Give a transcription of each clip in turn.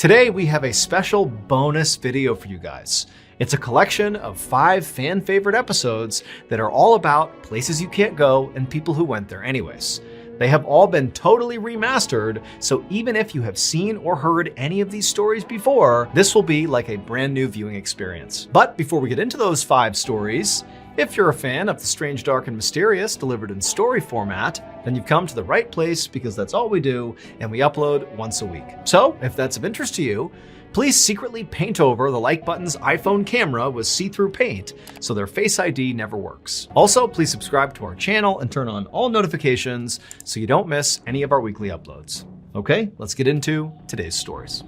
Today we have a special bonus video for you guys. It's a collection of 5 fan favorite episodes that are all about places you can't go and people who went there anyways. They have all been totally remastered, so even if you have seen or heard any of these stories before, this will be like a brand new viewing experience. But before we get into those 5 stories, if you're a fan of the strange, dark, and mysterious delivered in story format, then you've come to the right place because that's all we do, and we upload once a week. So, if that's of interest to you, please secretly paint over the like button's iPhone camera with see-through paint so their Face ID never works. Also, please subscribe to our channel and turn on all notifications so you don't miss any of our weekly uploads. Okay, let's get into today's stories.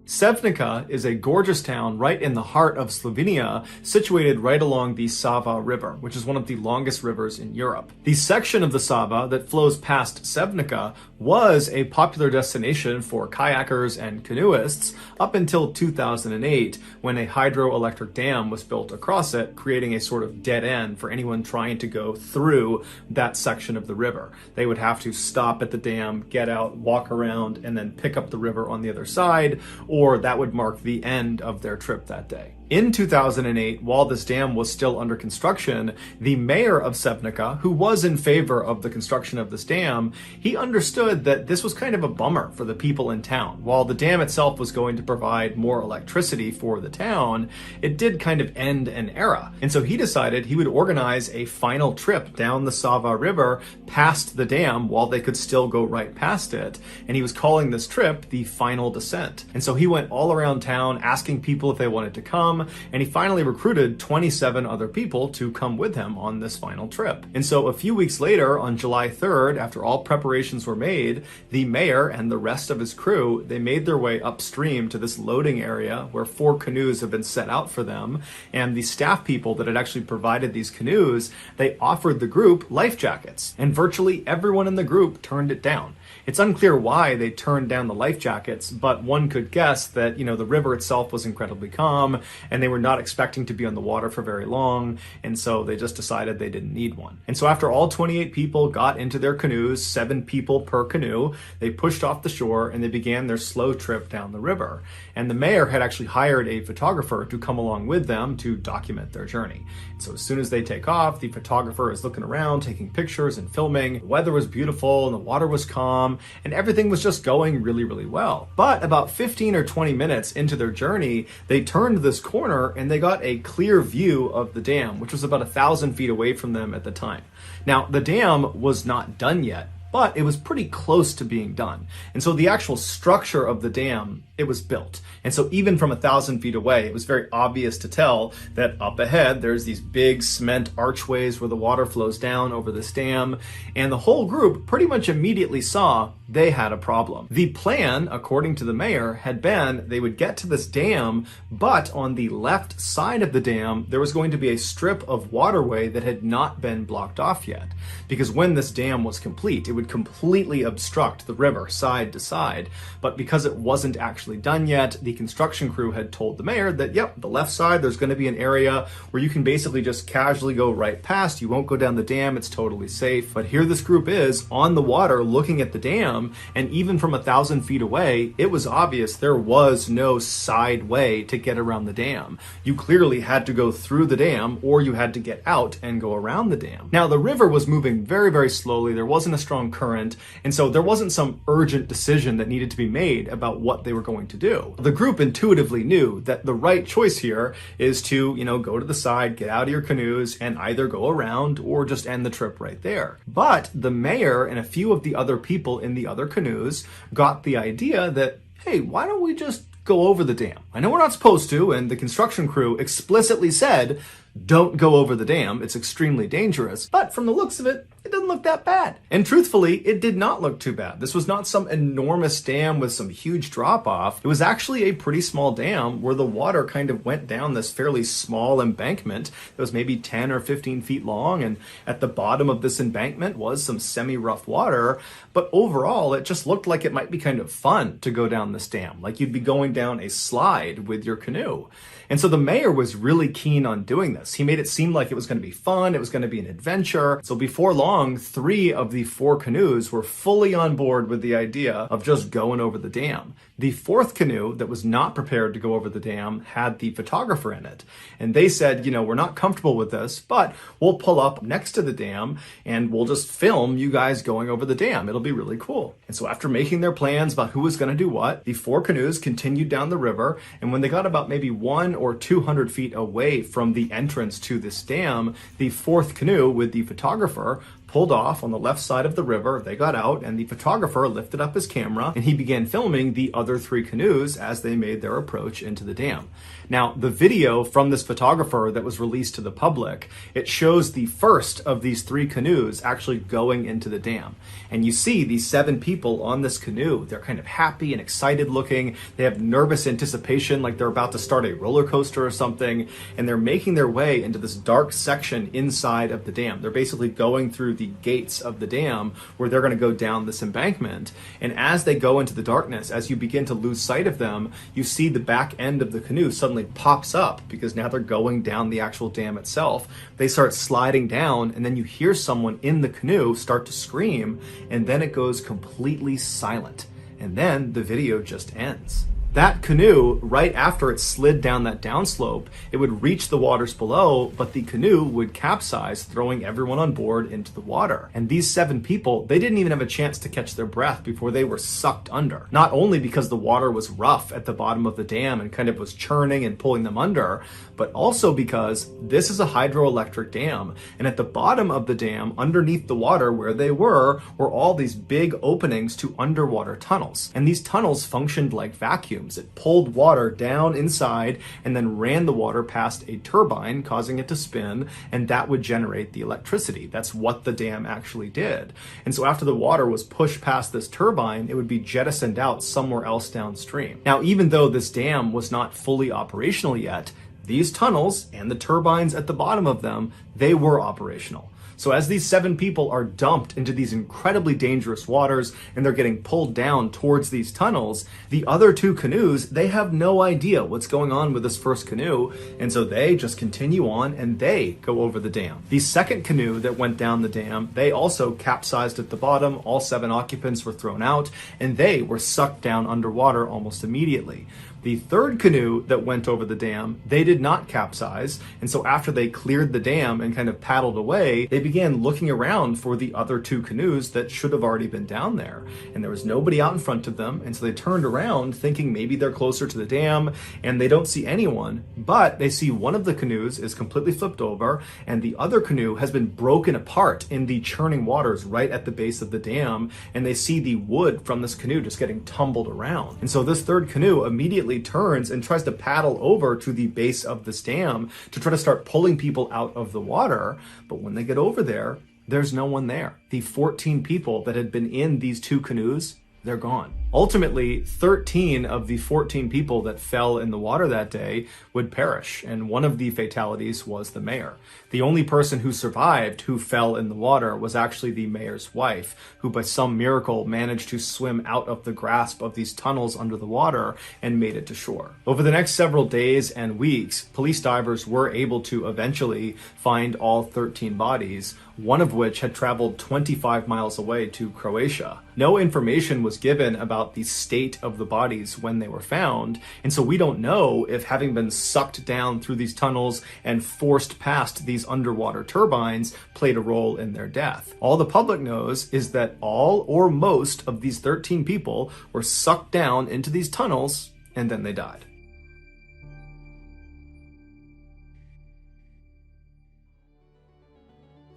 Sevnica is a gorgeous town right in the heart of Slovenia, situated right along the Sava River, which is one of the longest rivers in Europe. The section of the Sava that flows past Sevnica was a popular destination for kayakers and canoeists up until 2008, when a hydroelectric dam was built across it, creating a sort of dead end for anyone trying to go through that section of the river. They would have to stop at the dam, get out, walk around, and then pick up the river on the other side, or that would mark the end of their trip that day. In 2008, while this dam was still under construction, the mayor of Sevnica, who was in favor of the construction of this dam, he understood that this was kind of a bummer for the people in town. While the dam itself was going to provide more electricity for the town, it did kind of end an era. And so he decided he would organize a final trip down the Sava River past the dam while they could still go right past it. And he was calling this trip the Final Descent. And so he went all around town asking people if they wanted to come, and he finally recruited 27 other people to come with him on this final trip. And so a few weeks later, on July 3rd, after all preparations were made, the mayor and the rest of his crew, they made their way upstream to this loading area where 4 canoes have been set out for them. And the staff people that had actually provided these canoes, they offered the group life jackets, and virtually everyone in the group turned it down. It's unclear why they turned down the life jackets, but one could guess that, the river itself was incredibly calm, and they were not expecting to be on the water for very long, and so they just decided they didn't need one. And so after all 28 people got into their canoes, 7 people per canoe, they pushed off the shore and they began their slow trip down the river. And the mayor had actually hired a photographer to come along with them to document their journey. And so as soon as they take off, the photographer is looking around, taking pictures and filming. The weather was beautiful and the water was calm, and everything was just going really, really well. But about 15 or 20 minutes into their journey, they turned this corner and they got a clear view of the dam, which was about 1,000 feet away from them at the time. Now, the dam was not done yet, but it was pretty close to being done. And so the actual structure of the dam, it was built. And so even from 1,000 feet away, it was very obvious to tell that up ahead, there's these big cement archways where the water flows down over this dam. And the whole group pretty much immediately saw they had a problem. The plan, according to the mayor, had been they would get to this dam, but on the left side of the dam, there was going to be a strip of waterway that had not been blocked off yet. Because when this dam was complete, it would completely obstruct the river side to side. But because it wasn't actually done yet, the construction crew had told the mayor that, yep, the left side, there's going to be an area where you can basically just casually go right past. You won't go down the dam. It's totally safe. But here this group is on the water looking at the dam, and even from 1,000 feet away, it was obvious there was no side way to get around the dam. You clearly had to go through the dam, or you had to get out and go around the dam. Now, the river was moving very, very slowly. There wasn't a strong current, and so there wasn't some urgent decision that needed to be made about what they were going to do. The group intuitively knew that the right choice here is to, go to the side, get out of your canoes, and either go around or just end the trip right there. But the mayor and a few of the other people in the other canoes got the idea that, hey, why don't we just go over the dam? I know we're not supposed to, and the construction crew explicitly said, don't go over the dam, it's extremely dangerous. But from the looks of it, it doesn't look that bad. And truthfully, it did not look too bad. This was not some enormous dam with some huge drop off. It was actually a pretty small dam where the water kind of went down this fairly small embankment that was maybe 10 or 15 feet long. And at the bottom of this embankment was some semi-rough water. But overall, it just looked like it might be kind of fun to go down this dam, like you'd be going down a slide with your canoe. And so the mayor was really keen on doing this. He made it seem like it was going to be fun, it was going to be an adventure. So before long, 3 of the 4 canoes were fully on board with the idea of just going over the dam. The 4th canoe that was not prepared to go over the dam had the photographer in it. And they said, we're not comfortable with this, but we'll pull up next to the dam and we'll just film you guys going over the dam. It'll be really cool. And so after making their plans about who was going to do what, the 4 canoes continued down the river. And when they got about maybe 100 or 200 feet away from the entrance to this dam, the 4th canoe with the photographer pulled off on the left side of the river. They got out and the photographer lifted up his camera and he began filming the other 3 canoes as they made their approach into the dam. Now, the video from this photographer that was released to the public, it shows the first of these 3 canoes actually going into the dam. And you see these 7 people on this canoe. They're kind of happy and excited looking. They have nervous anticipation like they're about to start a roller coaster or something. And they're making their way into this dark section inside of the dam. They're basically going through the gates of the dam where they're going to go down this embankment. And as they go into the darkness, as you begin to lose sight of them, you see the back end of the canoe suddenly pops up because now they're going down the actual dam itself. They start sliding down and then you hear someone in the canoe start to scream and then it goes completely silent. And then the video just ends. That canoe, right after it slid down that downslope, it would reach the waters below, but the canoe would capsize, throwing everyone on board into the water. And these 7 people, they didn't even have a chance to catch their breath before they were sucked under. Not only because the water was rough at the bottom of the dam and kind of was churning and pulling them under, but also because this is a hydroelectric dam. And at the bottom of the dam, underneath the water where they were all these big openings to underwater tunnels. And these tunnels functioned like vacuums. It pulled water down inside and then ran the water past a turbine, causing it to spin, and that would generate the electricity. That's what the dam actually did. And so after the water was pushed past this turbine, it would be jettisoned out somewhere else downstream. Now, even though this dam was not fully operational yet, these tunnels and the turbines at the bottom of them, they were operational. So as these 7 people are dumped into these incredibly dangerous waters and they're getting pulled down towards these tunnels, the other 2 canoes, they have no idea what's going on with this first canoe. And so they just continue on and they go over the dam. The second canoe that went down the dam, they also capsized at the bottom. All 7 occupants were thrown out and they were sucked down underwater almost immediately. The third canoe that went over the dam, they did not capsize. And so after they cleared the dam and kind of paddled away, they began looking around for the other 2 canoes that should have already been down there. And there was nobody out in front of them. And so they turned around thinking maybe they're closer to the dam and they don't see anyone, but they see one of the canoes is completely flipped over and the other canoe has been broken apart in the churning waters right at the base of the dam. And they see the wood from this canoe just getting tumbled around. And so this third canoe immediately turns and tries to paddle over to the base of this dam to try to start pulling people out of the water. But when they get over there, there's no one there. The 14 people that had been in these 2 canoes, they're gone. Ultimately, 13 of the 14 people that fell in the water that day would perish, and one of the fatalities was the mayor. The only person who survived who fell in the water was actually the mayor's wife, who by some miracle managed to swim out of the grasp of these tunnels under the water and made it to shore. Over the next several days and weeks, police divers were able to eventually find all 13 bodies, one of which had traveled 25 miles away to Croatia. No information was given about the state of the bodies when they were found, and so we don't know if having been sucked down through these tunnels and forced past these underwater turbines played a role in their death. All the public knows is that all or most of these 13 people were sucked down into these tunnels and then they died.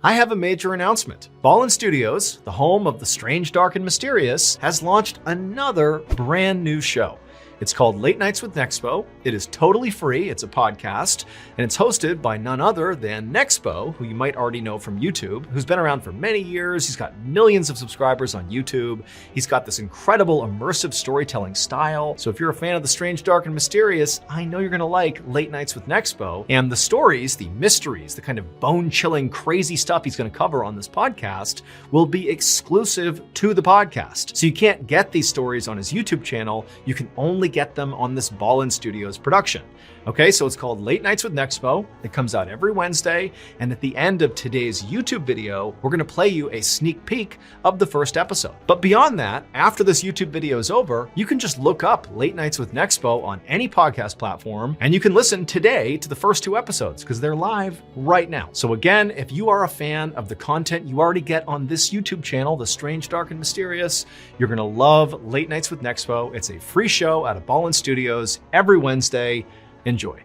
I have a major announcement. Ballin Studios, the home of the strange, dark, and mysterious, has launched another brand new show. It's called Late Nights with Nexpo. It is totally free. It's a podcast, and it's hosted by none other than Nexpo, who you might already know from YouTube, who's been around for many years. He's got millions of subscribers on YouTube. He's got this incredible immersive storytelling style. So if you're a fan of the strange, dark, and mysterious, I know you're going to like Late Nights with Nexpo. And the stories, the mysteries, the kind of bone-chilling, crazy stuff he's going to cover on this podcast will be exclusive to the podcast. So you can't get these stories on his YouTube channel. You can only get them on this Ballin Studios production. Okay, so it's called Late Nights with Nexpo. It comes out every Wednesday, and at the end of today's YouTube video, we're going to play you a sneak peek of the first episode. But beyond that, after this YouTube video is over, you can just look up Late Nights with Nexpo on any podcast platform, and you can listen today to the first 2 episodes because they're live right now. So again, if you are a fan of the content you already get on this YouTube channel, The Strange, Dark, and Mysterious, you're going to love Late Nights with Nexpo. It's a free show out of Ballin Studios every Wednesday. Enjoy.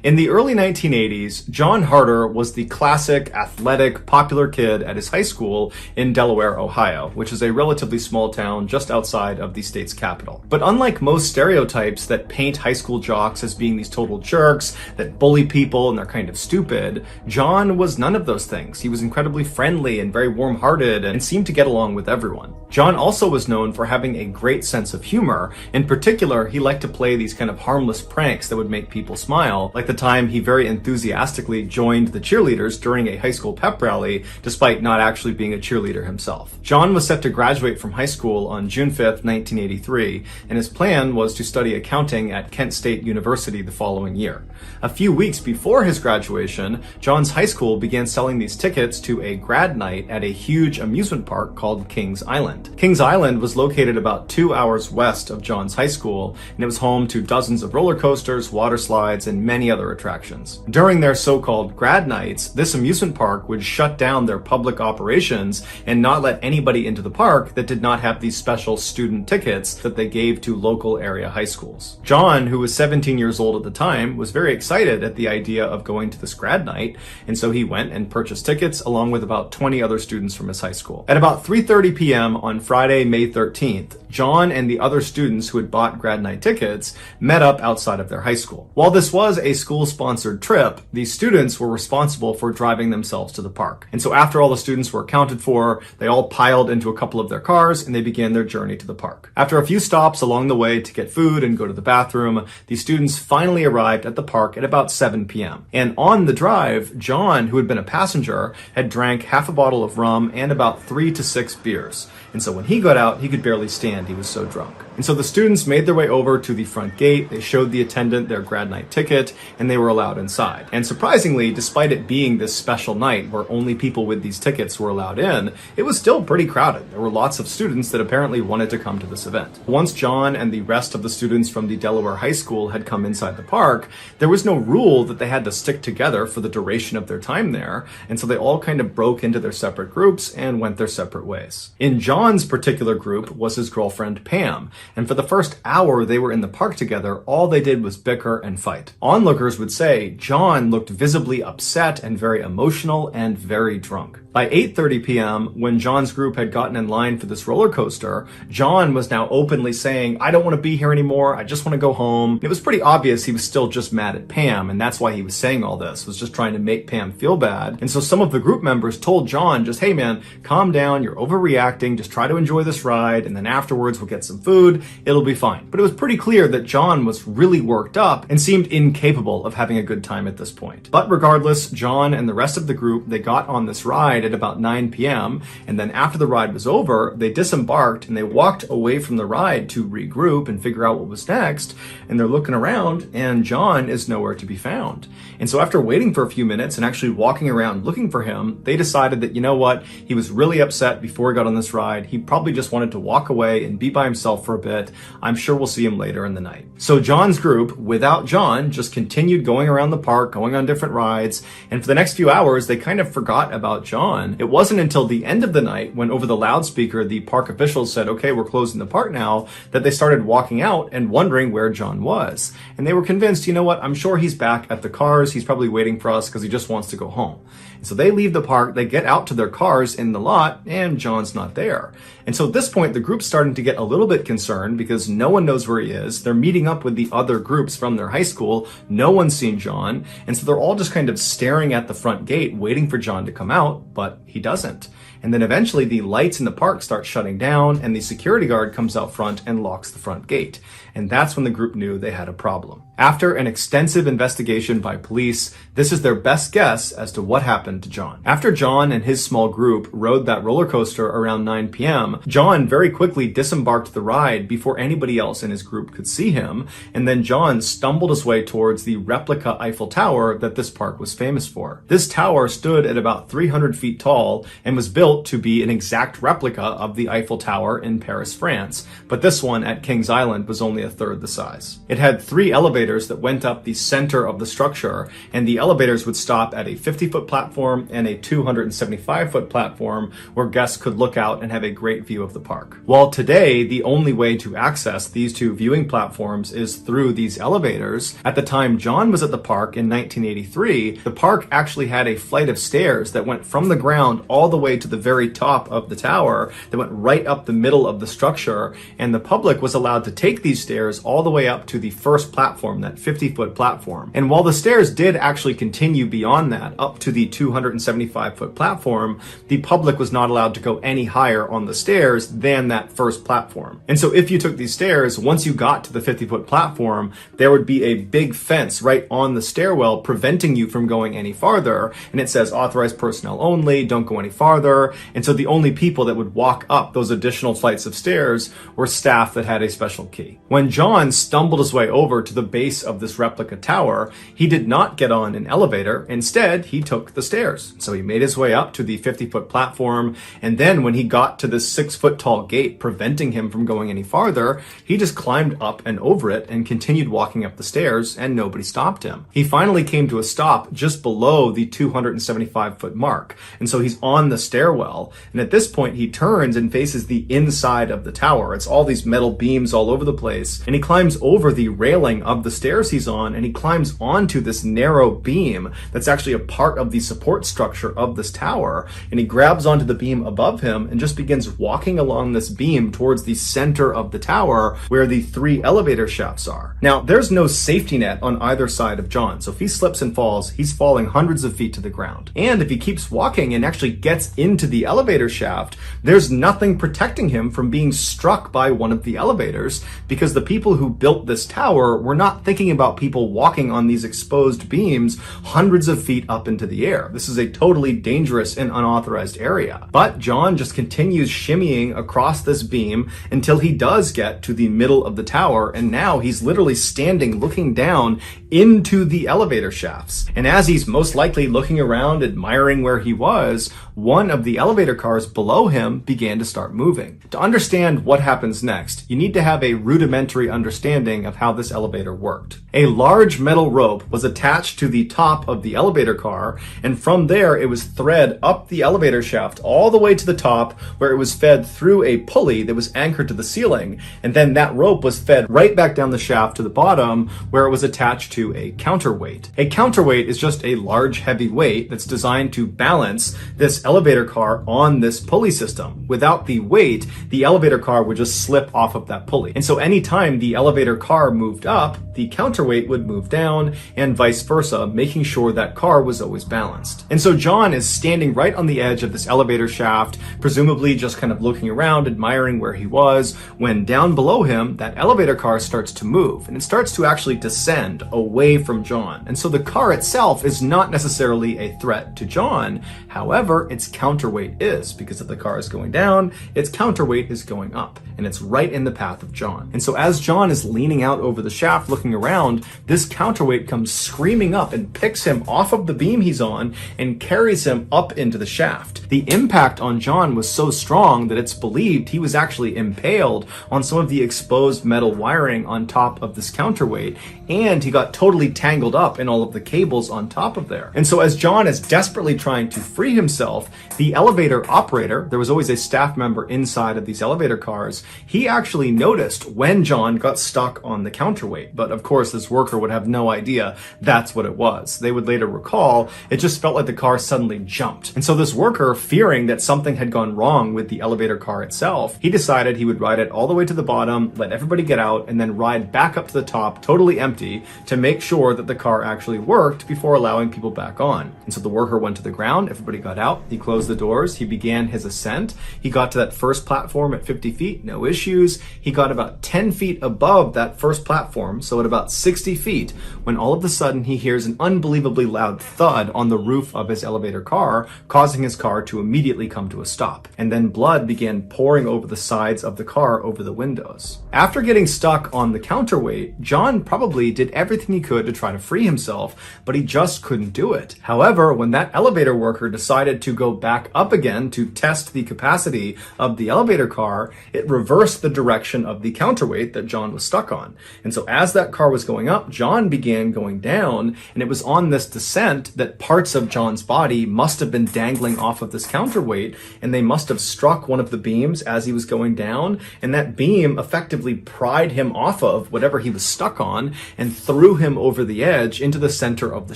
In the early 1980s, John Harder was the classic, athletic, popular kid at his high school in Delaware, Ohio, which is a relatively small town just outside of the state's capital. But unlike most stereotypes that paint high school jocks as being these total jerks that bully people and they're kind of stupid, John was none of those things. He was incredibly friendly and very warm-hearted and seemed to get along with everyone. John also was known for having a great sense of humor. In particular, he liked to play these kind of harmless pranks that would make people smile, like the time he very enthusiastically joined the cheerleaders during a high school pep rally, despite not actually being a cheerleader himself. John was set to graduate from high school on June 5th, 1983, and his plan was to study accounting at Kent State University the following year. A few weeks before his graduation, John's high school began selling these tickets to a grad night at a huge amusement park called Kings Island. Kings Island was located about 2 hours west of John's high school, and it was home to dozens of roller coasters, water slides, and many other attractions. During their so-called grad nights, this amusement park would shut down their public operations and not let anybody into the park that did not have these special student tickets that they gave to local area high schools. John, who was 17 years old at the time, was very excited at the idea of going to this grad night, and so he went and purchased tickets along with about 20 other students from his high school. At about 3:30 p.m. on Friday, May 13th, John and the other students who had bought grad night tickets met up outside of their high school. While this was a school-sponsored trip, the students were responsible for driving themselves to the park. And so after all the students were accounted for, they all piled into a couple of their cars and they began their journey to the park. After a few stops along the way to get food and go to the bathroom, the students finally arrived at the park at about 7 p.m. And on the drive, John, who had been a passenger, had drank half a bottle of rum and about 3 to 6 beers. And so when he got out, he could barely stand. He was so drunk. And so the students made their way over to the front gate. They showed the attendant their grad night ticket, and they were allowed inside. And surprisingly, despite it being this special night where only people with these tickets were allowed in, it was still pretty crowded. There were lots of students that apparently wanted to come to this event. Once John and the rest of the students from the Delaware High School had come inside the park, there was no rule that they had to stick together for the duration of their time there, and so they all kind of broke into their separate groups and went their separate ways. In John's particular group was his girlfriend Pam, and for the first hour they were in the park together, all they did was bicker and fight. Onlookers would say John looked visibly upset and very emotional and very drunk. By 8:30 p.m., when John's group had gotten in line for this roller coaster, John was now openly saying, "I don't want to be here anymore, I just want to go home." It was pretty obvious he was still just mad at Pam, and that's why he was saying all this, was just trying to make Pam feel bad. And so some of the group members told John, just, "Hey man, calm down, you're overreacting, just try to enjoy this ride, and then afterwards we'll get some food, it'll be fine." But it was pretty clear that John was really worked up and seemed incapable of having a good time at this point. But regardless, John and the rest of the group, they got on this ride at about 9 p.m. and then after the ride was over, they disembarked and they walked away from the ride to regroup and figure out what was next. And they're looking around and John is nowhere to be found. And so after waiting for a few minutes and actually walking around looking for him, they decided that, you know what, he was really upset before he got on this ride. He probably just wanted to walk away and be by himself for a bit. I'm sure we'll see him later in the night. So John's group, without John, just continued continued going around the park, going on different rides, and for the next few hours, they kind of forgot about John. It wasn't until the end of the night when over the loudspeaker, the park officials said, okay, we're closing the park now, that they started walking out and wondering where John was. And they were convinced, you know what, I'm sure he's back at the cars. He's probably waiting for us because he just wants to go home. And so they leave the park, they get out to their cars in the lot, and John's not there. And so at this point, the group's starting to get a little bit concerned because no one knows where he is. They're meeting up with the other groups from their high school. No one's seen John. And so they're all just kind of staring at the front gate, waiting for John to come out, but he doesn't. And then eventually the lights in the park start shutting down and the security guard comes out front and locks the front gate. And that's when the group knew they had a problem. After an extensive investigation by police, this is their best guess as to what happened to John. After John and his small group rode that roller coaster around 9 p.m., John very quickly disembarked the ride before anybody else in his group could see him. And then John stumbled his way towards the replica Eiffel Tower that this park was famous for. This tower stood at about 300 feet tall and was built to be an exact replica of the Eiffel Tower in Paris, France. But this one at Kings Island was only a third the size. It had 3 elevators that went up the center of the structure, and the elevators would stop at a 50-foot platform and a 275-foot platform where guests could look out and have a great view of the park. While today, the only way to access these 2 viewing platforms is through these elevators, at the time John was at the park in 1983, the park actually had a flight of stairs that went from the ground all the way to the very top of the tower that went right up the middle of the structure, and the public was allowed to take these stairs all the way up to the first platform, that 50-foot platform. And while the stairs did actually continue beyond that, up to the 275-foot platform, the public was not allowed to go any higher on the stairs than that first platform. And so if you took these stairs, once you got to the 50-foot platform, there would be a big fence right on the stairwell preventing you from going any farther. And it says authorized personnel only, don't go any farther. And so the only people that would walk up those additional flights of stairs were staff that had a special key. When John stumbled his way over to the base of this replica tower, he did not get on an elevator. Instead, he took the stairs. So he made his way up to the 50-foot platform, and then when he got to this 6-foot tall gate preventing him from going any farther, he just climbed up and over it and continued walking up the stairs, and nobody stopped him. He finally came to a stop just below the 275-foot mark, and so he's on the stairwell, and at this point he turns and faces the inside of the tower. It's all these metal beams all over the place, and he climbs over the railing of the stairs he's on, and he climbs onto this narrow beam that's actually a part of the support structure of this tower, and he grabs onto the beam above him and just begins walking along this beam towards the center of the tower where the 3 elevator shafts are. Now, there's no safety net on either side of John, so if he slips and falls, he's falling hundreds of feet to the ground. And if he keeps walking and actually gets into the elevator shaft, there's nothing protecting him from being struck by one of the elevators, because the people who built this tower were not thinking about people walking on these exposed beams hundreds of feet up into the air. This is a totally dangerous and unauthorized area. But John just continues shimmying across this beam until he does get to the middle of the tower, and now he's literally standing looking down into the elevator shafts. And as he's most likely looking around, admiring where he was, one of the elevator cars below him began to start moving. To understand what happens next, you need to have a rudimentary understanding of how this elevator worked. A large metal rope was attached to the top of the elevator car, and from there it was thread up the elevator shaft all the way to the top, where it was fed through a pulley that was anchored to the ceiling, and then that rope was fed right back down the shaft to the bottom, where it was attached to a counterweight. A counterweight is just a large heavy weight that's designed to balance this elevator car on this pulley system. Without the weight, the elevator car would just slip off of that pulley. And so anytime the elevator car moved up, the counterweight would move down, and vice versa, making sure that car was always balanced. And so John is standing right on the edge of this elevator shaft, presumably just kind of looking around, admiring where he was, when down below him, that elevator car starts to move, and it starts to actually descend away from John. And so the car itself is not necessarily a threat to John. However, its counterweight is, because if the car is going down, its counterweight is going up, and it's right in the path of John. And so as John is leaning out over the shaft looking around, this counterweight comes screaming up and picks him off of the beam he's on and carries him up into the shaft. The impact on John was so strong that it's believed he was actually impaled on some of the exposed metal wiring on top of this counterweight, and he got totally tangled up in all of the cables on top of there. And so as John is desperately trying to free himself, the elevator operator, there was always a staff member inside of these elevator cars, he actually noticed when John got stuck on the counterweight. But of course, this worker would have no idea that's what it was. They would later recall it just felt like the car suddenly jumped. And so this worker, fearing that something had gone wrong with the elevator car itself, he decided he would ride it all the way to the bottom, let everybody get out, and then ride back up to the top totally empty to make sure that the car actually worked before allowing people back on. And so the worker went to the ground, everybody got out, he closed the doors, he began his ascent. He got to that first platform at 50 feet, no issues. He got about 10 feet above that first platform, so at about 60 feet, when all of a sudden he hears an unbelievably loud thud on the roof of his elevator car, causing his car to immediately come to a stop. And then blood began pouring over the sides of the car over the windows. After getting stuck on the counterweight, John probably did everything he could to try to free himself, but he just couldn't do it. However, when that elevator worker decided to go back up again to test the capacity of the elevator car, it reversed the direction of the counterweight that John was stuck on. And so as that car was going up, John began going down, and it was on this descent that parts of John's body must have been dangling off of this counterweight, and they must have struck one of the beams as he was going down, and that beam effectively pried him off of whatever he was stuck on and threw him over the edge into the center of the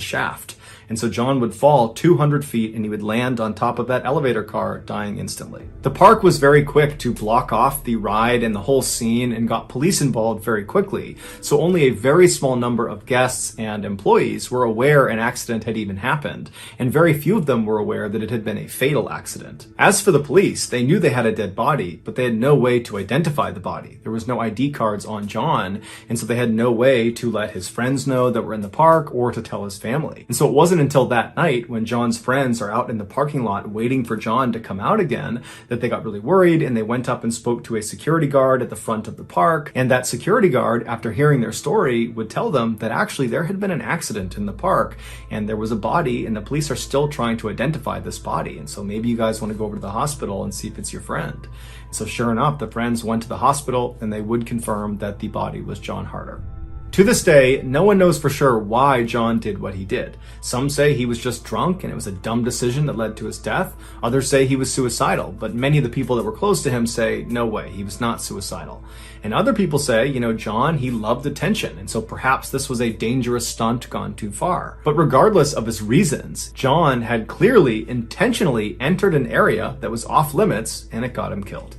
shaft. And so John would fall 200 feet and he would land on top of that elevator car, dying instantly. The park was very quick to block off the ride and the whole scene and got police involved very quickly. So only a very small number of guests and employees were aware an accident had even happened, and very few of them were aware that it had been a fatal accident. As for the police, they knew they had a dead body, but they had no way to identify the body. There was no ID cards on John, and so they had no way to let his friends know that were in the park or to tell his family. And so it wasn't until that night, when John's friends are out in the parking lot waiting for John to come out again, that they got really worried, and they went up and spoke to a security guard at the front of the park. And that security guard, after hearing their story, would tell them that actually there had been an accident in the park and there was a body, and the police are still trying to identify this body. And so maybe you guys want to go over to the hospital and see if it's your friend. So sure enough, the friends went to the hospital and they would confirm that the body was John Harder. To this day, no one knows for sure why John did what he did. Some say he was just drunk and it was a dumb decision that led to his death. Others say he was suicidal, but many of the people that were close to him say, no way, he was not suicidal. And other people say, John, he loved attention, and so perhaps this was a dangerous stunt gone too far. But regardless of his reasons, John had clearly intentionally entered an area that was off limits, and it got him killed.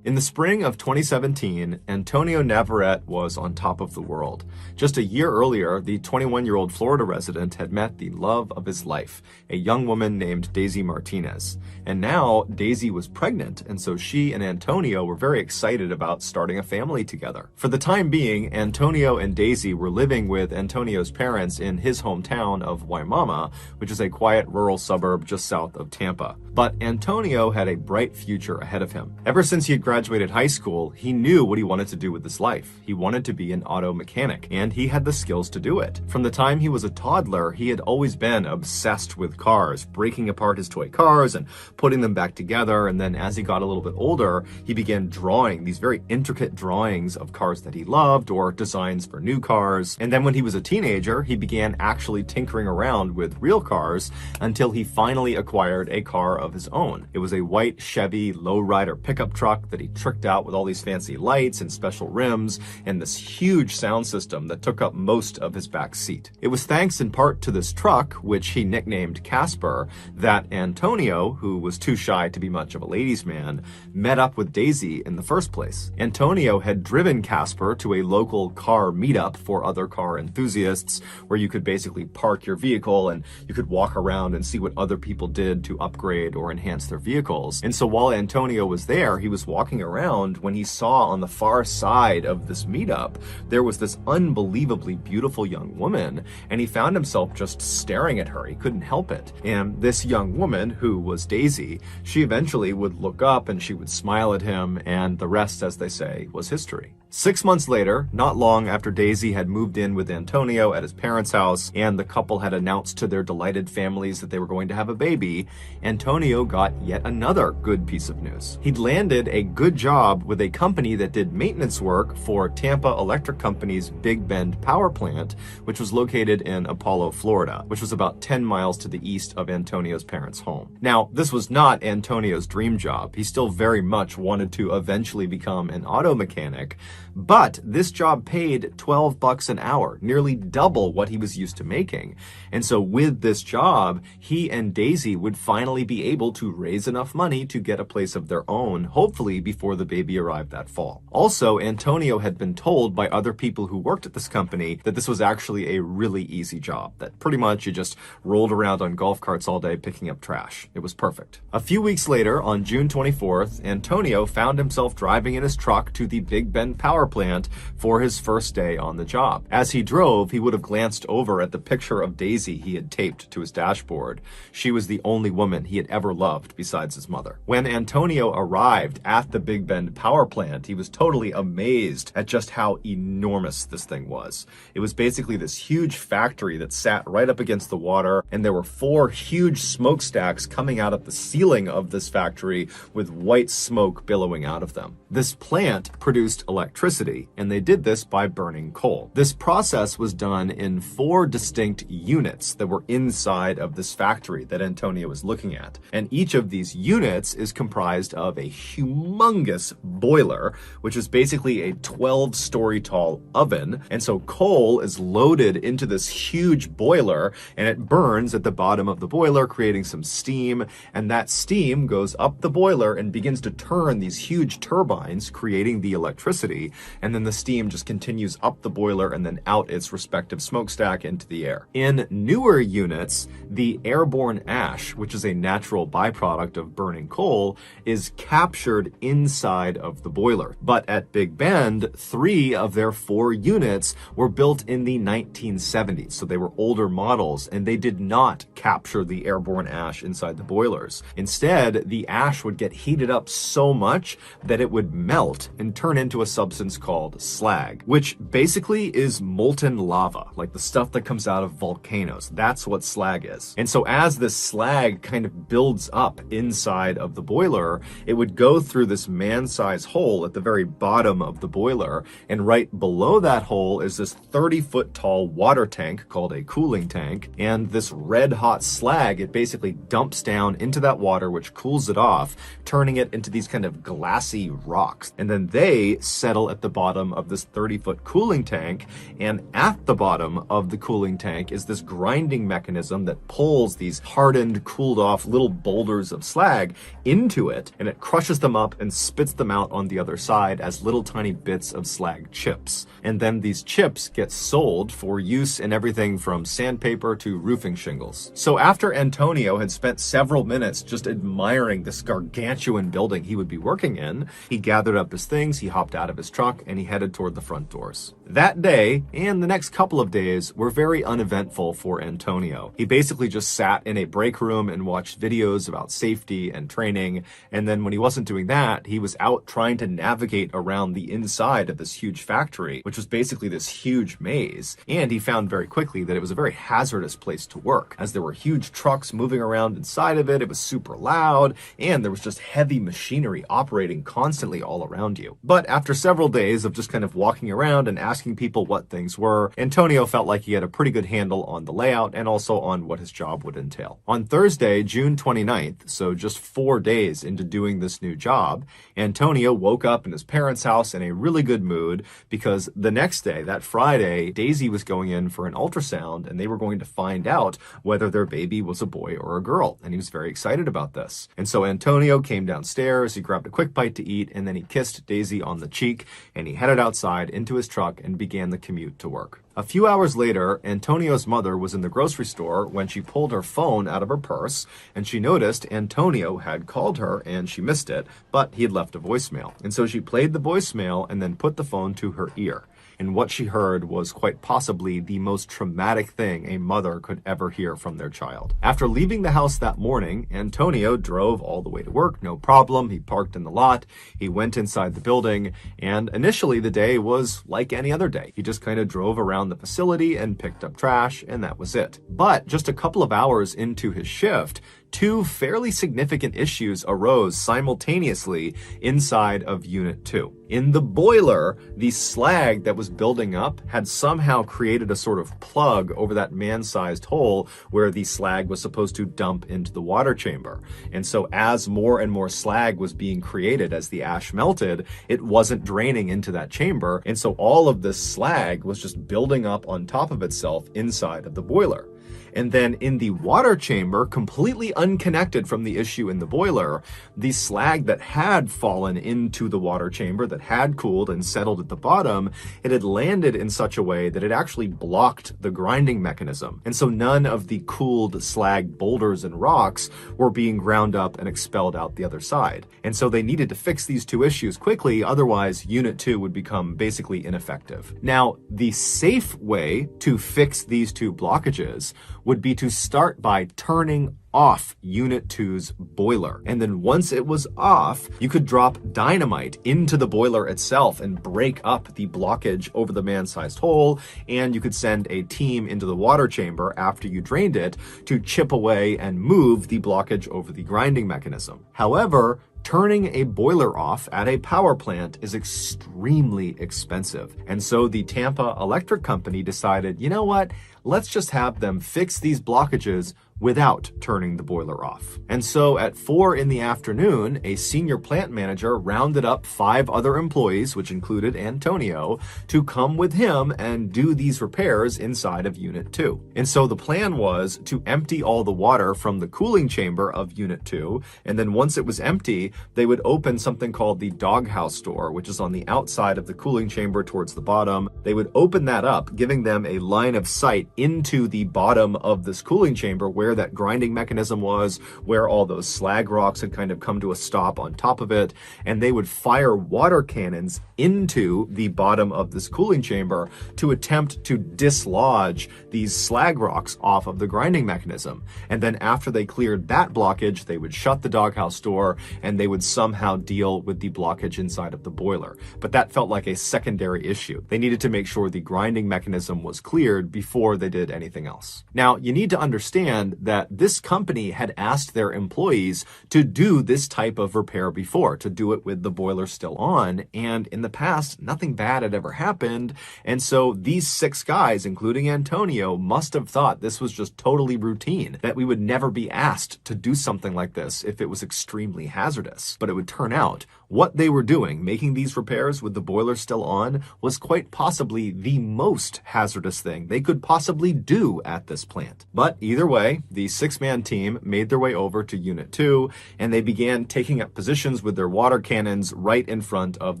In the spring of 2017, Antonio Navarrete was on top of the world. Just a year earlier, the 21-year-old Florida resident had met the love of his life, a young woman named Daisy Martinez. And now, Daisy was pregnant, and so she and Antonio were very excited about starting a family together. For the time being, Antonio and Daisy were living with Antonio's parents in his hometown of Waimama, which is a quiet rural suburb just south of Tampa. But Antonio had a bright future ahead of him. Ever since he had graduated high school, he knew what he wanted to do with his life. He wanted to be an auto mechanic, and he had the skills to do it. From the time he was a toddler, he had always been obsessed with cars, breaking apart his toy cars and putting them back together. And then as he got a little bit older, he began drawing these very intricate drawings of cars that he loved or designs for new cars. And then when he was a teenager, he began actually tinkering around with real cars until he finally acquired a car of his own. It was a white Chevy lowrider pickup truck that he tricked out with all these fancy lights and special rims and this huge sound system that took up most of his back seat. It was thanks in part to this truck, which he nicknamed Casper, that Antonio, who was too shy to be much of a ladies' man, met up with Daisy in the first place. Antonio had driven Casper to a local car meetup for other car enthusiasts, where you could basically park your vehicle and you could walk around and see what other people did to upgrade or enhance their vehicles. And so while Antonio was there, he was walking around when he saw on the far side of this meetup, there was this unbelievably beautiful young woman, and he found himself just staring at her. He couldn't help it. And this young woman, who was Daisy, she eventually would look up and she would smile at him, and the rest, as they say, was history. 6 months later, not long after Daisy had moved in with Antonio at his parents' house and the couple had announced to their delighted families that they were going to have a baby, Antonio got yet another good piece of news. He'd landed a good job with a company that did maintenance work for Tampa Electric Company's Big Bend power plant, which was located in Apollo, Florida, which was about 10 miles to the east of Antonio's parents' home. Now, this was not Antonio's dream job. He still very much wanted to eventually become an auto mechanic, but this job paid $12 an hour, nearly double what he was used to making. And so with this job, he and Daisy would finally be able to raise enough money to get a place of their own, hopefully before the baby arrived that fall. Also, Antonio had been told by other people who worked at this company that this was actually a really easy job, that pretty much you just rolled around on golf carts all day picking up trash. It was perfect. A few weeks later, on June 24th, Antonio found himself driving in his truck to the Big Bend power plant for his first day on the job. As he drove, he would have glanced over at the picture of Daisy he had taped to his dashboard. She was the only woman he had ever loved besides his mother. When Antonio arrived at the Big Bend power plant, he was totally amazed at just how enormous this thing was. It was basically this huge factory that sat right up against the water, and there were 4 huge smokestacks coming out of the ceiling of this factory with white smoke billowing out of them. This plant produced electricity, and they did this by burning coal. This process was done in 4 distinct units that were inside of this factory that Antonio was looking at. And each of these units is comprised of a humongous boiler, which is basically a 12-story tall oven. And so coal is loaded into this huge boiler, and it burns at the bottom of the boiler, creating some steam. And that steam goes up the boiler and begins to turn these huge turbines, creating the electricity. And then the steam just continues up the boiler and then out its respective smokestack into the air. In newer units, the airborne ash, which is a natural byproduct of burning coal, is captured inside of the boiler. But at Big Bend, 3 of their 4 units were built in the 1970s, so they were older models, and they did not capture the airborne ash inside the boilers. Instead, the ash would get heated up so much that it would melt and turn into a substance called slag, which basically is molten lava, like the stuff that comes out of volcanoes. That's what slag is. And so as this slag kind of builds up inside of the boiler, it would go through this man-sized hole at the very bottom of the boiler, and right below that hole is this 30-foot tall water tank called a cooling tank, and this red-hot slag, it basically dumps down into that water, which cools it off, turning it into these kind of glassy rocks. And then they settle at the bottom of this 30-foot cooling tank, and at the bottom of the cooling tank is this grinding mechanism that pulls these hardened, cooled off little boulders of slag into it, and it crushes them up and spits them out on the other side as little tiny bits of slag chips. And then these chips get sold for use in everything from sandpaper to roofing shingles. So after Antonio had spent several minutes just admiring this gargantuan building he would be working in, he gathered up his things, he hopped out of his truck, and he headed toward the front doors. That day, and the next couple of days, were very uneventful for Antonio. He basically just sat in a break room and watched videos about safety and training, and then when he wasn't doing that, he was out trying to navigate around the inside of this huge factory, which was basically this huge maze. And he found very quickly that it was a very hazardous place to work, as there were huge trucks moving around inside of it, it was super loud, and there was just heavy machinery operating constantly all around you. But after several days of just kind of walking around and asking people what things were, Antonio felt like he had a pretty good handle on the layout and also on what his job would entail. On Thursday, June 29th, so just 4 days into doing this new job, Antonio woke up in his parents' house in a really good mood because the next day, that Friday, Daisy was going in for an ultrasound and they were going to find out whether their baby was a boy or a girl, and he was very excited about this. And so Antonio came downstairs, he grabbed a quick bite to eat, and then he kissed Daisy on the cheek, and he headed outside into his truck and began the commute to work. A few hours later, Antonio's mother was in the grocery store when she pulled her phone out of her purse, and she noticed Antonio had called her and she missed it, but he had left a voicemail. And so she played the voicemail and then put the phone to her ear. And what she heard was quite possibly the most traumatic thing a mother could ever hear from their child. After leaving the house that morning, Antonio drove all the way to work, no problem. He parked in the lot, he went inside the building, and initially the day was like any other day. He just kind of drove around the facility and picked up trash, and that was it. But just a couple of hours into his shift, two fairly significant issues arose simultaneously inside of Unit 2. In the boiler, the slag that was building up had somehow created a sort of plug over that man-sized hole where the slag was supposed to dump into the water chamber. And so as more and more slag was being created as the ash melted, it wasn't draining into that chamber. And so all of this slag was just building up on top of itself inside of the boiler. And then in the water chamber, completely unconnected from the issue in the boiler, the slag that had fallen into the water chamber, that had cooled and settled at the bottom, it had landed in such a way that it actually blocked the grinding mechanism. And so none of the cooled slag boulders and rocks were being ground up and expelled out the other side. And so they needed to fix these two issues quickly, otherwise Unit 2 would become basically ineffective. Now, the safe way to fix these two blockages would be to start by turning off Unit 2's boiler. And then once it was off, you could drop dynamite into the boiler itself and break up the blockage over the man-sized hole, and you could send a team into the water chamber after you drained it to chip away and move the blockage over the grinding mechanism. However, turning a boiler off at a power plant is extremely expensive. And so the Tampa Electric Company decided, you know what? Let's just have them fix these blockages without turning the boiler off. And so at 4 in the afternoon, a senior plant manager rounded up 5 other employees, which included Antonio, to come with him and do these repairs inside of Unit 2. And so the plan was to empty all the water from the cooling chamber of Unit 2, and then once it was empty, they would open something called the doghouse door, which is on the outside of the cooling chamber towards the bottom. They would open that up, giving them a line of sight into the bottom of this cooling chamber where that grinding mechanism was, where all those slag rocks had kind of come to a stop on top of it, and they would fire water cannons into the bottom of this cooling chamber to attempt to dislodge these slag rocks off of the grinding mechanism. And then after they cleared that blockage, they would shut the doghouse door and they would somehow deal with the blockage inside of the boiler. But that felt like a secondary issue. They needed to make sure the grinding mechanism was cleared before they did anything else. Now, you need to understand that this company had asked their employees to do this type of repair before, to do it with the boiler still on, and in the past, nothing bad had ever happened, and so these 6 guys, including Antonio, must have thought this was just totally routine, that we would never be asked to do something like this if it was extremely hazardous. But it would turn out what they were doing, making these repairs with the boiler still on, was quite possibly the most hazardous thing they could possibly do at this plant. But either way, the 6-man team made their way over to Unit 2, and they began taking up positions with their water cannons right in front of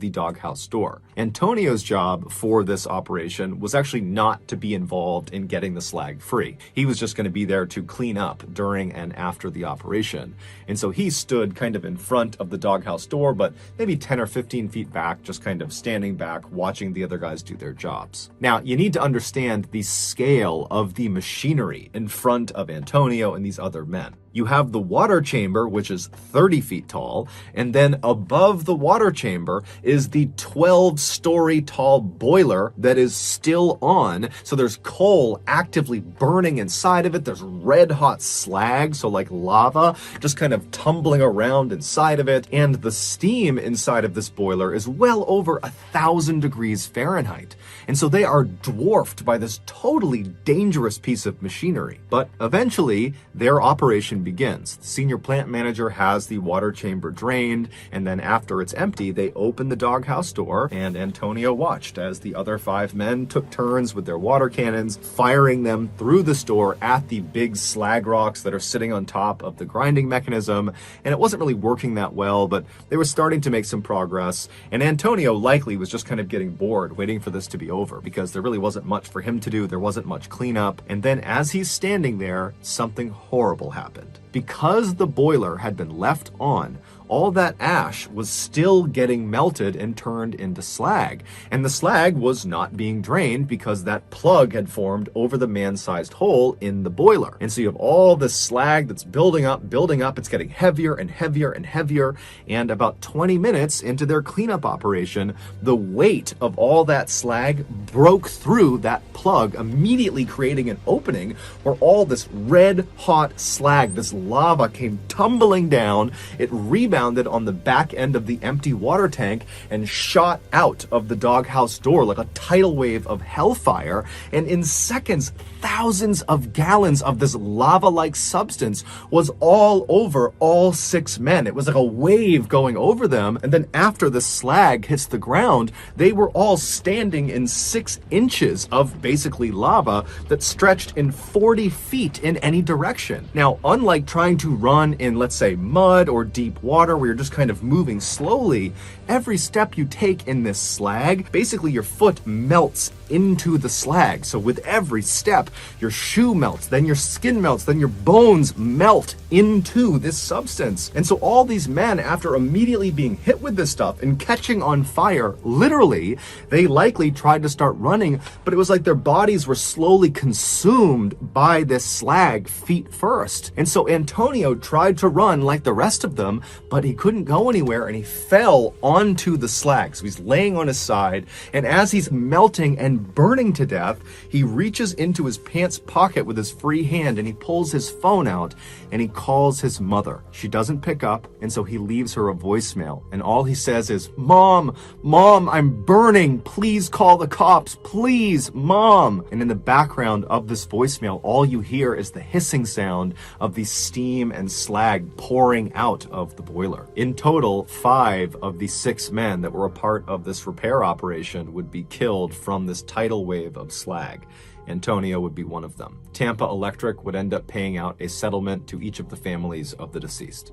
the doghouse door. Antonio's job for this operation was actually not to be involved in getting the slag free. He was just going to be there to clean up during and after the operation. And so he stood kind of in front of the doghouse door, but maybe 10 or 15 feet back, just kind of standing back, watching the other guys do their jobs. Now, you need to understand the scale of the machinery in front of Antonio and these other men. You have the water chamber, which is 30 feet tall, and then above the water chamber is the 12-story tall boiler that is still on. So there's coal actively burning inside of it. There's red hot slag, so like lava, just kind of tumbling around inside of it. And the steam inside of this boiler is well over 1,000 degrees Fahrenheit. And so they are dwarfed by this totally dangerous piece of machinery. But eventually, their operation begins. The senior plant manager has the water chamber drained, and then after it's empty, they open the doghouse door, and Antonio watched as the other 5 men took turns with their water cannons, firing them through this door at the big slag rocks that are sitting on top of the grinding mechanism. And it wasn't really working that well, but they were starting to make some progress, and Antonio likely was just kind of getting bored waiting for this to be over, because there really wasn't much for him to do. There wasn't much cleanup. And then as he's standing there, something horrible happened. Because the boiler had been left on, all that ash was still getting melted and turned into slag. And the slag was not being drained because that plug had formed over the man-sized hole in the boiler. And so you have all this slag that's building up. It's getting heavier and heavier and heavier. And about 20 minutes into their cleanup operation, the weight of all that slag broke through that plug, immediately creating an opening where all this red hot slag, this lava, came tumbling down. It rebounded on the back end of the empty water tank and shot out of the doghouse door like a tidal wave of hellfire. And in seconds, thousands of gallons of this lava-like substance was all over all 6 men. It was like a wave going over them. And then after the slag hits the ground, they were all standing in 6 inches of basically lava that stretched in 40 feet in any direction. Now, unlike trying to run in, let's say, mud or deep water where you're just kind of moving slowly, every step you take in this slag, basically your foot melts into the slag. So with every step, your shoe melts, then your skin melts, then your bones melt into this substance. And so all these men, after immediately being hit with this stuff and catching on fire, literally, they likely tried to start running, but it was like their bodies were slowly consumed by this slag feet first. And so Antonio tried to run like the rest of them, but he couldn't go anywhere and he fell onto the slag. So he's laying on his side, and as he's melting and burning to death, he reaches into his pants pocket with his free hand and he pulls his phone out and he calls his mother. She doesn't pick up, and so he leaves her a voicemail, and all he says is, "Mom, I'm burning. Please call the cops. Please, Mom." And in the background of this voicemail, all you hear is the hissing sound of the steam and slag pouring out of the boiler. In total, 5 of the 6 men that were a part of this repair operation would be killed from this tidal wave of slag. Antonio would be one of them. Tampa Electric would end up paying out a settlement to each of the families of the deceased.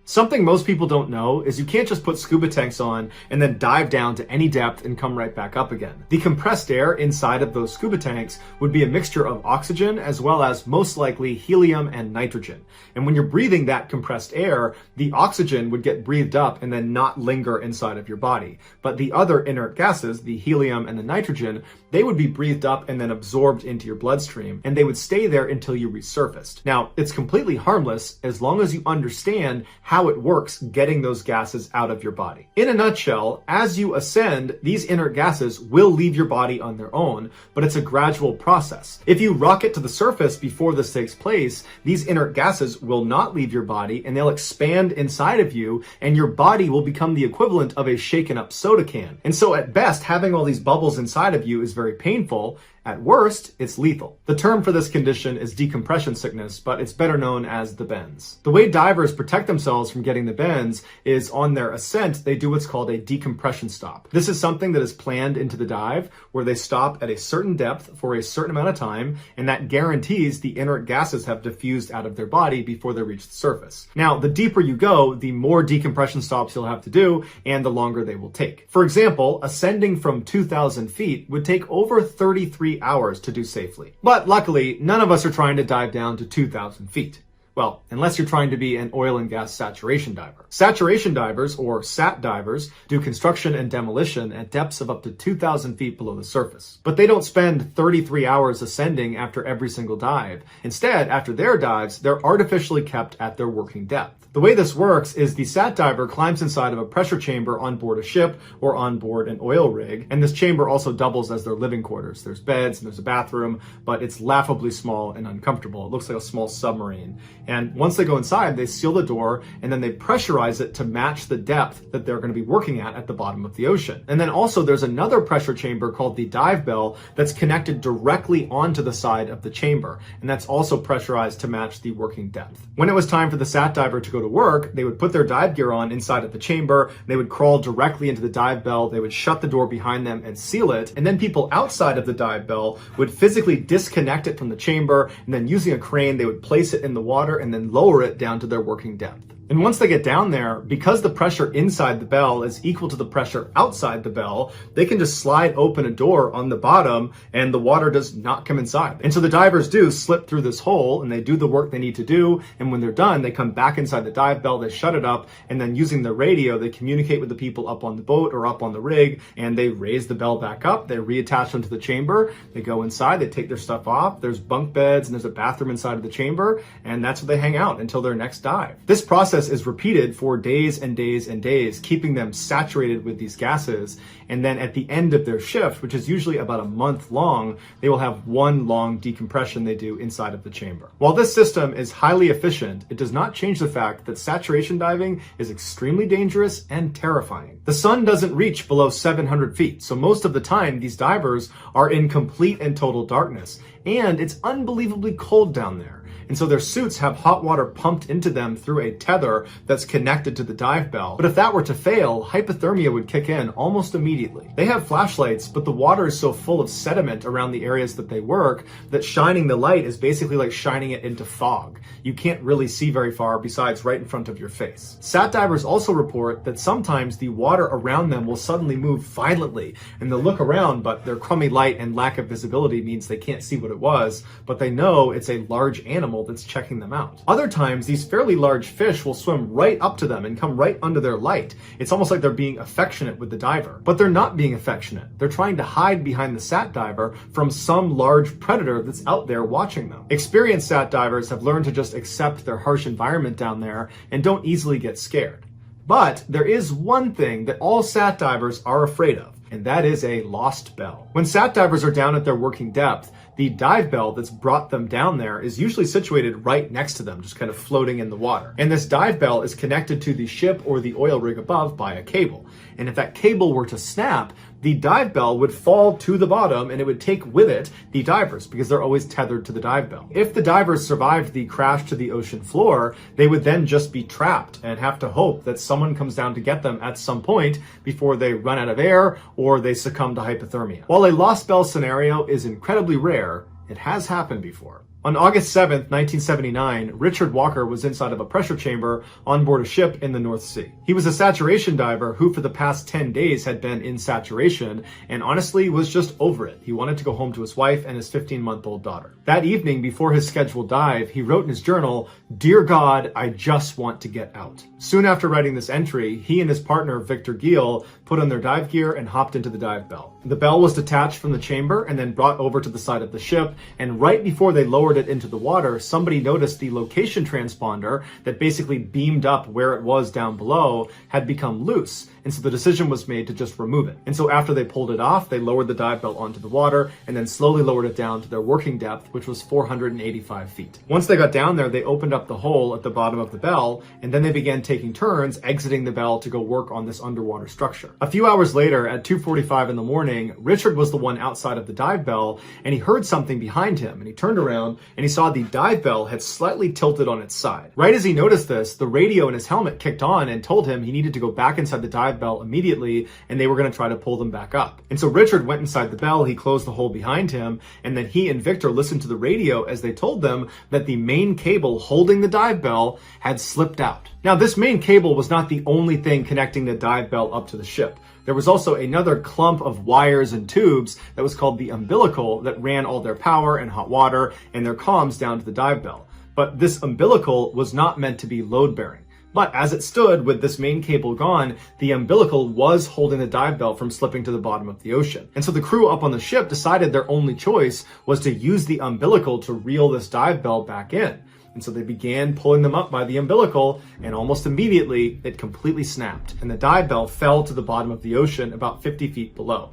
Something most people don't know is you can't just put scuba tanks on and then dive down to any depth and come right back up again. The compressed air inside of those scuba tanks would be a mixture of oxygen as well as most likely helium and nitrogen. And when you're breathing that compressed air, the oxygen would get breathed up and then not linger inside of your body. But the other inert gases, the helium and the nitrogen, they would be breathed up and then absorbed into your bloodstream, and they would stay there until you resurfaced. Now, it's completely harmless as long as you understand how it works getting those gases out of your body. In a nutshell, as you ascend, these inert gases will leave your body on their own, but it's a gradual process. If you rocket to the surface before this takes place, these inert gases will not leave your body and they'll expand inside of you, and your body will become the equivalent of a shaken up soda can. And so at best, having all these bubbles inside of you is very painful. At worst, it's lethal. The term for this condition is decompression sickness, but it's better known as the bends. The way divers protect themselves from getting the bends is on their ascent, they do what's called a decompression stop. This is something that is planned into the dive where they stop at a certain depth for a certain amount of time, and that guarantees the inert gases have diffused out of their body before they reach the surface. Now, the deeper you go, the more decompression stops you'll have to do, and the longer they will take. For example, ascending from 2,000 feet would take over 33 hours to do safely. But luckily, none of us are trying to dive down to 2,000 feet. Well, unless you're trying to be an oil and gas saturation diver. Saturation divers, or SAT divers, do construction and demolition at depths of up to 2,000 feet below the surface. But they don't spend 33 hours ascending after every single dive. Instead, after their dives, they're artificially kept at their working depth. The way this works is the SAT diver climbs inside of a pressure chamber on board a ship or on board an oil rig, and this chamber also doubles as their living quarters. There's beds and there's a bathroom, but it's laughably small and uncomfortable. It looks like a small submarine. And once they go inside, they seal the door and then they pressurize it to match the depth that they're going to be working at the bottom of the ocean. And then also there's another pressure chamber called the dive bell that's connected directly onto the side of the chamber, and that's also pressurized to match the working depth. When it was time for the SAT diver to go to work, they would put their dive gear on inside of the chamber, they would crawl directly into the dive bell, they would shut the door behind them and seal it, and then people outside of the dive bell would physically disconnect it from the chamber, and then using a crane they would place it in the water and then lower it down to their working depth. And once they get down there, because the pressure inside the bell is equal to the pressure outside the bell, they can just slide open a door on the bottom and the water does not come inside. And so the divers do slip through this hole and they do the work they need to do. And when they're done, they come back inside the dive bell, they shut it up, and then using the radio, they communicate with the people up on the boat or up on the rig, and they raise the bell back up, they reattach them to the chamber, they go inside, they take their stuff off, there's bunk beds and there's a bathroom inside of the chamber, and that's where they hang out until their next dive. This process is repeated for days and days and days, keeping them saturated with these gases. And then at the end of their shift, which is usually about a month long, they will have one long decompression they do inside of the chamber. While this system is highly efficient, it does not change the fact that saturation diving is extremely dangerous and terrifying. The sun doesn't reach below 700 feet, so most of the time these divers are in complete and total darkness, and it's unbelievably cold down there. And so their suits have hot water pumped into them through a tether that's connected to the dive bell. But if that were to fail, hypothermia would kick in almost immediately. They have flashlights, but the water is so full of sediment around the areas that they work that shining the light is basically like shining it into fog. You can't really see very far besides right in front of your face. Sat divers also report that sometimes the water around them will suddenly move violently, and they'll look around, but their crummy light and lack of visibility means they can't see what it was, but they know it's a large animal that's checking them out. Other times, these fairly large fish will swim right up to them and come right under their light. It's almost like they're being affectionate with the diver. But they're not being affectionate. They're trying to hide behind the sat diver from some large predator that's out there watching them. Experienced sat divers have learned to just accept their harsh environment down there and don't easily get scared. But there is one thing that all sat divers are afraid of, and that is a lost bell. When sat divers are down at their working depth, the dive bell that's brought them down there is usually situated right next to them, just kind of floating in the water. And this dive bell is connected to the ship or the oil rig above by a cable. And if that cable were to snap, the dive bell would fall to the bottom and it would take with it the divers because they're always tethered to the dive bell. If the divers survived the crash to the ocean floor, they would then just be trapped and have to hope that someone comes down to get them at some point before they run out of air or they succumb to hypothermia. While a lost bell scenario is incredibly rare, it has happened before. On August 7th, 1979, Richard Walker was inside of a pressure chamber on board a ship in the North Sea. He was a saturation diver who for the past 10 days had been in saturation and honestly was just over it. He wanted to go home to his wife and his 15-month-old daughter. That evening, before his scheduled dive, he wrote in his journal, "Dear God, I just want to get out." Soon after writing this entry, he and his partner, Victor Giel, put on their dive gear and hopped into the dive bell. The bell was detached from the chamber and then brought over to the side of the ship, and right before they lowered it into the water, somebody noticed the location transponder that basically beamed up where it was down below had become loose. And so the decision was made to just remove it. And so after they pulled it off, they lowered the dive bell onto the water and then slowly lowered it down to their working depth, which was 485 feet. Once they got down there, they opened up the hole at the bottom of the bell, and then they began taking turns exiting the bell to go work on this underwater structure. A few hours later, at 2:45 in the morning, Richard was the one outside of the dive bell, and he heard something behind him, and he turned around and he saw the dive bell had slightly tilted on its side. Right as he noticed this, the radio in his helmet kicked on and told him he needed to go back inside the dive bell immediately, and they were going to try to pull them back up. And so Richard went inside the bell, he closed the hole behind him, and then he and Victor listened to the radio as they told them that the main cable holding the dive bell had slipped out. Now, this main cable was not the only thing connecting the dive bell up to the ship. There was also another clump of wires and tubes that was called the umbilical that ran all their power and hot water and their comms down to the dive bell. But this umbilical was not meant to be load-bearing. But as it stood with this main cable gone, the umbilical was holding the dive bell from slipping to the bottom of the ocean. And so the crew up on the ship decided their only choice was to use the umbilical to reel this dive bell back in. And so they began pulling them up by the umbilical, and almost immediately it completely snapped, and the dive bell fell to the bottom of the ocean about 50 feet below.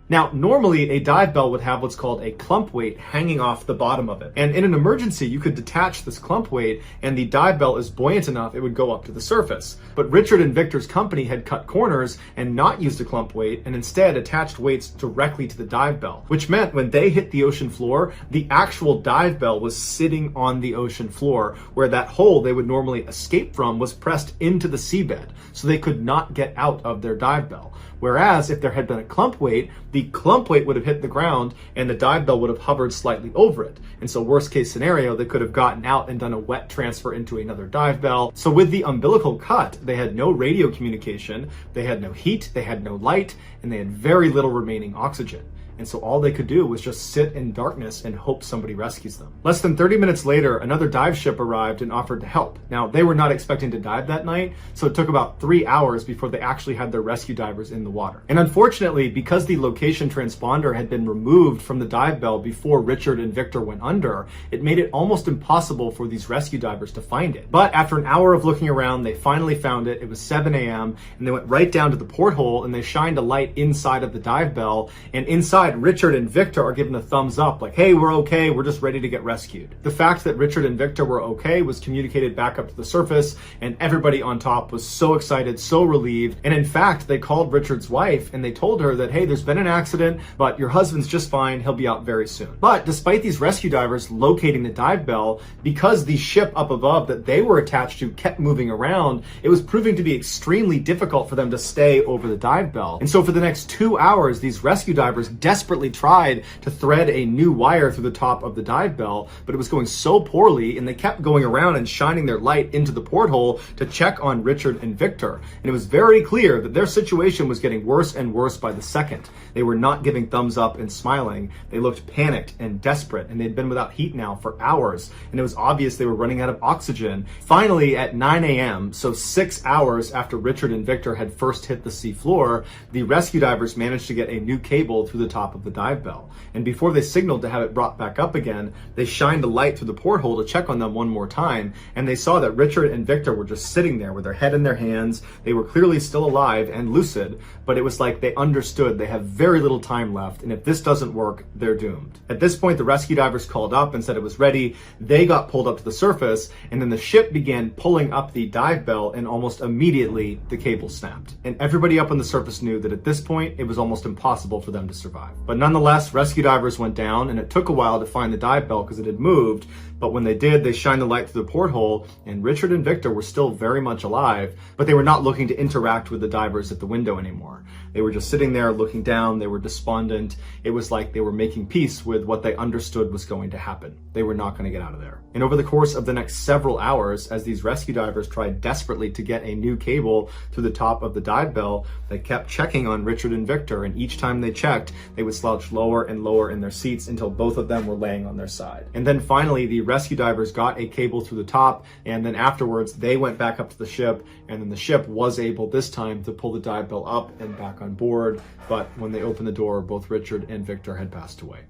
Now, normally a dive bell would have what's called a clump weight hanging off the bottom of it. And in an emergency, you could detach this clump weight and the dive bell is buoyant enough it would go up to the surface. But Richard and Victor's company had cut corners and not used a clump weight and instead attached weights directly to the dive bell, which meant when they hit the ocean floor, the actual dive bell was sitting on the ocean floor, where that hole they would normally escape from was pressed into the seabed, so they could not get out of their dive bell. Whereas if there had been a clump weight, the clump weight would have hit the ground and the dive bell would have hovered slightly over it. And so worst case scenario, they could have gotten out and done a wet transfer into another dive bell. So with the umbilical cut, they had no radio communication, they had no heat, they had no light, and they had very little remaining oxygen. And so all they could do was just sit in darkness and hope somebody rescues them. Less than 30 minutes later, another dive ship arrived and offered to help. Now, they were not expecting to dive that night, so it took about 3 hours before they actually had their rescue divers in the water. And unfortunately, because the location transponder had been removed from the dive bell before Richard and Victor went under, it made it almost impossible for these rescue divers to find it. But after an hour of looking around, they finally found it. It was 7 a.m., and they went right down to the porthole and they shined a light inside of the dive bell, and inside Richard and Victor are given a thumbs up like, hey, we're okay, we're just ready to get rescued. The fact that Richard and Victor were okay was communicated back up to the surface, and everybody on top was so excited, so relieved. And in fact, they called Richard's wife and they told her that, hey, there's been an accident, but your husband's just fine, he'll be out very soon. But despite these rescue divers locating the dive bell, because the ship up above that they were attached to kept moving around, it was proving to be extremely difficult for them to stay over the dive bell. And so for the next 2 hours, these rescue divers desperately tried to thread a new wire through the top of the dive bell, but it was going so poorly, and they kept going around and shining their light into the porthole to check on Richard and Victor. And it was very clear that their situation was getting worse and worse by the second. They were not giving thumbs up and smiling. They looked panicked and desperate, and they'd been without heat now for hours, and it was obvious they were running out of oxygen. Finally, at 9 a.m., so 6 hours after Richard and Victor had first hit the sea floor, the rescue divers managed to get a new cable through the top of the dive bell. And before they signaled to have it brought back up again, they shined a light through the porthole to check on them one more time, and they saw that Richard and Victor were just sitting there with their head in their hands. They were clearly still alive and lucid, but it was like they understood they have very little time left, and if this doesn't work, they're doomed. At this point, the rescue divers called up and said it was ready. They got pulled up to the surface, and then the ship began pulling up the dive bell, and almost immediately the cable snapped. And everybody up on the surface knew that at this point, it was almost impossible for them to survive. But nonetheless, rescue divers went down, and it took a while to find the dive bell because it had moved. But when they did, they shined the light through the porthole, and Richard and Victor were still very much alive, but they were not looking to interact with the divers at the window anymore. They were just sitting there looking down. They were despondent. It was like they were making peace with what they understood was going to happen. They were not going to get out of there. And over the course of the next several hours, as these rescue divers tried desperately to get a new cable through the top of the dive bell, they kept checking on Richard and Victor, and each time they checked, they would slouch lower and lower in their seats until both of them were laying on their side. And then finally, the rescue divers got a cable through the top, and then afterwards, they went back up to the ship, and then the ship was able this time to pull the dive bell up and back on board. But when they opened the door, both Richard and Victor had passed away.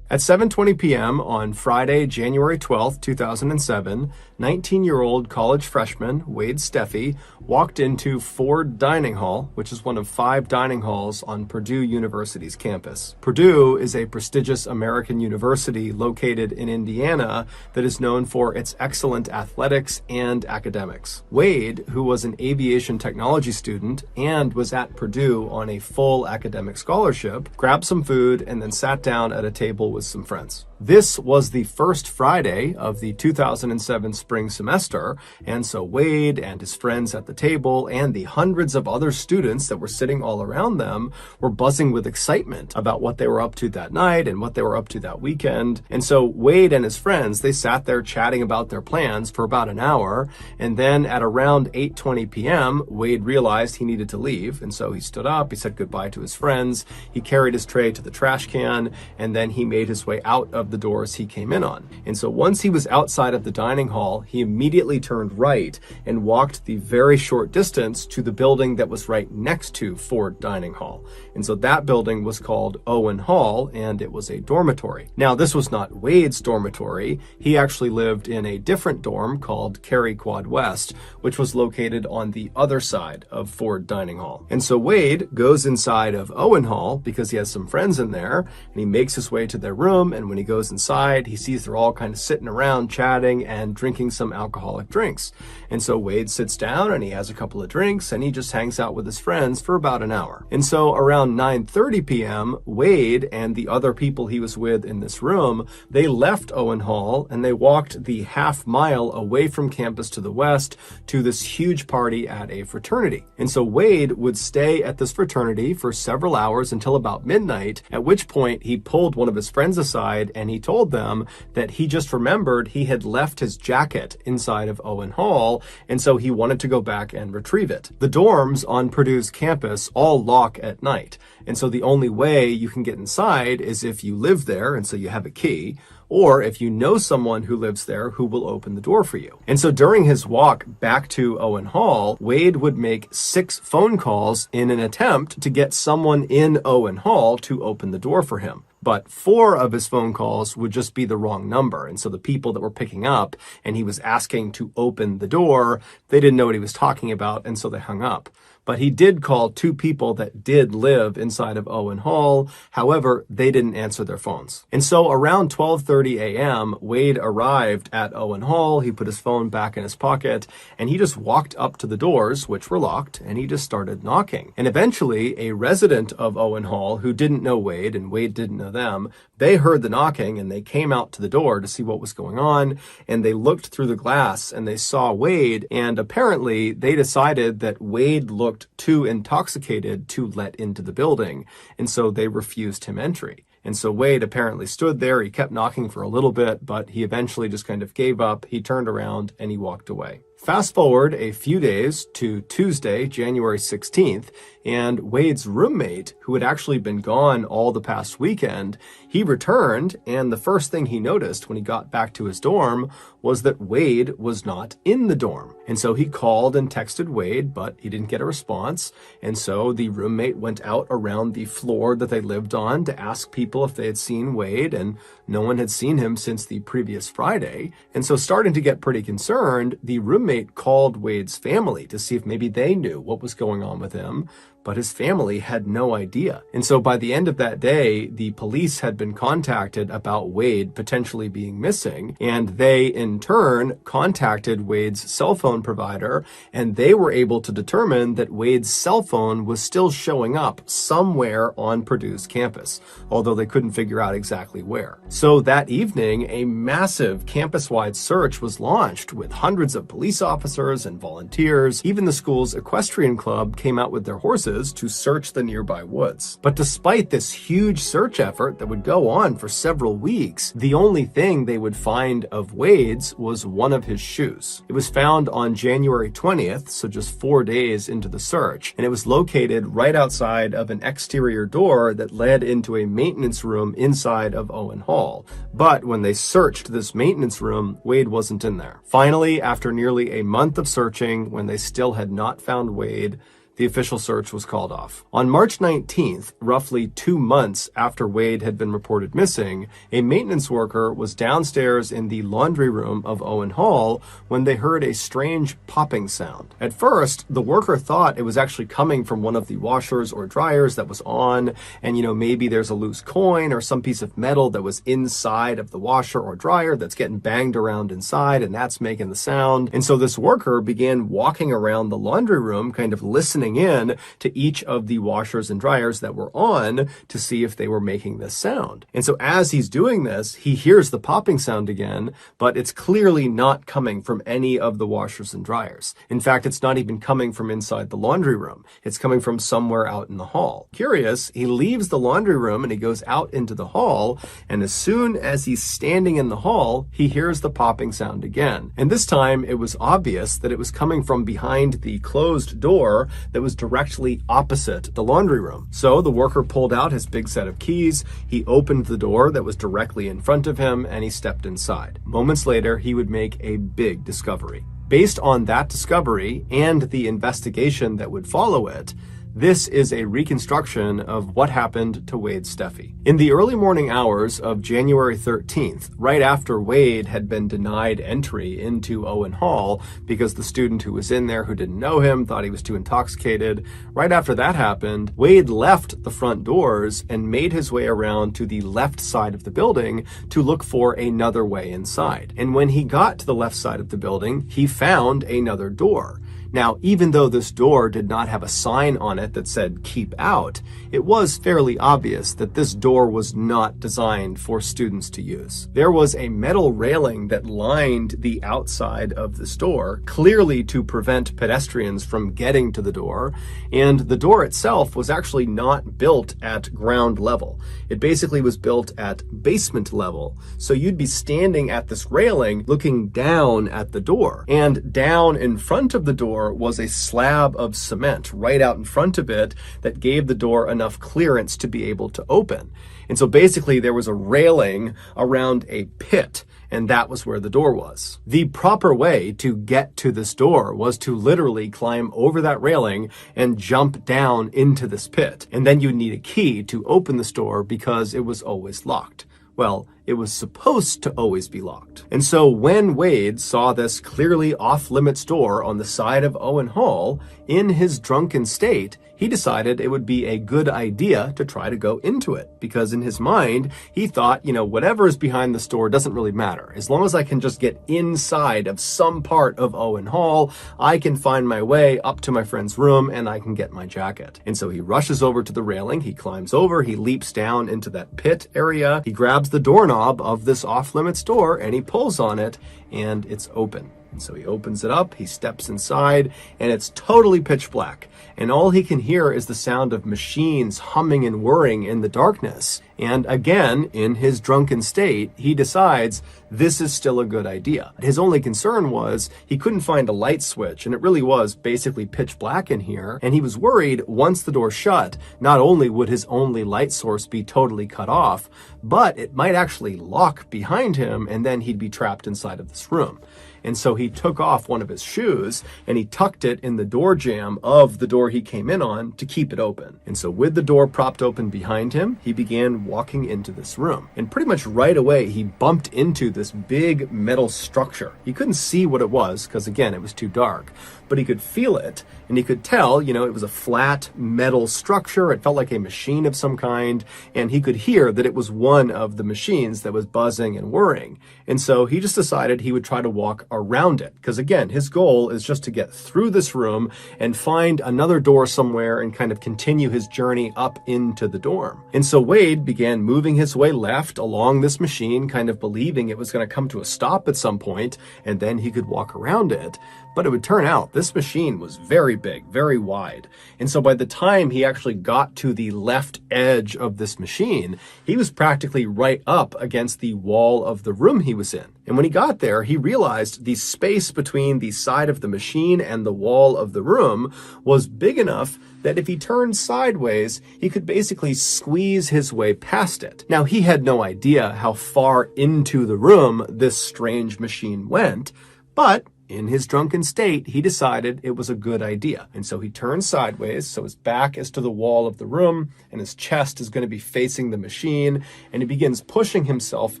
At 7:20 p.m. on Friday, January 12, 2007, 19-year-old college freshman Wade Steffi walked into Ford Dining Hall, which is one of 5 dining halls on Purdue University's campus. Purdue is a prestigious American university located in Indiana that is known for its excellent athletics and academics. Wade, who was an aviation technology student and was at Purdue on a full academic scholarship, grabbed some food and then sat down at a table with some friends. This was the first Friday of the 2007 spring semester, and so Wade and his friends at the table and the hundreds of other students that were sitting all around them were buzzing with excitement about what they were up to that night and what they were up to that weekend. And so Wade and his friends, they sat there chatting about their plans for about an hour, and then at around 8:20 p.m., Wade realized he needed to leave, and so he stood up, he said goodbye to his friends, he carried his tray to the trash can, and then he made his way out of the doors he came in on. And so once he was outside of the dining hall, he immediately turned right and walked the very short distance to the building that was right next to Ford Dining Hall. And so that building was called Owen Hall, and it was a dormitory. Now, this was not Wade's dormitory. He actually lived in a different dorm called Cary Quad West, which was located on the other side of Ford Dining Hall. And so Wade goes inside of Owen Hall because he has some friends in there, and he makes his way to their room, and when he goes goes inside. He sees they're all kind of sitting around chatting and drinking some alcoholic drinks. And so Wade sits down and he has a couple of drinks and he just hangs out with his friends for about an hour. And so around 9:30 p.m., Wade and the other people he was with in this room, they left Owen Hall and they walked the half mile away from campus to the west to this huge party at a fraternity. And so Wade would stay at this fraternity for several hours until about midnight, at which point he pulled one of his friends aside and he told them that he just remembered he had left his jacket inside of Owen Hall, and so he wanted to go back and retrieve it. The dorms on Purdue's campus all lock at night, and so the only way you can get inside is if you live there and so you have a key, or if you know someone who lives there who will open the door for you. And so during his walk back to Owen Hall, Wade would make 6 phone calls in an attempt to get someone in Owen Hall to open the door for him. But 4 of his phone calls would just be the wrong number. And so the people that were picking up and he was asking to open the door, they didn't know what he was talking about, and so they hung up. But he did call 2 people that did live inside of Owen Hall. However, they didn't answer their phones. And so around 12:30 a.m., Wade arrived at Owen Hall. He put his phone back in his pocket and he just walked up to the doors, which were locked, and he just started knocking. And eventually a resident of Owen Hall who didn't know Wade and Wade didn't know them, they heard the knocking and they came out to the door to see what was going on, and they looked through the glass and they saw Wade, and apparently they decided that Wade looked too intoxicated to let into the building, and so they refused him entry. And so Wade apparently stood there. He kept knocking for a little bit, but he eventually just kind of gave up. He turned around and he walked away. Fast forward a few days to Tuesday, January 16th, and Wade's roommate, who had actually been gone all the past weekend, he returned, and the first thing he noticed when he got back to his dorm was that Wade was not in the dorm. And so he called and texted Wade, but he didn't get a response. And so the roommate went out around the floor that they lived on to ask people if they had seen Wade, and no one had seen him since the previous Friday. And so starting to get pretty concerned, the roommate called Wade's family to see if maybe they knew what was going on with him, but his family had no idea. And so by the end of that day, the police had been contacted about Wade potentially being missing, and they in turn contacted Wade's cell phone provider, and they were able to determine that Wade's cell phone was still showing up somewhere on Purdue's campus, although they couldn't figure out exactly where. So that evening, a massive campus-wide search was launched with hundreds of police officers and volunteers. Even the school's equestrian club came out with their horses to search the nearby woods. But despite this huge search effort that would go on for several weeks, the only thing they would find of Wade's was one of his shoes. It was found on January 20th, so just 4 days into the search, and it was located right outside of an exterior door that led into a maintenance room inside of Owen Hall. But when they searched this maintenance room, Wade wasn't in there. Finally, after nearly a month of searching, when they still had not found Wade, the official search was called off. On March 19th, roughly 2 months after Wade had been reported missing, a maintenance worker was downstairs in the laundry room of Owen Hall when they heard a strange popping sound. At first, the worker thought it was actually coming from one of the washers or dryers that was on, and maybe there's a loose coin or some piece of metal that was inside of the washer or dryer that's getting banged around inside, and that's making the sound. And so this worker began walking around the laundry room, kind of listening in to each of the washers and dryers that were on to see if they were making this sound. And so as he's doing this, he hears the popping sound again, but it's clearly not coming from any of the washers and dryers. In fact, it's not even coming from inside the laundry room. It's coming from somewhere out in the hall. Curious, he leaves the laundry room and he goes out into the hall, and as soon as he's standing in the hall, he hears the popping sound again. And this time it was obvious that it was coming from behind the closed door that was directly opposite the laundry room. So the worker pulled out his big set of keys, he opened the door that was directly in front of him, and he stepped inside. Moments later, he would make a big discovery. Based on that discovery and the investigation that would follow it, This is a reconstruction of what happened to Wade Steffi. In the early morning hours of January 13th, right after Wade had been denied entry into Owen Hall because the student who was in there who didn't know him thought he was too intoxicated, right after that happened, Wade left the front doors and made his way around to the left side of the building to look for another way inside. And when he got to the left side of the building, he found another door. Now, even though this door did not have a sign on it that said "keep out," it was fairly obvious that this door was not designed for students to use. There was a metal railing that lined the outside of this door, clearly to prevent pedestrians from getting to the door, and the door itself was actually not built at ground level. It basically was built at basement level, so you'd be standing at this railing looking down at the door, and down in front of the door was a slab of cement right out in front of it that gave the door enough clearance to be able to open. And so basically there was a railing around a pit, and that was where the door was. The proper way to get to this door was to literally climb over that railing and jump down into this pit. And then you'd need a key to open this door because it was always locked. Well, it was supposed to always be locked. And so when Wade saw this clearly off-limits door on the side of Owen Hall, in his drunken state, he decided it would be a good idea to try to go into it, because in his mind, he thought, whatever is behind the store doesn't really matter. As long as I can just get inside of some part of Owen Hall, I can find my way up to my friend's room and I can get my jacket. And so he rushes over to the railing, he climbs over, he leaps down into that pit area, he grabs the doorknob of this off-limits door and he pulls on it and it's open. And so he opens it up, he steps inside, and it's totally pitch black. And all he can hear is the sound of machines humming and whirring in the darkness. And again, in his drunken state, he decides this is still a good idea. His only concern was he couldn't find a light switch, and it really was basically pitch black in here. And he was worried once the door shut, not only would his only light source be totally cut off, but it might actually lock behind him, and then he'd be trapped inside of this room. And so he took off one of his shoes and he tucked it in the door jamb of the door he came in on to keep it open. And so with the door propped open behind him, he began walking into this room. And pretty much right away, he bumped into this big metal structure. He couldn't see what it was because, again, it was too dark, but he could feel it and he could tell, it was a flat metal structure. It felt like a machine of some kind, and he could hear that it was one of the machines that was buzzing and whirring. And so he just decided he would try to walk around it, because again, his goal is just to get through this room and find another door somewhere and kind of continue his journey up into the dorm. And so Wade began moving his way left along this machine, kind of believing it was going to come to a stop at some point, and then he could walk around it. But it would turn out this machine was very big, very wide. And so by the time he actually got to the left edge of this machine, he was practically right up against the wall of the room he was in. And when he got there, he realized the space between the side of the machine and the wall of the room was big enough that if he turned sideways, he could basically squeeze his way past it. Now, he had no idea how far into the room this strange machine went, but in his drunken state, he decided it was a good idea. And so he turns sideways, so his back is to the wall of the room, and his chest is going to be facing the machine, and he begins pushing himself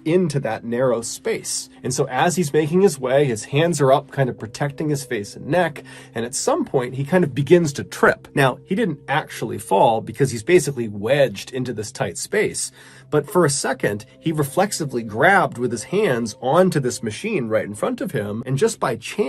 into that narrow space. And so as he's making his way, his hands are up, kind of protecting his face and neck, and at some point, he kind of begins to trip. Now, he didn't actually fall because he's basically wedged into this tight space. But for a second, he reflexively grabbed with his hands onto this machine right in front of him, and just by chance,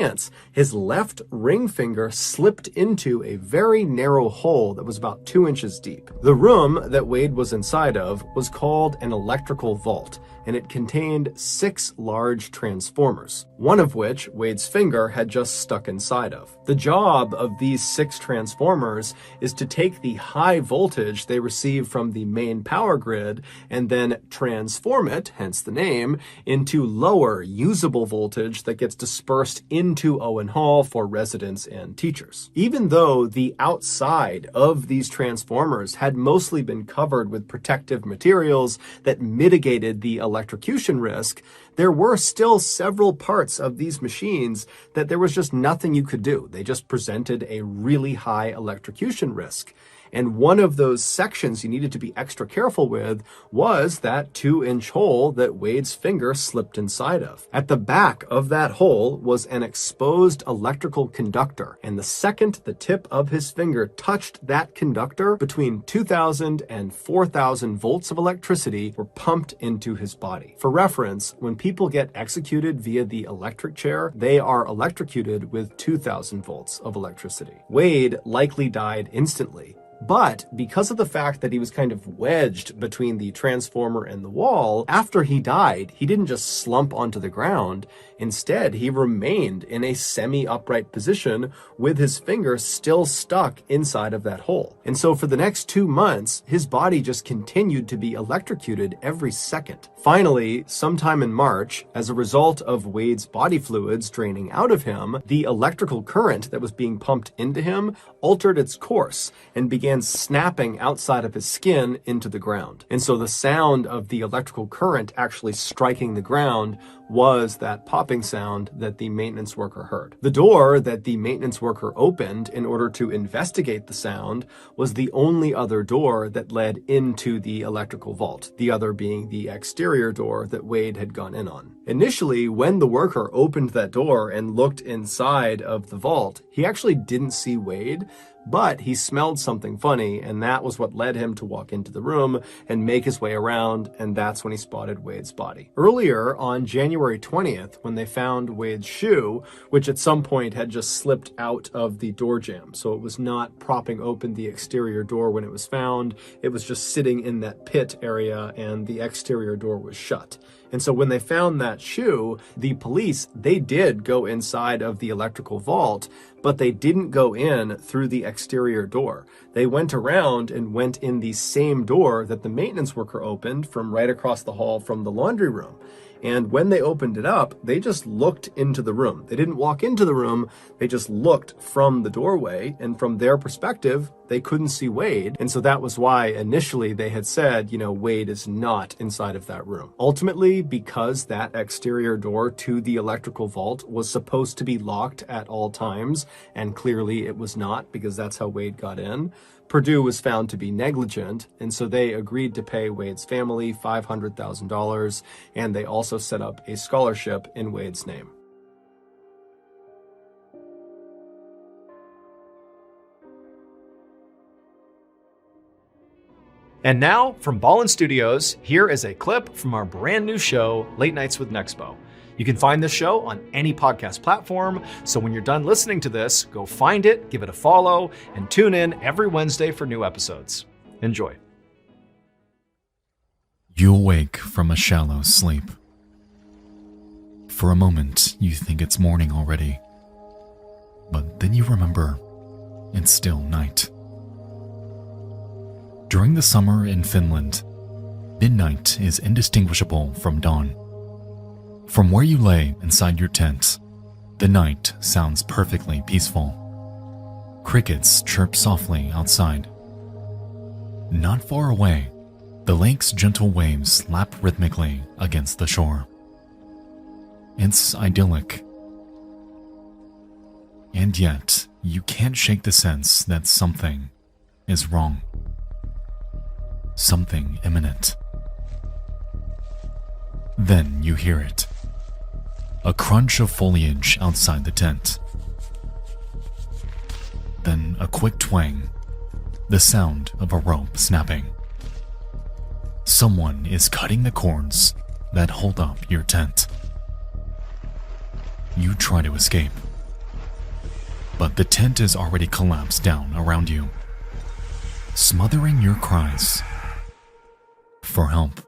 his left ring finger slipped into a very narrow hole that was about 2 inches deep. The room that Wade was inside of was called an electrical vault, and it contained 6 large transformers, one of which Wade's finger had just stuck inside of. The job of these 6 transformers is to take the high voltage they receive from the main power grid and then transform it, hence the name, into lower, usable voltage that gets dispersed into Owen Hall for residents and teachers. Even though the outside of these transformers had mostly been covered with protective materials that mitigated the electrocution risk, there were still several parts of these machines that there was just nothing you could do. They just presented a really high electrocution risk. And one of those sections you needed to be extra careful with was that 2-inch hole that Wade's finger slipped inside of. At the back of that hole was an exposed electrical conductor, and the second the tip of his finger touched that conductor, between 2,000 and 4,000 volts of electricity were pumped into his body. For reference, when people get executed via the electric chair, they are electrocuted with 2,000 volts of electricity. Wade likely died instantly. But because of the fact that he was kind of wedged between the transformer and the wall, after he died, he didn't just slump onto the ground. Instead, he remained in a semi-upright position with his finger still stuck inside of that hole. And so for the next 2 months, his body just continued to be electrocuted every second. Finally, sometime in March, as a result of Wade's body fluids draining out of him, the electrical current that was being pumped into him altered its course and began snapping outside of his skin into the ground. And so the sound of the electrical current actually striking the ground was that popping sound that the maintenance worker heard. The door that the maintenance worker opened in order to investigate the sound was the only other door that led into the electrical vault, the other being the exterior door that Wade had gone in on. Initially, when the worker opened that door and looked inside of the vault, he actually didn't see Wade, but he smelled something funny, and that was what led him to walk into the room and make his way around, and that's when he spotted Wade's body. Earlier, on January 20th, when they found Wade's shoe, which at some point had just slipped out of the door jamb, so it was not propping open the exterior door when it was found, it was just sitting in that pit area, and the exterior door was shut. And so when they found that shoe, the police, they did go inside of the electrical vault, but they didn't go in through the exterior door. They went around and went in the same door that the maintenance worker opened from right across the hall from the laundry room. And when they opened it up, they just looked into the room. They didn't walk into the room, they just looked from the doorway, and from their perspective, they couldn't see Wade. And so that was why initially they had said, Wade is not inside of that room. Ultimately, because that exterior door to the electrical vault was supposed to be locked at all times, and clearly it was not because that's how Wade got in, Purdue was found to be negligent, and so they agreed to pay Wade's family $500,000, and they also set up a scholarship in Wade's name. And now, from Ballin Studios, here is a clip from our brand new show, Late Nights with Nexpo. You can find this show on any podcast platform, so when you're done listening to this, go find it, give it a follow, and tune in every Wednesday for new episodes. Enjoy. You awake from a shallow sleep. For a moment, you think it's morning already, but then you remember it's still night. During the summer in Finland, midnight is indistinguishable from dawn. From where you lay inside your tent, the night sounds perfectly peaceful. Crickets chirp softly outside. Not far away, the lake's gentle waves lap rhythmically against the shore. It's idyllic. And yet, you can't shake the sense that something is wrong. Something imminent. Then you hear it. A crunch of foliage outside the tent. Then a quick twang. The sound of a rope snapping. Someone is cutting the cords that hold up your tent. You try to escape, but the tent is already collapsed down around you, smothering your cries for help.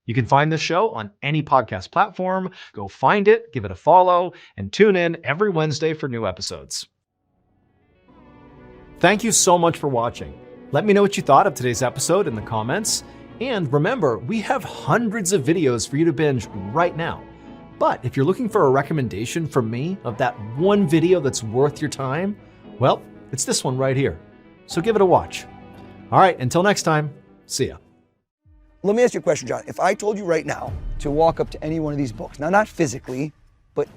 You can find this show on any podcast platform. Go find it, give it a follow, and tune in every Wednesday for new episodes. Thank you so much for watching. Let me know what you thought of today's episode in the comments. And remember, we have hundreds of videos for you to binge right now. But if you're looking for a recommendation from me of that one video that's worth your time, well, it's this one right here. So give it a watch. All right, until next time, see ya. Let me ask you a question, John. If I told you right now to walk up to any one of these books, now not physically, but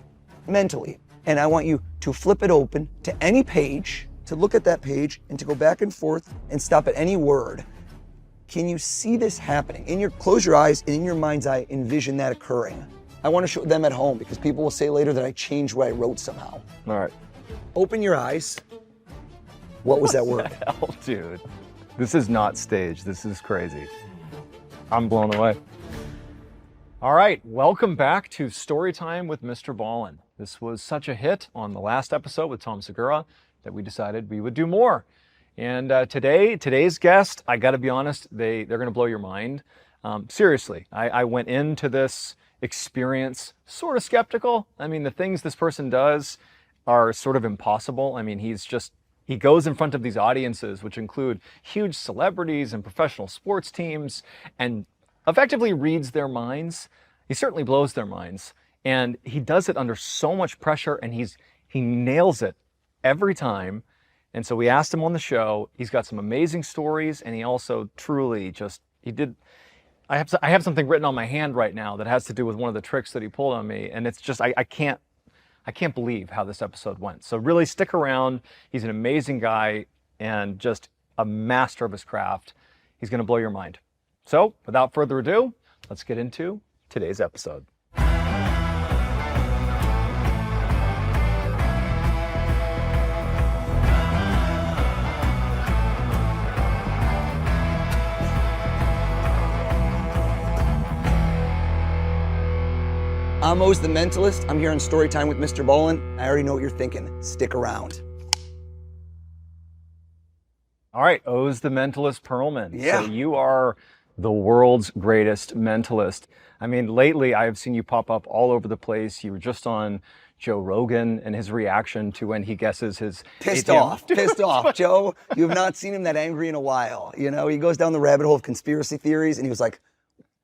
mentally, and I want you to flip it open to any page, to look at that page, and to go back and forth and stop at any word, can you see this happening? Close your eyes, and in your mind's eye, envision that occurring. I want to show them at home because people will say later that I changed what I wrote somehow. All right. Open your eyes. What was that word? Hell, dude. This is not staged. This is crazy. I'm blown away. All right, welcome back to Storytime with Mr. Ballin. This was such a hit on the last episode with Tom Segura that we decided we would do more. And today's guest, I got to be honest, they're going to blow your mind. Seriously, I went into this experience sort of skeptical. I mean, the things this person does are sort of impossible. I mean, he goes in front of these audiences, which include huge celebrities and professional sports teams, and effectively reads their minds. He certainly blows their minds. And he does it under so much pressure, and he nails it every time. And so we asked him on the show. He's got some amazing stories, and he also truly I have something written on my hand right now that has to do with one of the tricks that he pulled on me, and it's just, I can't believe how this episode went. So really stick around. He's an amazing guy and just a master of his craft. He's going to blow your mind. So without further ado, let's get into today's episode. I'm Oz the Mentalist. I'm here on Storytime with Mr. Ballin. I already know what you're thinking. Stick around. All right, Oz the Mentalist Perlman. Yeah. So you are the world's greatest mentalist. I mean, lately I've seen you pop up all over the place. You were just on Joe Rogan and his reaction to when he guesses his Pissed ATM. off. Joe, you have not seen him that angry in a while. You know, he goes down the rabbit hole of conspiracy theories, and he was like,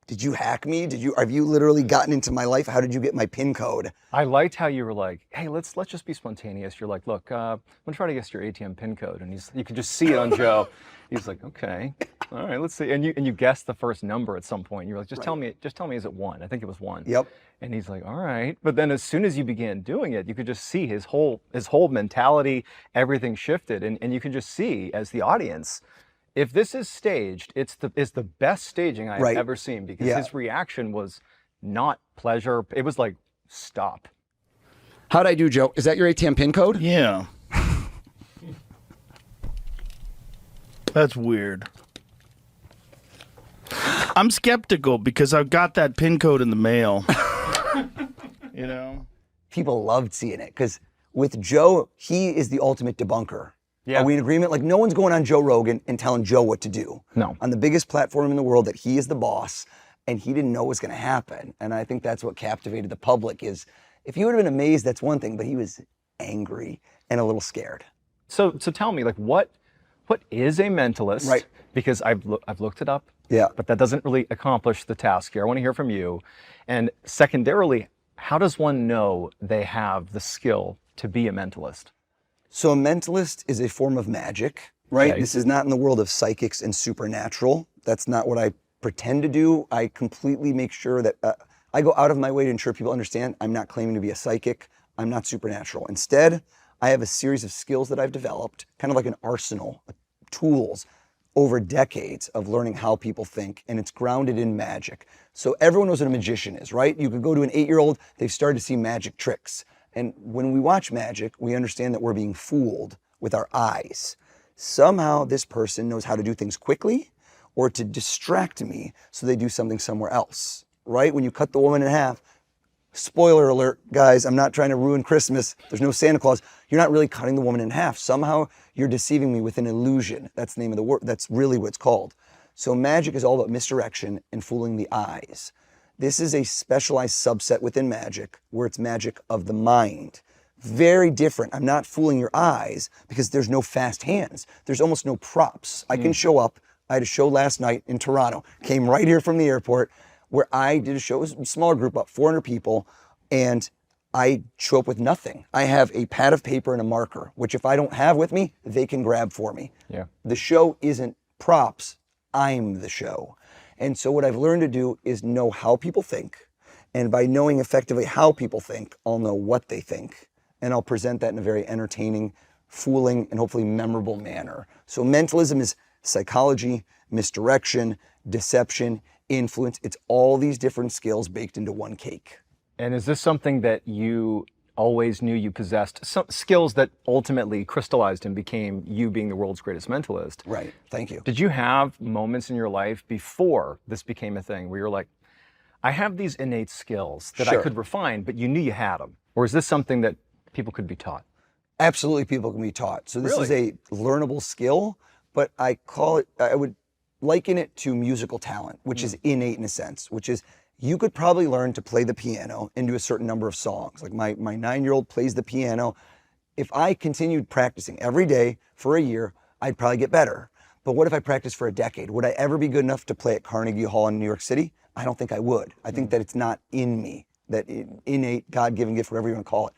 did you hack me? Have you literally gotten into my life? How did you get my PIN code? I liked how you were like, hey, let's just be spontaneous. You're like, look, I'm gonna try to guess your ATM PIN code. And you could just see it on Joe. He's like, okay, all right, let's see. And you guessed the first number at some point. You're like, just tell me, is it 1? I think it was 1. Yep. And he's like, all right. But then as soon as you began doing it, you could just see his whole mentality, everything shifted. And you can just see as the audience, if this is staged, it's the best staging I've ever seen, because his reaction was not pleasure. It was like, stop. How'd I do, Joe? Is that your ATM PIN code? Yeah. That's weird. I'm skeptical because I've got that PIN code in the mail. You know? People loved seeing it because with Joe, he is the ultimate debunker. Yeah. Are we in agreement? Like, no one's going on Joe Rogan and telling Joe what to do. No. On the biggest platform in the world that he is the boss, and he didn't know what was going to happen. And I think that's what captivated the public is, if you would have been amazed, that's one thing, but he was angry and a little scared. So tell me, like, what is a mentalist? Right. Because I've looked it up. Yeah. But that doesn't really accomplish the task here. I want to hear from you. And secondarily, how does one know they have the skill to be a mentalist? So a mentalist is a form of magic, right? Okay. This is not in the world of psychics and supernatural. That's not what I pretend to do. I completely make sure that I go out of my way to ensure people understand I'm not claiming to be a psychic. I'm not supernatural. Instead, I have a series of skills that I've developed, kind of like an arsenal of tools over decades of learning how people think, and it's grounded in magic. So everyone knows what a magician is, right? You could go to an 8-year-old, they've started to see magic tricks. And when we watch magic, we understand that we're being fooled with our eyes. Somehow this person knows how to do things quickly or to distract me so they do something somewhere else, right? When you cut the woman in half, spoiler alert, guys, I'm not trying to ruin Christmas. There's no Santa Claus. You're not really cutting the woman in half. Somehow you're deceiving me with an illusion. That's the name of the word. That's really what it's called. So magic is all about misdirection and fooling the eyes. This is a specialized subset within magic where it's magic of the mind. Very different. I'm not fooling your eyes because there's no fast hands. There's almost no props. I can show up. I had a show last night in Toronto, came right here from the airport, where I did a show. It was a smaller group, about 400 people, and I show up with nothing. I have a pad of paper and a marker, which if I don't have with me, they can grab for me. Yeah. The show isn't props. I'm the show. And so what I've learned to do is know how people think. And by knowing effectively how people think, I'll know what they think. And I'll present that in a very entertaining, fooling, and hopefully memorable manner. So mentalism is psychology, misdirection, deception, influence. It's all these different skills baked into one cake. And is this something that you always knew you possessed? Some skills that ultimately crystallized and became you being the world's greatest mentalist. Right. Thank you. Did you have moments in your life before this became a thing where you're like, I have these innate skills that I Sure. could refine, but you knew you had them? Or is this something that people could be taught? Absolutely, people can be taught. So this is a learnable skill, but I would liken it to musical talent, which is innate in a sense, which is you could probably learn to play the piano and do a certain number of songs. Like my 9-year-old plays the piano. If I continued practicing every day for a year, I'd probably get better. But what if I practiced for a decade? Would I ever be good enough to play at Carnegie Hall in New York City? I don't think I would. I think that it's not in me, that innate, God-given gift, whatever you want to call it.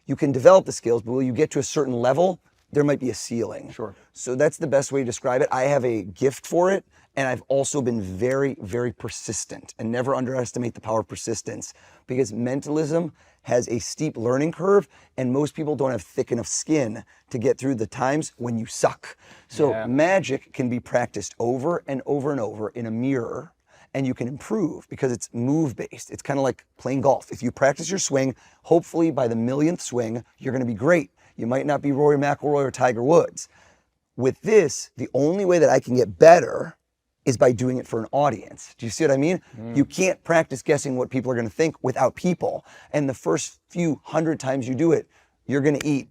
You can develop the skills, but will you get to a certain level, there might be a ceiling. Sure. So that's the best way to describe it. I have a gift for it, and I've also been very, very persistent, and never underestimate the power of persistence, because mentalism has a steep learning curve, and most people don't have thick enough skin to get through the times when you suck. So magic can be practiced over and over and over in a mirror, and you can improve because it's move-based. It's kind of like playing golf. If you practice your swing, hopefully by the millionth swing, you're going to be great. You might not be Rory McIlroy or Tiger Woods. With this, the only way that I can get better is by doing it for an audience. Do you see what I mean? You can't practice guessing what people are going to think without people. And the first few hundred times you do it, you're going to eat,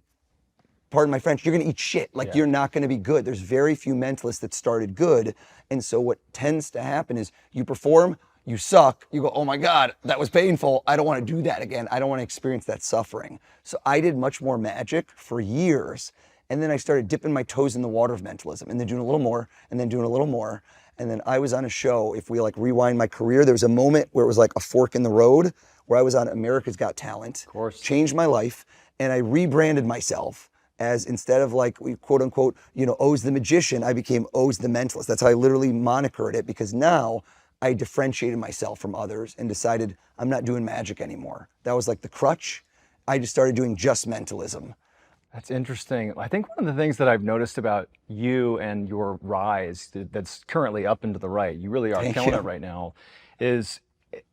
pardon my French, you're going to eat shit. Like you're not going to be good. There's very few mentalists that started good. And so what tends to happen is you perform, you suck, you go, oh my God, that was painful. I don't want to do that again. I don't want to experience that suffering. So I did much more magic for years. And then I started dipping my toes in the water of mentalism and then doing a little more and then doing a little more. And then I was on a show, if we like rewind my career, there was a moment where it was like a fork in the road where I was on America's Got Talent. Of course. Changed my life. And I rebranded myself as, instead of like, quote unquote, O's the magician, I became O's the mentalist. That's how I literally monikered it, because now I differentiated myself from others and decided I'm not doing magic anymore. That was like the crutch. I just started doing just mentalism. That's interesting. I think one of the things that I've noticed about you and your rise that's currently up and to the right, you really are killing it right now, is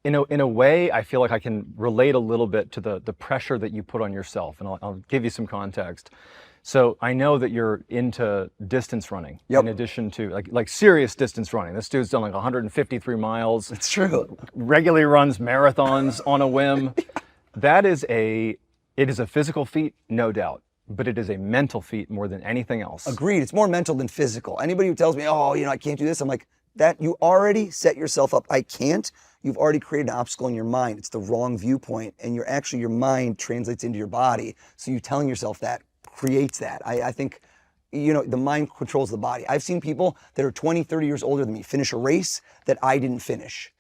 in a way I feel like I can relate a little bit to the pressure that you put on yourself. And I'll give you some context. So I know that you're into distance running in addition to like serious distance running. This dude's done like 153 miles. It's true. Regularly runs marathons on a whim. It is a physical feat, no doubt, but it is a mental feat more than anything else. Agreed. It's more mental than physical. Anybody who tells me, oh, I can't do this, I'm like, that you already set yourself up. I can't. You've already created an obstacle in your mind. It's the wrong viewpoint, and your mind translates into your body. So you telling yourself that creates that. I think, the mind controls the body. I've seen people that are 20, 30 years older than me finish a race that I didn't finish.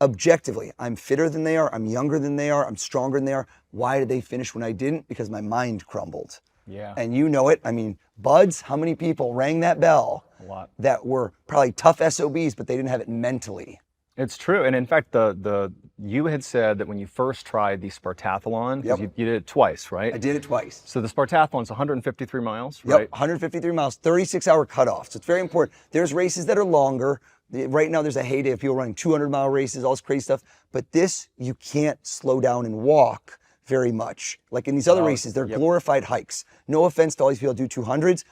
Objectively, I'm fitter than they are, I'm younger than they are, I'm stronger than they are. Why did they finish when I didn't? Because my mind crumbled. Yeah. And you know it. I mean, buds, how many people rang that bell? A lot. That were probably tough SOBs, but they didn't have it mentally. It's true. And in fact, you had said that when you first tried the Spartathlon, 'cause you did it twice, right? I did it twice. So the Spartathlon's 153 miles, Yep, right? 153 miles, 36-hour cutoff. So it's very important. There's races that are longer. Right now, there's a heyday of people running 200-mile races, all this crazy stuff. But this, you can't slow down and walk very much. Like in these other races, they're glorified hikes. No offense to all these people who do 200s.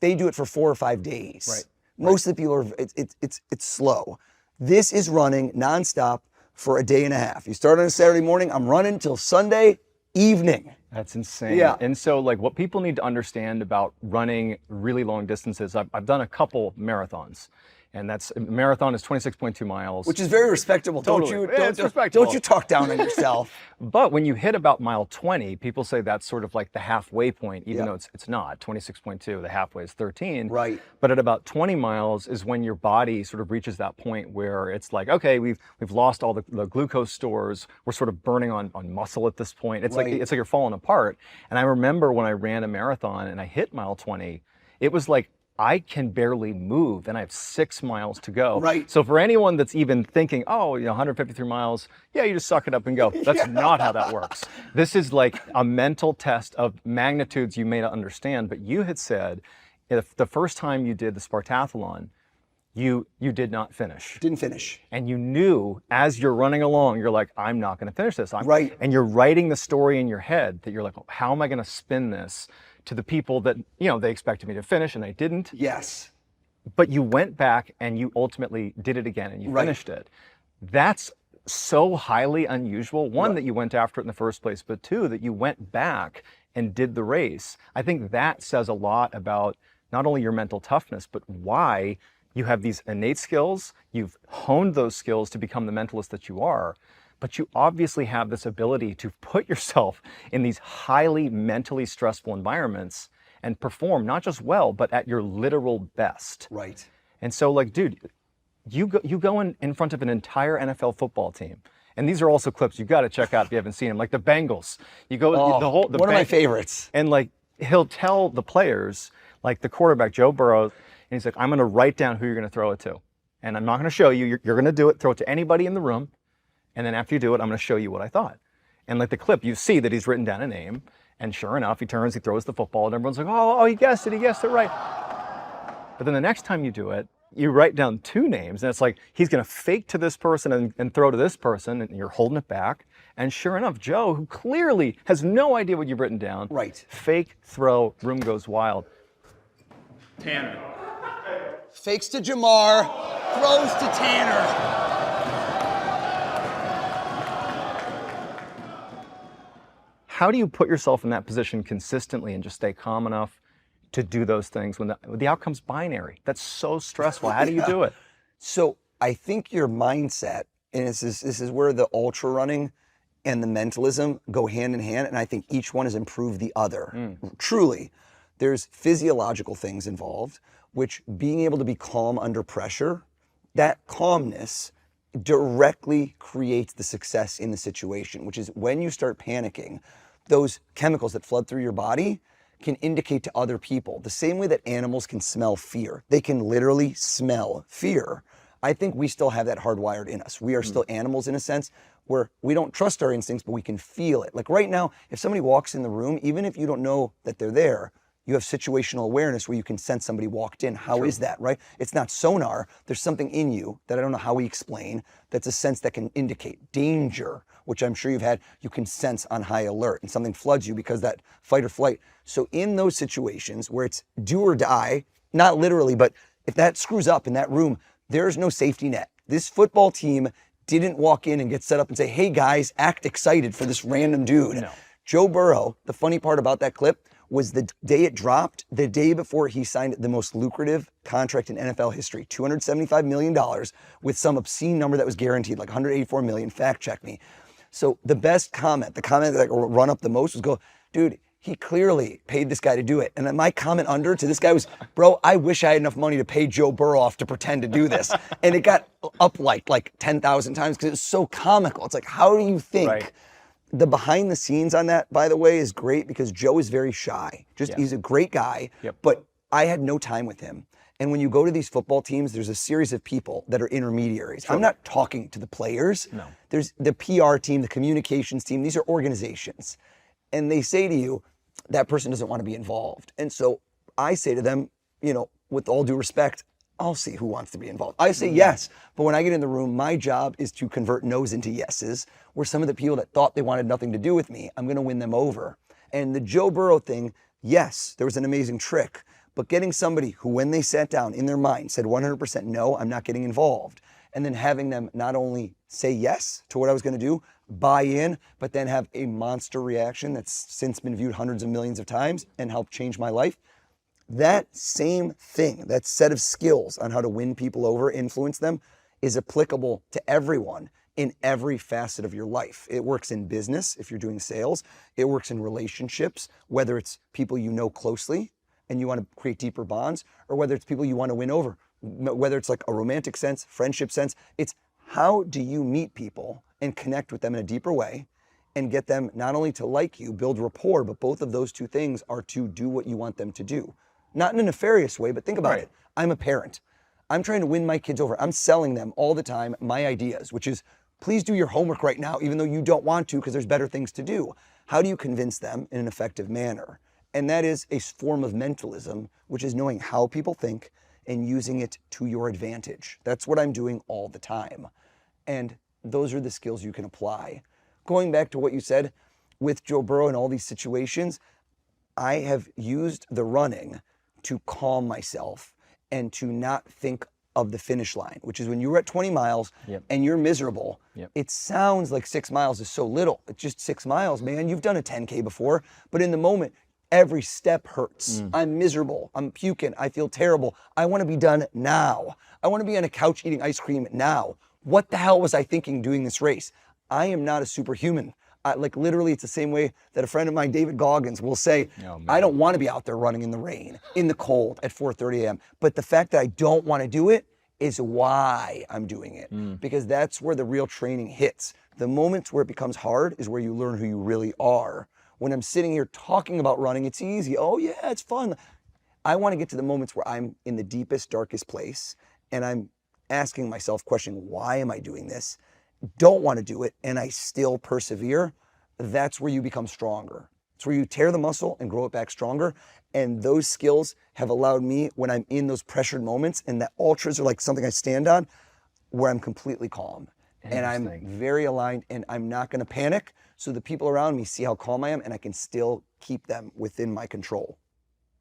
They do it for 4 or 5 days. Right. Most of the people are, it's slow. This is running nonstop for a day and a half. You start on a Saturday morning, I'm running till Sunday evening. That's insane. Yeah. And so like what people need to understand about running really long distances, I've done a couple marathons. And that's marathon is 26.2 miles. Which is very respectable. Totally. Don't you? Yeah, it's respectable. Don't you talk down on yourself. But when you hit about mile 20, people say that's sort of like the halfway point, even Yeah. though it's not. 26.2, the halfway is 13. Right. But at about 20 miles is when your body sort of reaches that point where it's like, okay, we've lost all the glucose stores. We're sort of burning on muscle at this point. It's Right. like you're falling apart. And I remember when I ran a marathon and I hit mile 20, it was like, I can barely move and I have 6 miles to go. Right. So for anyone that's even thinking, oh, 153 miles, yeah, you just suck it up and go. That's not how that works. This is like a mental test of magnitudes you may not understand, but you had said if the first time you did the Spartathlon, you did not finish. Didn't finish. And you knew as you're running along, you're like, I'm not going to finish this. Right. And you're writing the story in your head that you're like, how am I going to spin this to the people that, they expected me to finish and I didn't. Yes. But you went back and you ultimately did it again and you Right. finished it. That's so highly unusual. One, Right. that you went after it in the first place, but two, that you went back and did the race. I think that says a lot about not only your mental toughness, but why you have these innate skills. You've honed those skills to become the mentalist that you are. But you obviously have this ability to put yourself in these highly mentally stressful environments and perform not just well, but at your literal best. Right. And so, like, dude, you go in front of an entire NFL football team. And these are also clips you got to check out if you haven't seen them, like the Bengals. You go One of my favorites. and like he'll tell the players, like the quarterback Joe Burrow, and he's like, I'm going to write down who you're going to throw it to, and I'm not going to show you. You're going to do it. Throw it to anybody in the room. And then after you do it, I'm going to show you what I thought. And like the clip, you see that he's written down a name. And sure enough, he turns, he throws the football, and everyone's like, oh, he guessed it right. But then the next time you do it, you write down 2 names. And it's like, he's going to fake to this person and throw to this person, and you're holding it back. And sure enough, Joe, who clearly has no idea what you've written down, Right. fake, throw, room goes wild. Tanner. Fakes to Jamar, throws to Tanner. How do you put yourself in that position consistently and just stay calm enough to do those things when the outcome's binary? That's so stressful. How do you do it? So I think your mindset, and this is where the ultra running and the mentalism go hand in hand, and I think each one has improved the other. Truly, there's physiological things involved, which being able to be calm under pressure, that calmness directly creates the success in the situation, which is when you start panicking, those chemicals that flood through your body can indicate to other people the same way that animals can smell fear. They can literally smell fear. I think we still have that hardwired in us. We are still animals in a sense where we don't trust our instincts, but we can feel it. Like right now, if somebody walks in the room, even if you don't know that they're there, you have situational awareness where you can sense somebody walked in. How is that, right? It's not sonar. There's something in you that I don't know how we explain that's a sense that can indicate danger, which I'm sure you've had. You can sense on high alert and something floods you because that fight or flight. So in those situations where it's do or die, not literally, but if that screws up in that room, there's no safety net. This football team didn't walk in and get set up and say, hey guys, act excited for this random dude. No. Joe Burrow, the funny part about that clip was the day it dropped, the day before he signed the most lucrative contract in NFL history, $275 million with some obscene number that was guaranteed, like $184 million, fact check me. So the best comment, the comment that run up the most was go, dude, he clearly paid this guy to do it. And then my comment under to this guy was, bro, I wish I had enough money to pay Joe Burrow off to pretend to do this. And it got up like 10,000 times because it's so comical. It's like, how do you think? Right. The behind the scenes on that, by the way, is great because Joe is very shy. He's a great guy, but I had no time with him. And when you go to these football teams, there's a series of people that are intermediaries. Sure. I'm not talking to the players. No. There's the PR team, the communications team. These are organizations. And they say to you, that person doesn't want to be involved. And so I say to them, with all due respect, I'll see who wants to be involved. I say yes, but when I get in the room, my job is to convert no's into yeses, where some of the people that thought they wanted nothing to do with me, I'm gonna win them over. And the Joe Burrow thing, yes, there was an amazing trick, but getting somebody who, when they sat down in their mind, said 100% no, I'm not getting involved, and then having them not only say yes to what I was gonna do, buy in, but then have a monster reaction that's since been viewed hundreds of millions of times and helped change my life, That same thing, that set of skills on how to win people over, influence them, is applicable to everyone in every facet of your life. It works in business if you're doing sales. It works in relationships, whether it's people you know closely and you want to create deeper bonds, or whether it's people you want to win over, whether it's like a romantic sense, friendship sense. It's how do you meet people and connect with them in a deeper way and get them not only to like you, build rapport, but both of those two things are to do what you want them to do. Not in a nefarious way, but think about it. I'm a parent. I'm trying to win my kids over. I'm selling them all the time my ideas, which is, please do your homework right now, even though you don't want to because there's better things to do. How do you convince them in an effective manner? And that is a form of mentalism, which is knowing how people think and using it to your advantage. That's what I'm doing all the time. And those are the skills you can apply. Going back to what you said with Joe Burrow and all these situations, I have used the running to calm myself and to not think of the finish line, which is when you're at 20 miles and you're miserable. It sounds like 6 miles is so little. It's just 6 miles, man. You've done a 10K before, but in the moment, every step hurts. I'm miserable. I'm puking. I feel terrible. I want to be done now. I want to be on a couch eating ice cream now. What the hell was I thinking doing this race? I am not a superhuman. Like literally, it's the same way that a friend of mine, David Goggins, will say, I don't want to be out there running in the rain, in the cold at 4:30 a.m. But the fact that I don't want to do it is why I'm doing it. Because that's where the real training hits. The moments where it becomes hard is where you learn who you really are. When I'm sitting here talking about running, it's easy. Oh yeah, it's fun. I want to get to the moments where I'm in the deepest, darkest place and I'm asking myself, questioning, why am I doing this? Don't want to do it, and I still persevere. That's where you become stronger. It's where you tear the muscle and grow it back stronger. And those skills have allowed me, when I'm in those pressured moments and that ultras are like something I stand on, where I'm completely calm and I'm very aligned and I'm not going to panic. So the people around me see how calm I am and I can still keep them within my control.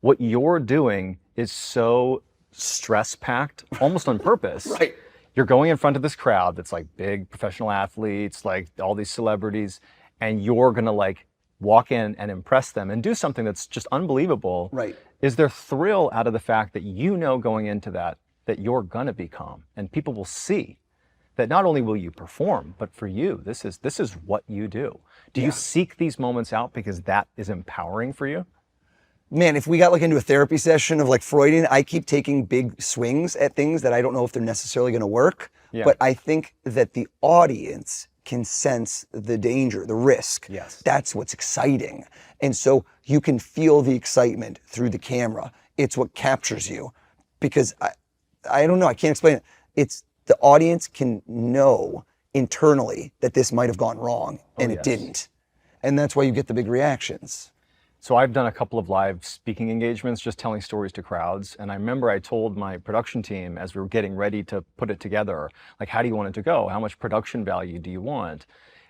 What you're doing is so stress-packed, almost on purpose. Right. You're going in front of this crowd that's like big professional athletes, like all these celebrities, and you're gonna like walk in and impress them and do something that's just unbelievable. Right. Is there thrill out of the fact that you know going into that you're gonna be calm and people will see that not only will you perform, but for you, this is what you do. Do you seek these moments out because that is empowering for you? Man, if we got like into a therapy session of like Freudian, I keep taking big swings at things that I don't know if they're necessarily going to work. But I think that the audience can sense the danger, the risk. Yes. That's what's exciting. And so you can feel the excitement through the camera. It's what captures you. Because I don't know, I can't explain it. It's the audience can know internally that this might have gone wrong and it didn't. And that's why you get the big reactions. So I've done a couple of live speaking engagements, just telling stories to crowds. And I remember I told my production team as we were getting ready to put it together, like, how do you want it to go? How much production value do you want?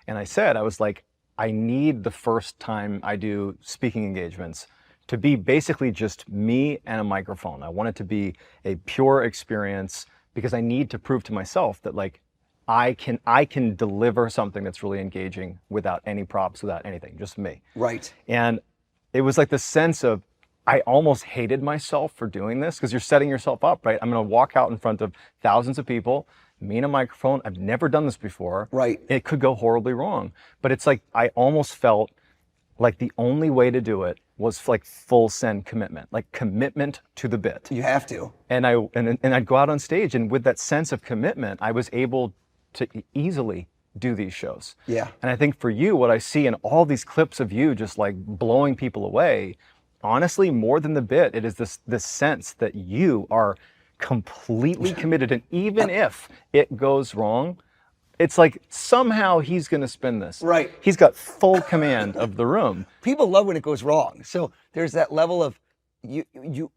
And I was like, I need the first time I do speaking engagements to be basically just me and a microphone. I want it to be a pure experience because I need to prove to myself that like, I can deliver something that's really engaging without any props, without anything, just me. Right. And it was like the sense of, I almost hated myself for doing this because you're setting yourself up, right? I'm going to walk out in front of thousands of people, me and a microphone. I've never done this before. Right. It could go horribly wrong. But it's like, I almost felt like the only way to do it was like full send commitment, like commitment to the bit. You have to. And I'd go out on stage, and with that sense of commitment, I was able to easily do these shows. Yeah. And I think for you, what I see in all these clips of you just like blowing people away, honestly, more than the bit, it is this sense that you are completely committed. And even if it goes wrong, it's like somehow he's going to spin this. Right. He's got full command of the room. People love when it goes wrong. So there's that level of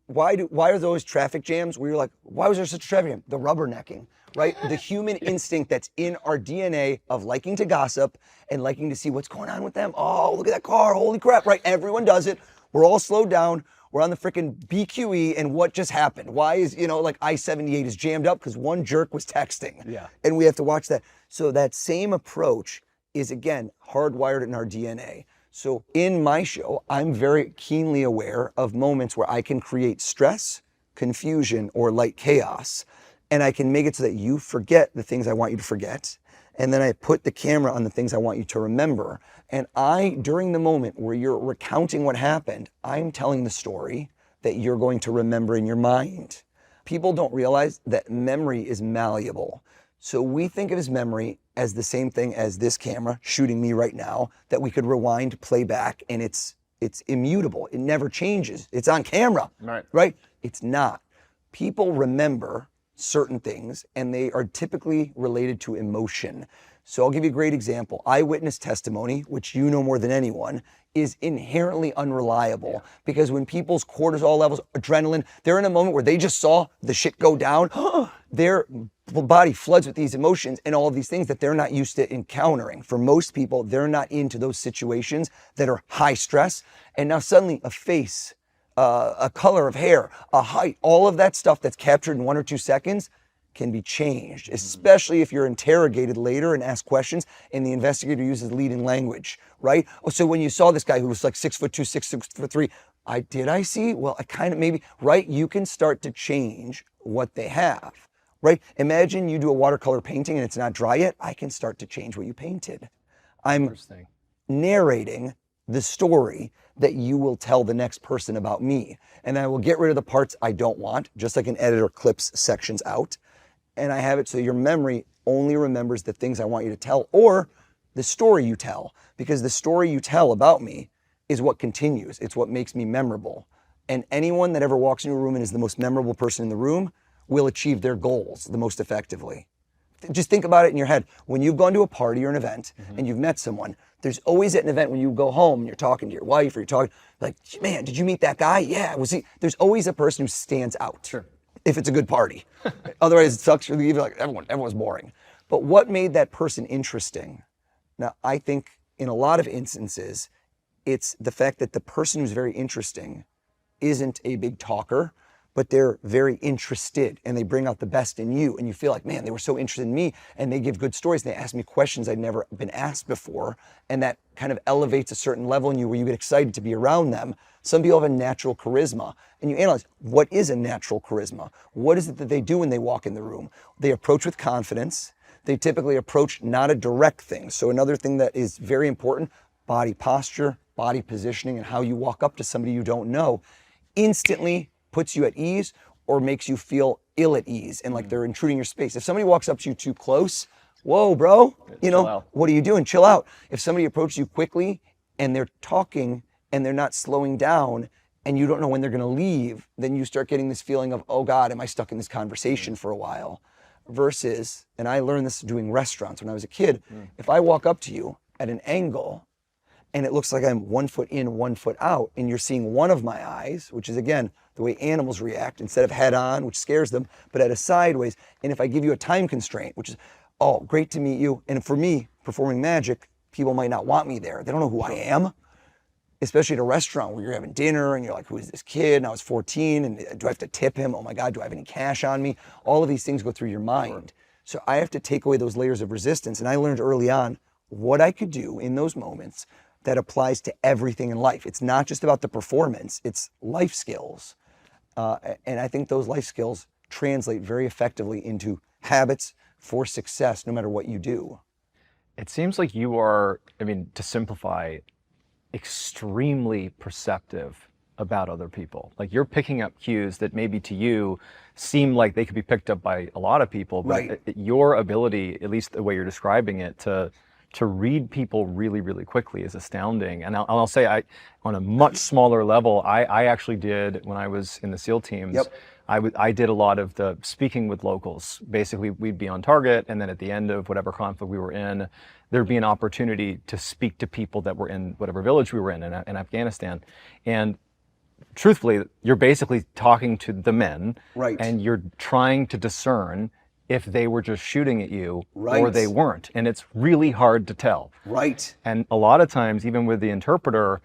why are those traffic jams where you're like, why was there such a traffic jam? The rubbernecking, right? The human instinct that's in our DNA of liking to gossip and liking to see what's going on with them. Oh, look at that car. Holy crap, right? Everyone does it. We're all slowed down. We're on the freaking BQE, and what just happened? Why is, like I-78 is jammed up because one jerk was texting. Yeah. And we have to watch that. So that same approach is, again, hardwired in our DNA. So in my show, I'm very keenly aware of moments where I can create stress, confusion, or light chaos. And I can make it so that you forget the things I want you to forget. And then I put the camera on the things I want you to remember. And during the moment where you're recounting what happened, I'm telling the story that you're going to remember in your mind. People don't realize that memory is malleable. So we think of his memory as the same thing as this camera shooting me right now, that we could rewind, play back, and it's immutable. It never changes. It's on camera, right? It's not. People remember certain things, and they are typically related to emotion. So I'll give you a great example. Eyewitness testimony, which you know more than anyone, is inherently unreliable because when people's cortisol levels, adrenaline, they're in a moment where they just saw the shit go down, their body floods with these emotions and all of these things that they're not used to encountering. For most people, they're not into those situations that are high stress. And now suddenly a face, a color of hair, a height, all of that stuff that's captured in 1 or 2 seconds can be changed, especially if you're interrogated later and asked questions and the investigator uses leading language, right? Oh, so when you saw this guy who was like 6'2", 6'3", did I see? Well, I kind of maybe, right? You can start to change what they have, right? Imagine you do a watercolor painting and it's not dry yet. I can start to change what you painted. I'm narrating the story that you will tell the next person about me. And I will get rid of the parts I don't want, just like an editor clips sections out. And I have it so your memory only remembers the things I want you to tell or the story you tell, because the story you tell about me is what continues. It's what makes me memorable. And anyone that ever walks into a room and is the most memorable person in the room will achieve their goals the most effectively. Just think about it in your head. When you've gone to a party or an event and you've met someone, there's always at an event when you go home and you're talking to your wife or you're talking like, man, did you meet that guy? Yeah, was he? There's always a person who stands out. Sure. If it's a good party. Otherwise it sucks for you, like everyone's boring. But what made that person interesting? Now, I think in a lot of instances, it's the fact that the person who's very interesting isn't a big talker, but they're very interested and they bring out the best in you. And you feel like, man, they were so interested in me and they give good stories. And they ask me questions I'd never been asked before. And that kind of elevates a certain level in you where you get excited to be around them. Some people have a natural charisma and you analyze what is a natural charisma? What is it that they do when they walk in the room? They approach with confidence. They typically approach not a direct thing. So another thing that is very important, body posture, body positioning, and how you walk up to somebody you don't know instantly puts you at ease or makes you feel ill at ease and like they're intruding your space. If somebody walks up to you too close, whoa, bro, what are you doing? Chill out. If somebody approaches you quickly and they're talking and they're not slowing down and you don't know when they're gonna leave, then you start getting this feeling of, oh God, am I stuck in this conversation for a while? Versus, and I learned this doing restaurants when I was a kid, if I walk up to you at an angle and it looks like I'm 1 foot in, 1 foot out, and you're seeing one of my eyes, which is again, the way animals react, instead of head on, which scares them, but at a sideways. And if I give you a time constraint, which is, oh, great to meet you. And for me, performing magic, people might not want me there. They don't know who I am, especially at a restaurant where you're having dinner and you're like, who is this kid? And I was 14 and do I have to tip him? Oh my God, do I have any cash on me? All of these things go through your mind. So I have to take away those layers of resistance. And I learned early on what I could do in those moments that applies to everything in life. It's not just about the performance, it's life skills. And I think those life skills translate very effectively into habits for success, no matter what you do. It seems like you are, I mean, to simplify, extremely perceptive about other people. Like you're picking up cues that maybe to you seem like they could be picked up by a lot of people, but your ability, at least the way you're describing it, to read people really, really quickly is astounding. And I'll say, on a much smaller level, I actually did, when I was in the SEAL teams, I did a lot of the speaking with locals. Basically, we'd be on target, and then at the end of whatever conflict we were in, there'd be an opportunity to speak to people that were in whatever village we were in Afghanistan. And truthfully, you're basically talking to the men, and you're trying to discern if they were just shooting at you or they weren't. And it's really hard to tell. And a lot of times, even with the interpreter,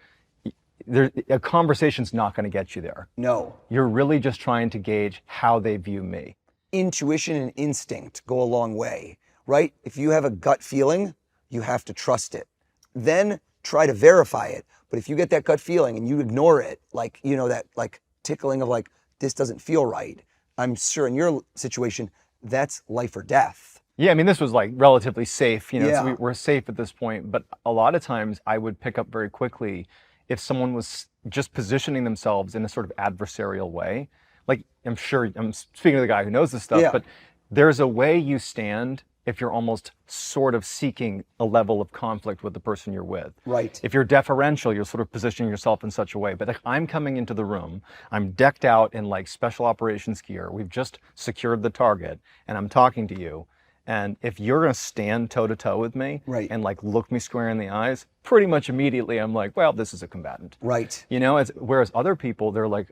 a conversation's not going to get you there. No. You're really just trying to gauge how they view me. Intuition and instinct go a long way, right? If you have a gut feeling, you have to trust it. Then try to verify it. But if you get that gut feeling and you ignore it, like, you know, that like tickling of like, this doesn't feel right, I'm sure in your situation, that's life or death. Yeah, I mean, this was like relatively safe, you know, Yeah. so we're safe at this point. But a lot of times I would pick up very quickly if someone was just positioning themselves in a sort of adversarial way. Like, I'm sure, I'm speaking to the guy who knows this stuff, Yeah. but there's a way you stand if you're almost sort of seeking a level of conflict with the person you're with. Right. If you're deferential, you're sort of positioning yourself in such a way. But like, I'm coming into the room, I'm decked out in like special operations gear, we've just secured the target, and I'm talking to you. And if you're gonna stand toe to toe with me Right. and like look me square in the eyes, pretty much immediately I'm like, well, this is a combatant. Right. You know, whereas other people, they're like,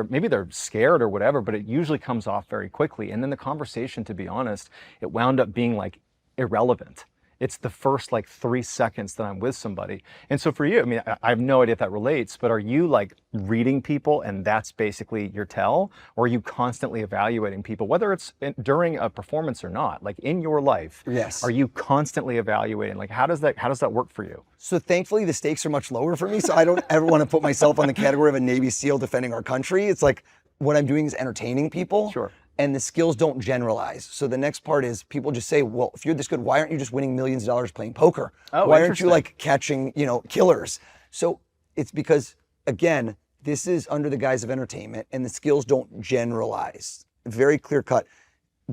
maybe they're scared or whatever, but it usually comes off very quickly. And then the conversation, to be honest, it wound up being like irrelevant. It's the first like 3 seconds that I'm with somebody. And so for you, I mean, I have no idea if that relates, but are you like reading people and that's basically your tell? Or are you constantly evaluating people, whether it's during a performance or not, like in your life? Yes. Are you constantly evaluating? Like, how does that work for you? So thankfully the stakes are much lower for me. So I don't ever want to put myself on the category of a Navy SEAL defending our country. It's like what I'm doing is entertaining people. Sure. And the skills don't generalize. So the next part is people just say, well, if you're this good, why aren't you just winning millions of dollars playing poker? Oh, why aren't interesting. you like catching, you know, killers? So it's because, again, this is under the guise of entertainment and the skills don't generalize. Very clear cut.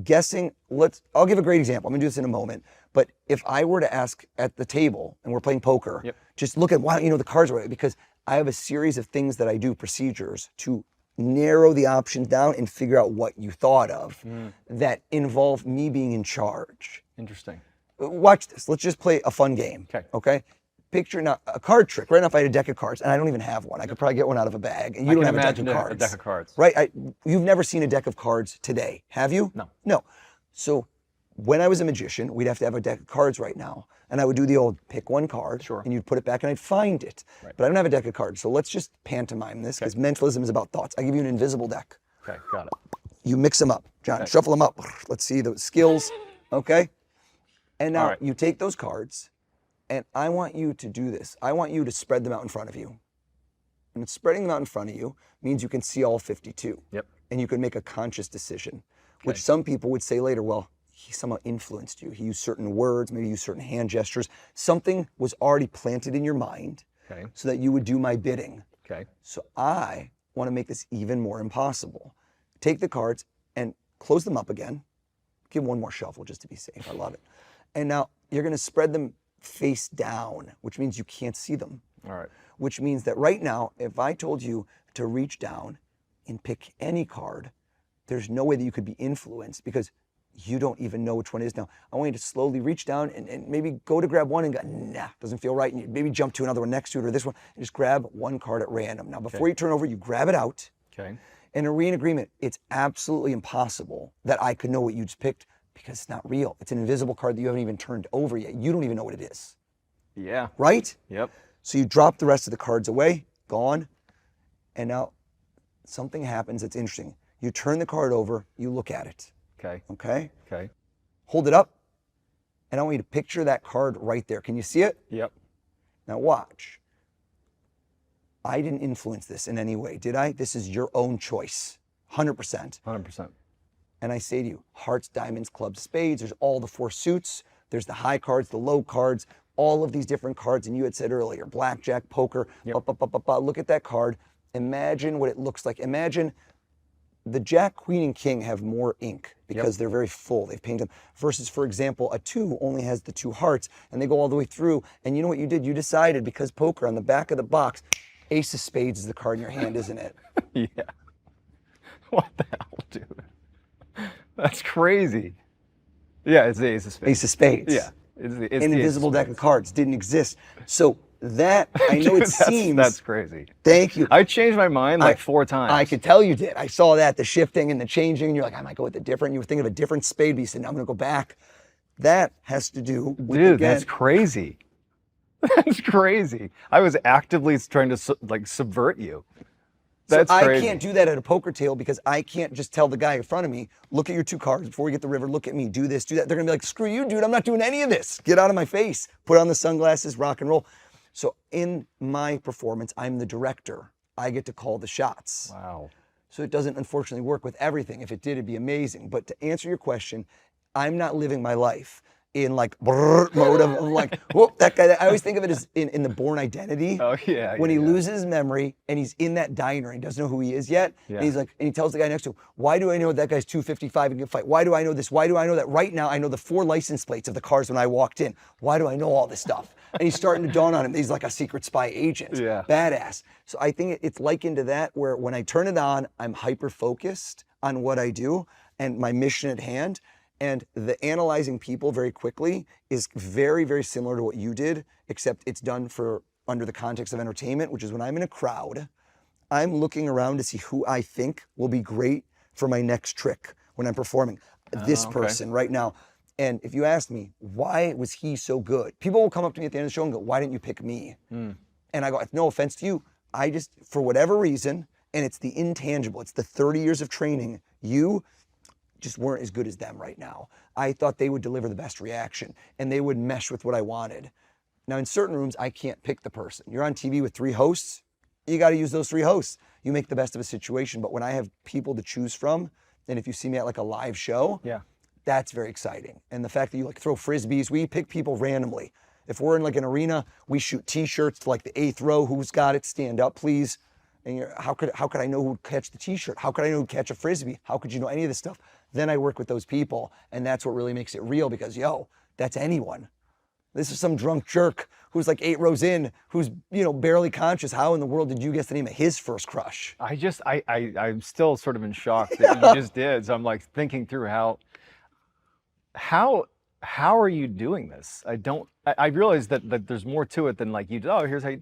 Guessing, I'll give a great example. I'm gonna do this in a moment. But if I were to ask at the table and we're playing poker, Yep. just look at why don't you know the cards right? Because I have a series of things that I do, procedures, to narrow the options down and figure out what you thought of that involve me being in charge. Interesting. Watch this. Let's just play a fun game. Okay. Picture now a card trick. Right now, if I had a deck of cards, and I don't even have one, I could probably get one out of a bag. And you don't have a deck of cards. A deck of cards. Right? You've never seen a deck of cards today, have you? No. No. So when I was a magician, we'd have to have a deck of cards right now. And I would do the old pick one card, Sure. and you'd put it back and I'd find it. Right. But I don't have a deck of cards. So let's just pantomime this because mentalism is about thoughts. I give you an invisible deck. Okay, got it. You mix them up. John, Okay. shuffle them up. Let's see the skills. Okay? And now All right. you take those cards, and I want you to do this. I want you to spread them out in front of you. And spreading them out in front of you means you can see all 52. Yep. And you can make a conscious decision, which some people would say later, well, he somehow influenced you. He used certain words, maybe used certain hand gestures. Something was already planted in your mind Okay. so that you would do my bidding. Okay. So I want to make this even more impossible. Take the cards and close them up again. Give one more shuffle just to be safe. I love it. And now you're going to spread them face down, which means you can't see them. All right. Which means that right now, if I told you to reach down and pick any card, there's no way that you could be influenced because you don't even know which one it is now. I want you to slowly reach down and maybe go to grab one and go, nah, doesn't feel right. And you maybe jump to another one next to it or this one and just grab one card at random. Now, before you turn over, you grab it out. Okay. And are we in agreement? It's absolutely impossible that I could know what you just picked because it's not real. It's an invisible card that you haven't even turned over yet. You don't even know what it is, Yeah. right? Yep. So you drop the rest of the cards away, gone. And now something happens that's interesting. You turn the card over, you look at it, Okay. okay? Okay. Hold it up, and I want you to picture that card right there. Can you see it? Yep. Now watch. I didn't influence this in any way, did I? This is your own choice, 100%. 100%. And I say to you, hearts, diamonds, clubs, spades, there's all the four suits, there's the high cards, the low cards, all of these different cards. And you had said earlier, blackjack, poker, look at that card. Imagine what it looks like. Imagine the jack, queen, and king have more ink because they're very full. They've painted them. Versus, for example, a two only has the two hearts and they go all the way through. And you know what you did? You decided because poker on the back of the box, ace of spades is the card in your hand, isn't it? Yeah. What the hell, dude? That's crazy. Yeah, it's the ace of spades. Ace of spades. Yeah. It's the An ace invisible of deck of cards didn't exist. So that, I know Dude, it seems. That's crazy. Thank you. I changed my mind like 4 times. I could tell you did. I saw that, the shifting and the changing. And you're like, I might go with a different. You were thinking of a different spade, but you said, no, I'm going to go back. That has to do with, Dude, again, that's crazy. That's crazy. I was actively trying to subvert you. That's so I crazy. can't do that at a poker table because I can't just tell the guy in front of me, look at your 2 cards before we get the river, look at me, do this, do that. They're going to be like, screw you, dude. I'm not doing any of this. Get out of my face. Put on the sunglasses, rock and roll. So in my performance, I'm the director. I get to call the shots. Wow. So it doesn't unfortunately work with everything. If it did, it'd be amazing. But to answer your question, I'm not living my life in like brrr mode of like, whoop, that guy. I always think of it as in the Bourne Identity. Oh yeah. When he loses memory and he's in that diner and he doesn't know who he is yet. Yeah. And he's like, and he tells the guy next to him, why do I know that guy's 255 and can fight? Why do I know this? Why do I know that right now? I know the 4 license plates of the cars when I walked in. Why do I know all this stuff? And he's starting to dawn on him that he's like a secret spy agent. Yeah. Badass. So I think it's likened to that, where when I turn it on, I'm hyper focused on what I do and my mission at hand. And the analyzing people very quickly is very, very similar to what you did, except it's done for under the context of entertainment, which is when I'm in a crowd, I'm looking around to see who I think will be great for my next trick when I'm performing. This person right now. And if you ask me, why was he so good? People will come up to me at the end of the show and go, why didn't you pick me? And I go, no offense to you. I just, for whatever reason, and it's the intangible, it's the 30 years of training, you just weren't as good as them right now. I thought they would deliver the best reaction and they would mesh with what I wanted. Now in certain rooms, I can't pick the person. You're on TV with 3 hosts, you gotta use those 3 hosts. You make the best of a situation, but when I have people to choose from, and if you see me at like a live show, that's very exciting. And the fact that you like throw Frisbees, we pick people randomly. If we're in like an arena, we shoot t-shirts to like the 8th row, who's got it, stand up please. And how could I know who'd catch the t-shirt? How could I know who'd catch a Frisbee? How could you know any of this stuff? Then I work with those people, and that's what really makes it real because, yo, that's anyone. This is some drunk jerk who's like 8 rows in, who's, you know, barely conscious. How in the world did you guess the name of his first crush? I'm still sort of in shock that you just did. So I'm like thinking through how are you doing this? I realize that there's more to it than like here's how you,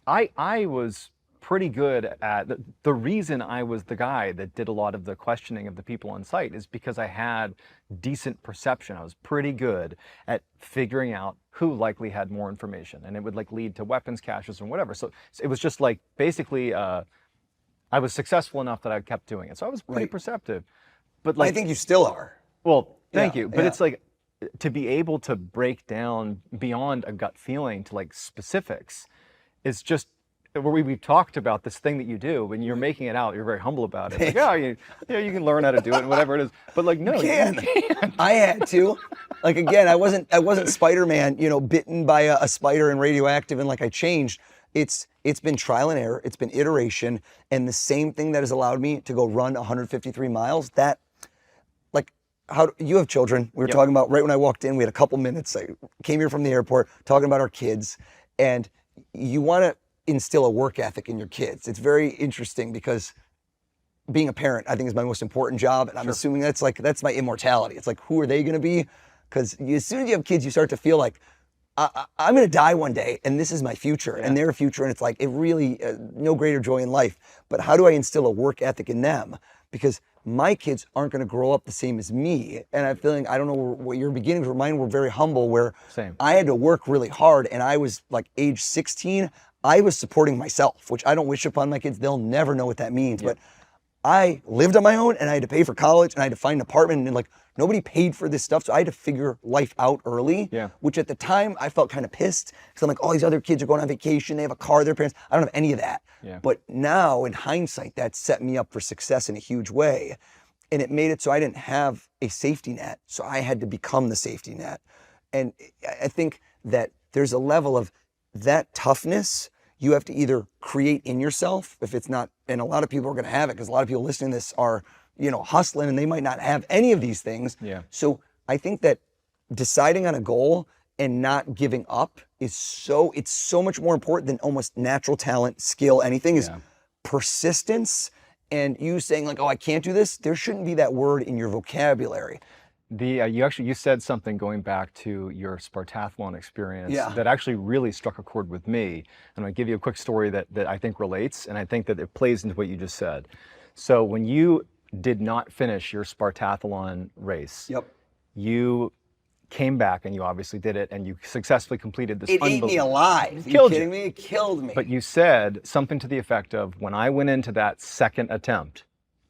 I was pretty good at the reason I was the guy that did a lot of the questioning of the people on site is because I had decent perception. I was pretty good at figuring out who likely had more information, and it would like lead to weapons caches and whatever. So it was just like basically I was successful enough that I kept doing it. So I was pretty perceptive. But like I think you still are. Well, thank you. But it's like to be able to break down beyond a gut feeling to like specifics is just where we've talked about this thing that you do when you're making it out, you're very humble about it. Like, oh, you can learn how to do it and whatever it is. But like, no, you can't. I had to. Like, again, I wasn't Spider-Man, you know, bitten by a spider and radioactive and like I changed. It's been trial and error. It's been iteration. And the same thing that has allowed me to go run 153 miles, that, like, you have children. We were talking about right when I walked in, we had a couple minutes. I came here from the airport talking about our kids, and you want to instill a work ethic in your kids. It's very interesting because being a parent, I think, is my most important job. And I'm assuming that's my immortality. It's like, who are they going to be? Because as soon as you have kids, you start to feel like, I'm going to die one day and this is my future and their future. And it's like, it really, no greater joy in life. But how do I instill a work ethic in them? Because my kids aren't going to grow up the same as me. And I'm feeling, I don't know what your beginnings were. Mine were very humble, where I had to work really hard. And I was like age 16, I was supporting myself, which I don't wish upon my kids. They'll never know what that means. But I lived on my own and I had to pay for college and I had to find an apartment, and like nobody paid for this stuff. So I had to figure life out early, which at the time I felt kind of pissed because I'm like, all these other kids are going on vacation. They have a car, their parents. I don't have any of that. But now in hindsight, that set me up for success in a huge way. And it made it so I didn't have a safety net. So I had to become the safety net. And I think that there's a level of that toughness you have to either create in yourself, if it's not, and a lot of people are going to have it because a lot of people listening to this are, you know, hustling and they might not have any of these things. So I think that deciding on a goal and not giving up is it's so much more important than almost natural talent, skill, anything is persistence. And you saying like, oh, I can't do this. There shouldn't be that word in your vocabulary. You said something going back to your Spartathlon experience that actually really struck a chord with me. And I'm going to give you a quick story that I think relates, and I think that it plays into what you just said. So when you did not finish your Spartathlon race, you came back and you obviously did it, and you successfully completed this. It ate me alive. Are you kidding me? It killed me. But you said something to the effect of, when I went into that second attempt,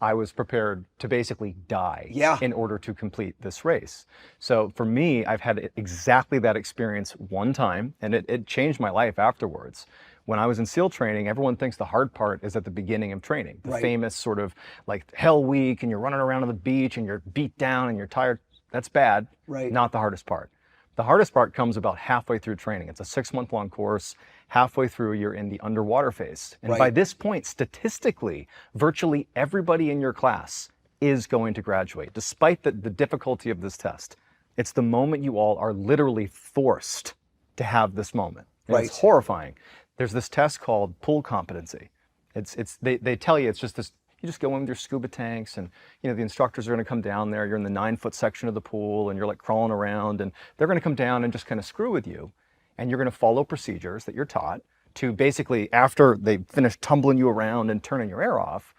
I was prepared to basically die Yeah. in order to complete this race. So for me, I've had exactly that experience one time, and it changed my life afterwards. When I was in SEAL training, everyone thinks the hard part is at the beginning of training. The Right. famous sort of like hell week, and you're running around on the beach and you're beat down and you're tired. That's bad. Right. Not the hardest part. The hardest part comes about halfway through training. It's a 6-month-long course. Halfway through, you're in the underwater phase. And Right. by this point, statistically, virtually everybody in your class is going to graduate, despite the difficulty of this test. It's the moment you all are literally forced to have this moment. And Right. It's horrifying. There's this test called pool competency. They tell you it's just this. You just go in with your scuba tanks, and the instructors are going to come down there. You're in the 9-foot section of the pool, and you're like crawling around, and they're going to come down and just kind of screw with you, and you're going to follow procedures that you're taught to basically, after they finish tumbling you around and turning your air off,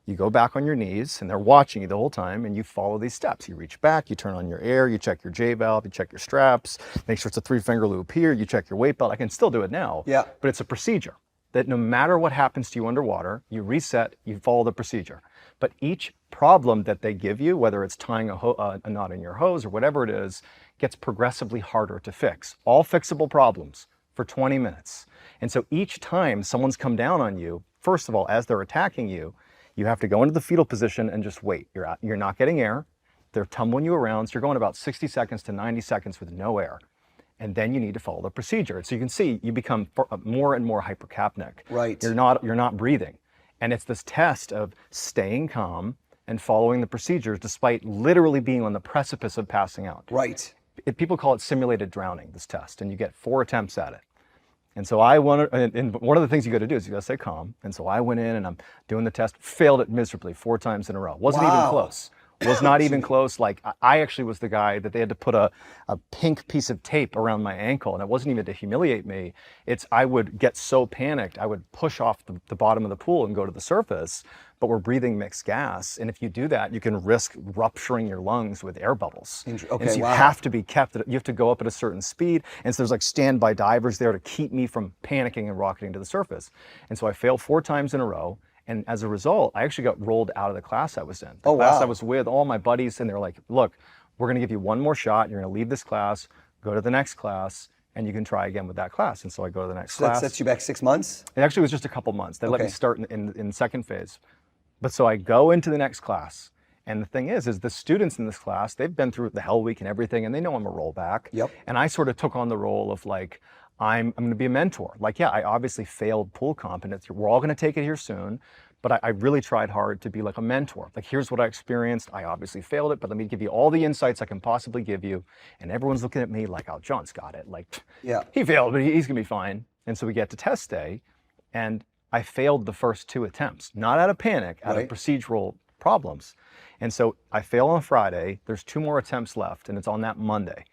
you go back on your knees, and they're watching you the whole time, and you follow these steps. You reach back, you turn on your air, you check your J valve, you check your straps, make sure it's a 3-finger loop here, you check your weight belt. I can still do it now, Yeah. but it's a procedure that no matter what happens to you underwater, you reset, you follow the procedure. But each problem that they give you, whether it's tying a knot in your hose or whatever it is, gets progressively harder to fix. All fixable problems for 20 minutes. And so each time someone's come down on you, first of all, as they're attacking you, you have to go into the fetal position and just wait. You're not getting air. They're tumbling you around. So you're going about 60 seconds to 90 seconds with no air. And then you need to follow the procedure. So you can see you become more and more hypercapnic. Right. You're not breathing. And it's this test of staying calm and following the procedures despite literally being on the precipice of passing out. Right. People call it simulated drowning, this test, and you get 4 attempts at it. And so and one of the things you got to do is you got to stay calm. And so I went in and I'm doing the test, failed it miserably 4 times in a row. Wasn't even Wow. close. Was not even close. Like I actually was the guy that they had to put a pink piece of tape around my ankle, and it wasn't even to humiliate me. I would get so panicked, I would push off the bottom of the pool and go to the surface, but we're breathing mixed gas. And if you do that, you can risk rupturing your lungs with air bubbles. Okay, and so you wow. have to be you have to go up at a certain speed. And so there's like standby divers there to keep me from panicking and rocketing to the surface. And so I failed 4 times in a row. And as a result, I actually got rolled out of the class I was in. The class wow. I was with, all my buddies, and they're like, look, we're going to give you one more shot. You're going to leave this class, go to the next class, and you can try again with that class. And so I go to the next So that class. sets you back 6 months? It actually was just a couple months. They let me Okay. start in second phase. But so I go into the next class. And the thing is the students in this class, they've been through the hell week and everything, and they know I'm a rollback. Yep. And I sort of took on the role of like, I'm going to be a mentor. Like, yeah, I obviously failed pool competence. We're all going to take it here soon. But I really tried hard to be like a mentor. Like, here's what I experienced. I obviously failed it, but let me give you all the insights I can possibly give you. And everyone's looking at me like, oh, John's got it. Like, Yeah. he failed, but he's going to be fine. And so we get to test day, and I failed the first 2 attempts, not out of panic, out Right. of procedural problems. And so I fail on Friday. There's 2 more attempts left, and it's on that Monday.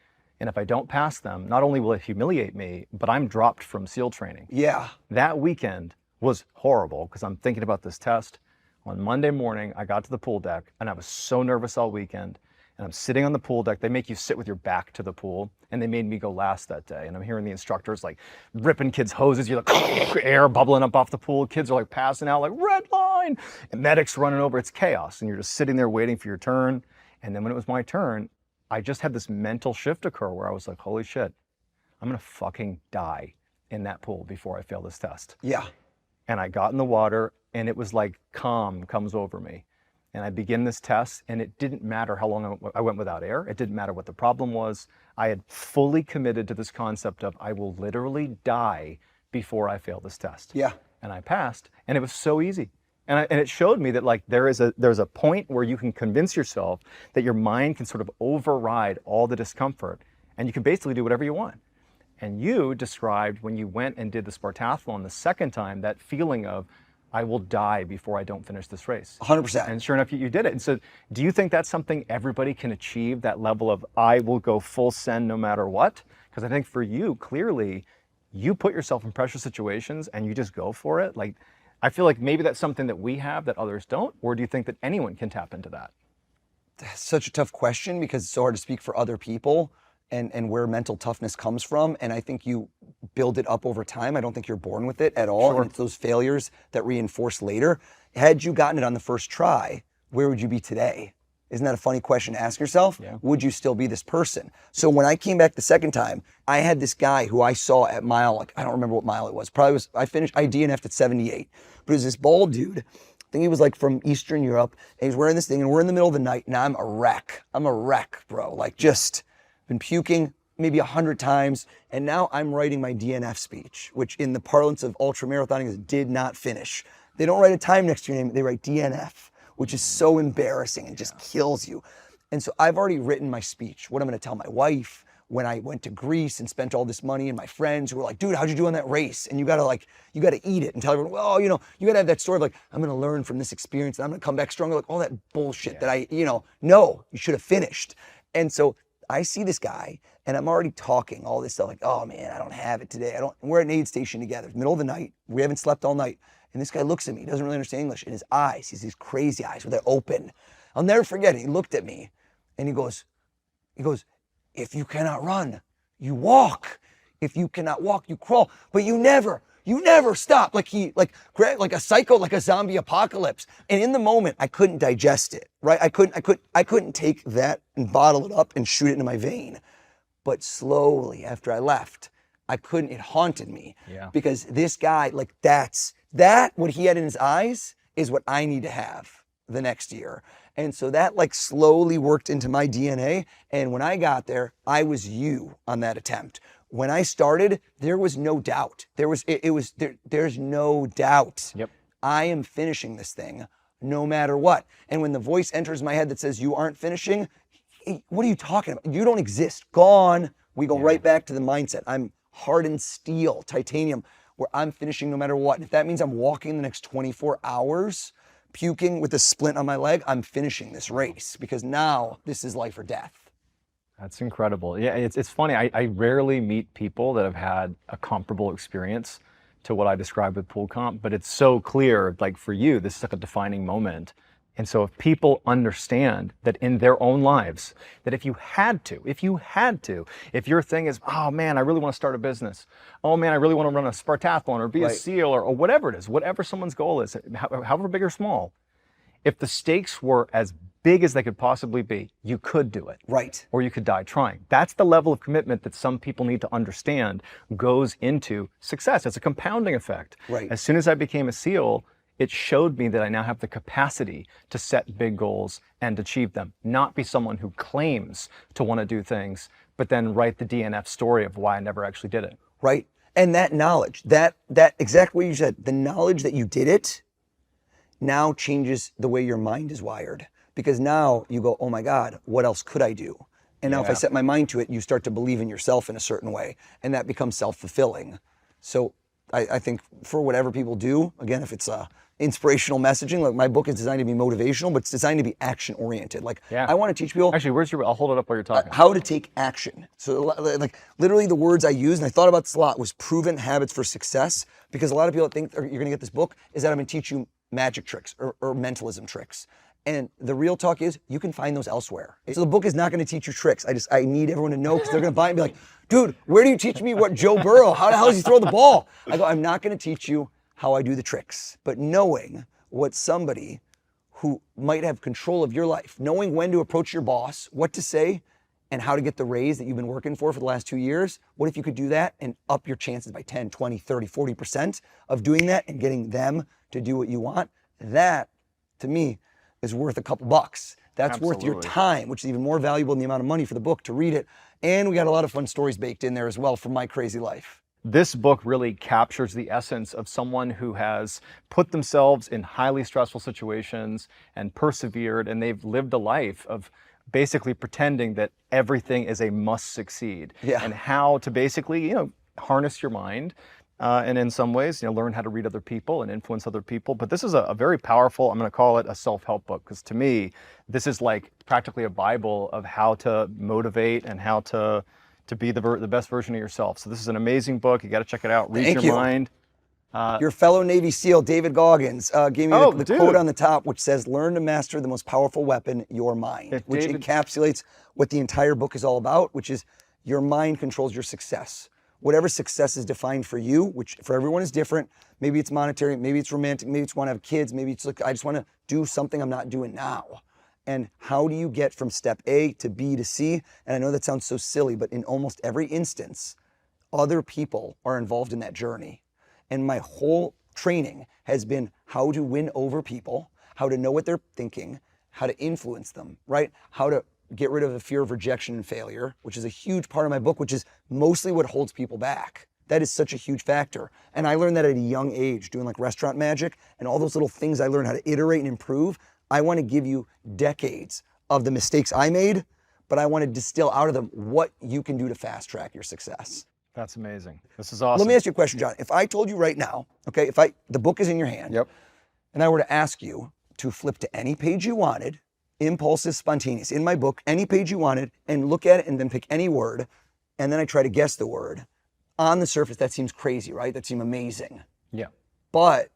And if I don't pass them, not only will it humiliate me, but I'm dropped from SEAL training. Yeah. That weekend was horrible because I'm thinking about this test. On Monday morning, I got to the pool deck, and I was so nervous all weekend. And I'm sitting on the pool deck. They make you sit with your back to the pool, and they made me go last that day. And I'm hearing the instructors like ripping kids' hoses. You're like air bubbling up off the pool. Kids are like passing out like red line, and medics running over. It's chaos, and you're just sitting there waiting for your turn. And then when it was my turn, I just had this mental shift occur where I was like, holy shit, I'm gonna fucking die in that pool before I fail this test. Yeah. And I got in the water, and it was like calm comes over me. And I begin this test, and it didn't matter how long I went without air. It didn't matter what the problem was. I had fully committed to this concept of I will literally die before I fail this test. Yeah. And I passed, and it was so easy. And it showed me that like there's a point where you can convince yourself that your mind can sort of override all the discomfort, and you can basically do whatever you want. And you described when you went and did the Spartathlon the second time, that feeling of, I will die before I don't finish this race. 100%. And sure enough, you did it. And so do you think that's something everybody can achieve, that level of, I will go full send no matter what? Because I think for you, clearly, you put yourself in pressure situations and you just go for it. Like, I feel like maybe that's something that we have that others don't, or do you think that anyone can tap into that? That's such a tough question because it's so hard to speak for other people. And where mental toughness comes from. And I think you build it up over time. I don't think you're born with it at all. Sure. And it's those failures that reinforce later. Had you gotten it on the first try, where would you be today? Isn't that a funny question to ask yourself? Yeah. Would you still be this person? So when I came back the second time, I had this guy who I saw at mile, like, I don't remember what mile it was. I DNF'd at 78. But it was this bald dude. I think he was like from Eastern Europe. And he's wearing this thing, and we're in the middle of the night, and I'm a wreck. I'm a wreck, bro. Like, just been puking maybe 100 times. And now I'm writing my DNF speech, which in the parlance of ultra marathoning is did not finish. They don't write a time next to your name, they write DNF, which is so embarrassing and just kills you. And so I've already written my speech, what I'm gonna tell my wife when I went to Greece and spent all this money, and my friends who were like, dude, how'd you do on that race? And you gotta eat it and tell everyone, well, you gotta have that story of like, I'm gonna learn from this experience and I'm gonna come back stronger, like all that bullshit that no, you should have finished. And so I see this guy and I'm already talking all this stuff like, oh man, I don't have it today. We're at an aid station together, middle of the night, we haven't slept all night. And this guy looks at me, he doesn't really understand English, and his eyes, he's these crazy eyes where they're open. I'll never forget it. He looked at me and he goes, if you cannot run, you walk. If you cannot walk, you crawl. But you never stop. Like a psycho, like a zombie apocalypse. And in the moment, I couldn't digest it, right? I couldn't take that and bottle it up and shoot it into my vein. But slowly after I left, it haunted me. Yeah. Because this guy, like what he had in his eyes is what I need to have the next year. And so that like slowly worked into my DNA. And when I got there, I was you on that attempt. When I started, there was no doubt. There's no doubt. Yep. I am finishing this thing no matter what. And when the voice enters my head that says you aren't finishing, hey, what are you talking about? You don't exist. Gone. We go right back to the mindset. I'm hardened steel, titanium, where I'm finishing no matter what. And if that means I'm walking the next 24 hours, puking with a splint on my leg, I'm finishing this race because now this is life or death. That's incredible. Yeah, it's funny. I rarely meet people that have had a comparable experience to what I described with pool comp, but it's so clear, like for you, this is like a defining moment. And so if people understand that in their own lives, that if your thing is, oh man, I really want to start a business. Oh man, I really want to run a Spartathlon or be a SEAL or whatever it is, whatever someone's goal is, however big or small, if the stakes were as big as they could possibly be, you could do it. Right. Or you could die trying. That's the level of commitment that some people need to understand goes into success. It's a compounding effect. Right. As soon as I became a SEAL, it showed me that I now have the capacity to set big goals and achieve them, not be someone who claims to want to do things, but then write the DNF story of why I never actually did it. Right. And that knowledge, that exact way you said, the knowledge that you did it now changes the way your mind is wired. Because now you go, oh my God, what else could I do? And now if I set my mind to it, you start to believe in yourself in a certain way, and that becomes self-fulfilling. So I think for whatever people do, again, if it's inspirational messaging, like my book is designed to be motivational, but it's designed to be action-oriented. Like I want to teach people. Actually, I'll hold it up while you're talking. How to take action. So like literally the words I used, and I thought about this a lot, was proven habits for success. Because a lot of people think you're going to get this book is that I'm going to teach you magic tricks or mentalism tricks. And the real talk is you can find those elsewhere. So the book is not going to teach you tricks. I need everyone to know because they're going to buy it and be like, dude, where do you teach me what Joe Burrow, how the hell does he throw the ball? I go, I'm not going to teach you how I do the tricks, but knowing what somebody who might have control of your life, knowing when to approach your boss, what to say, and how to get the raise that you've been working for the last 2 years, what if you could do that and up your chances by 10, 20, 30, 40% of doing that and getting them to do what you want? That, to me, is worth a couple bucks. That's worth your time, which is even more valuable than the amount of money for the book to read it. And we got a lot of fun stories baked in there as well from my crazy life. This book really captures the essence of someone who has put themselves in highly stressful situations and persevered, and they've lived a life of basically pretending that everything is a must succeed. And how to basically, harness your mind. And in some ways, learn how to read other people and influence other people. But this is a very powerful, I'm going to call it a self-help book, because to me, this is like practically a Bible of how to motivate and how to be the best version of yourself. So this is an amazing book. You got to check it out. Read your mind. Your fellow Navy SEAL, David Goggins, gave me the quote on the top, which says, learn to master the most powerful weapon, your mind, which encapsulates what the entire book is all about, which is your mind controls your success. whatever success is defined for you, which for everyone is different. Maybe it's monetary, maybe it's romantic, maybe it's want to have kids, maybe it's like, I just want to do something I'm not doing now. And how do you get from step A to B to C? And I know that sounds so silly, but in almost every instance, other people are involved in that journey. And my whole training has been how to win over people, how to know what they're thinking, how to influence them, right? How to get rid of the fear of rejection and failure, which is a huge part of my book, which is mostly what holds people back. That is such a huge factor. And I learned that at a young age, doing like restaurant magic and all those little things I learned how to iterate and improve. I want to give you decades of the mistakes I made, but I want to distill out of them what you can do to fast track your success. That's amazing. This is awesome. Let me ask you a question, John. If I told you right now, okay, the book is in your hand, Yep. and I were to ask you to flip to any page you wanted, impulsive, spontaneous, in my book, any page you wanted, and look at it and then pick any word, and then I try to guess the word. On the surface, that seems crazy, right? That seems amazing. Yeah. But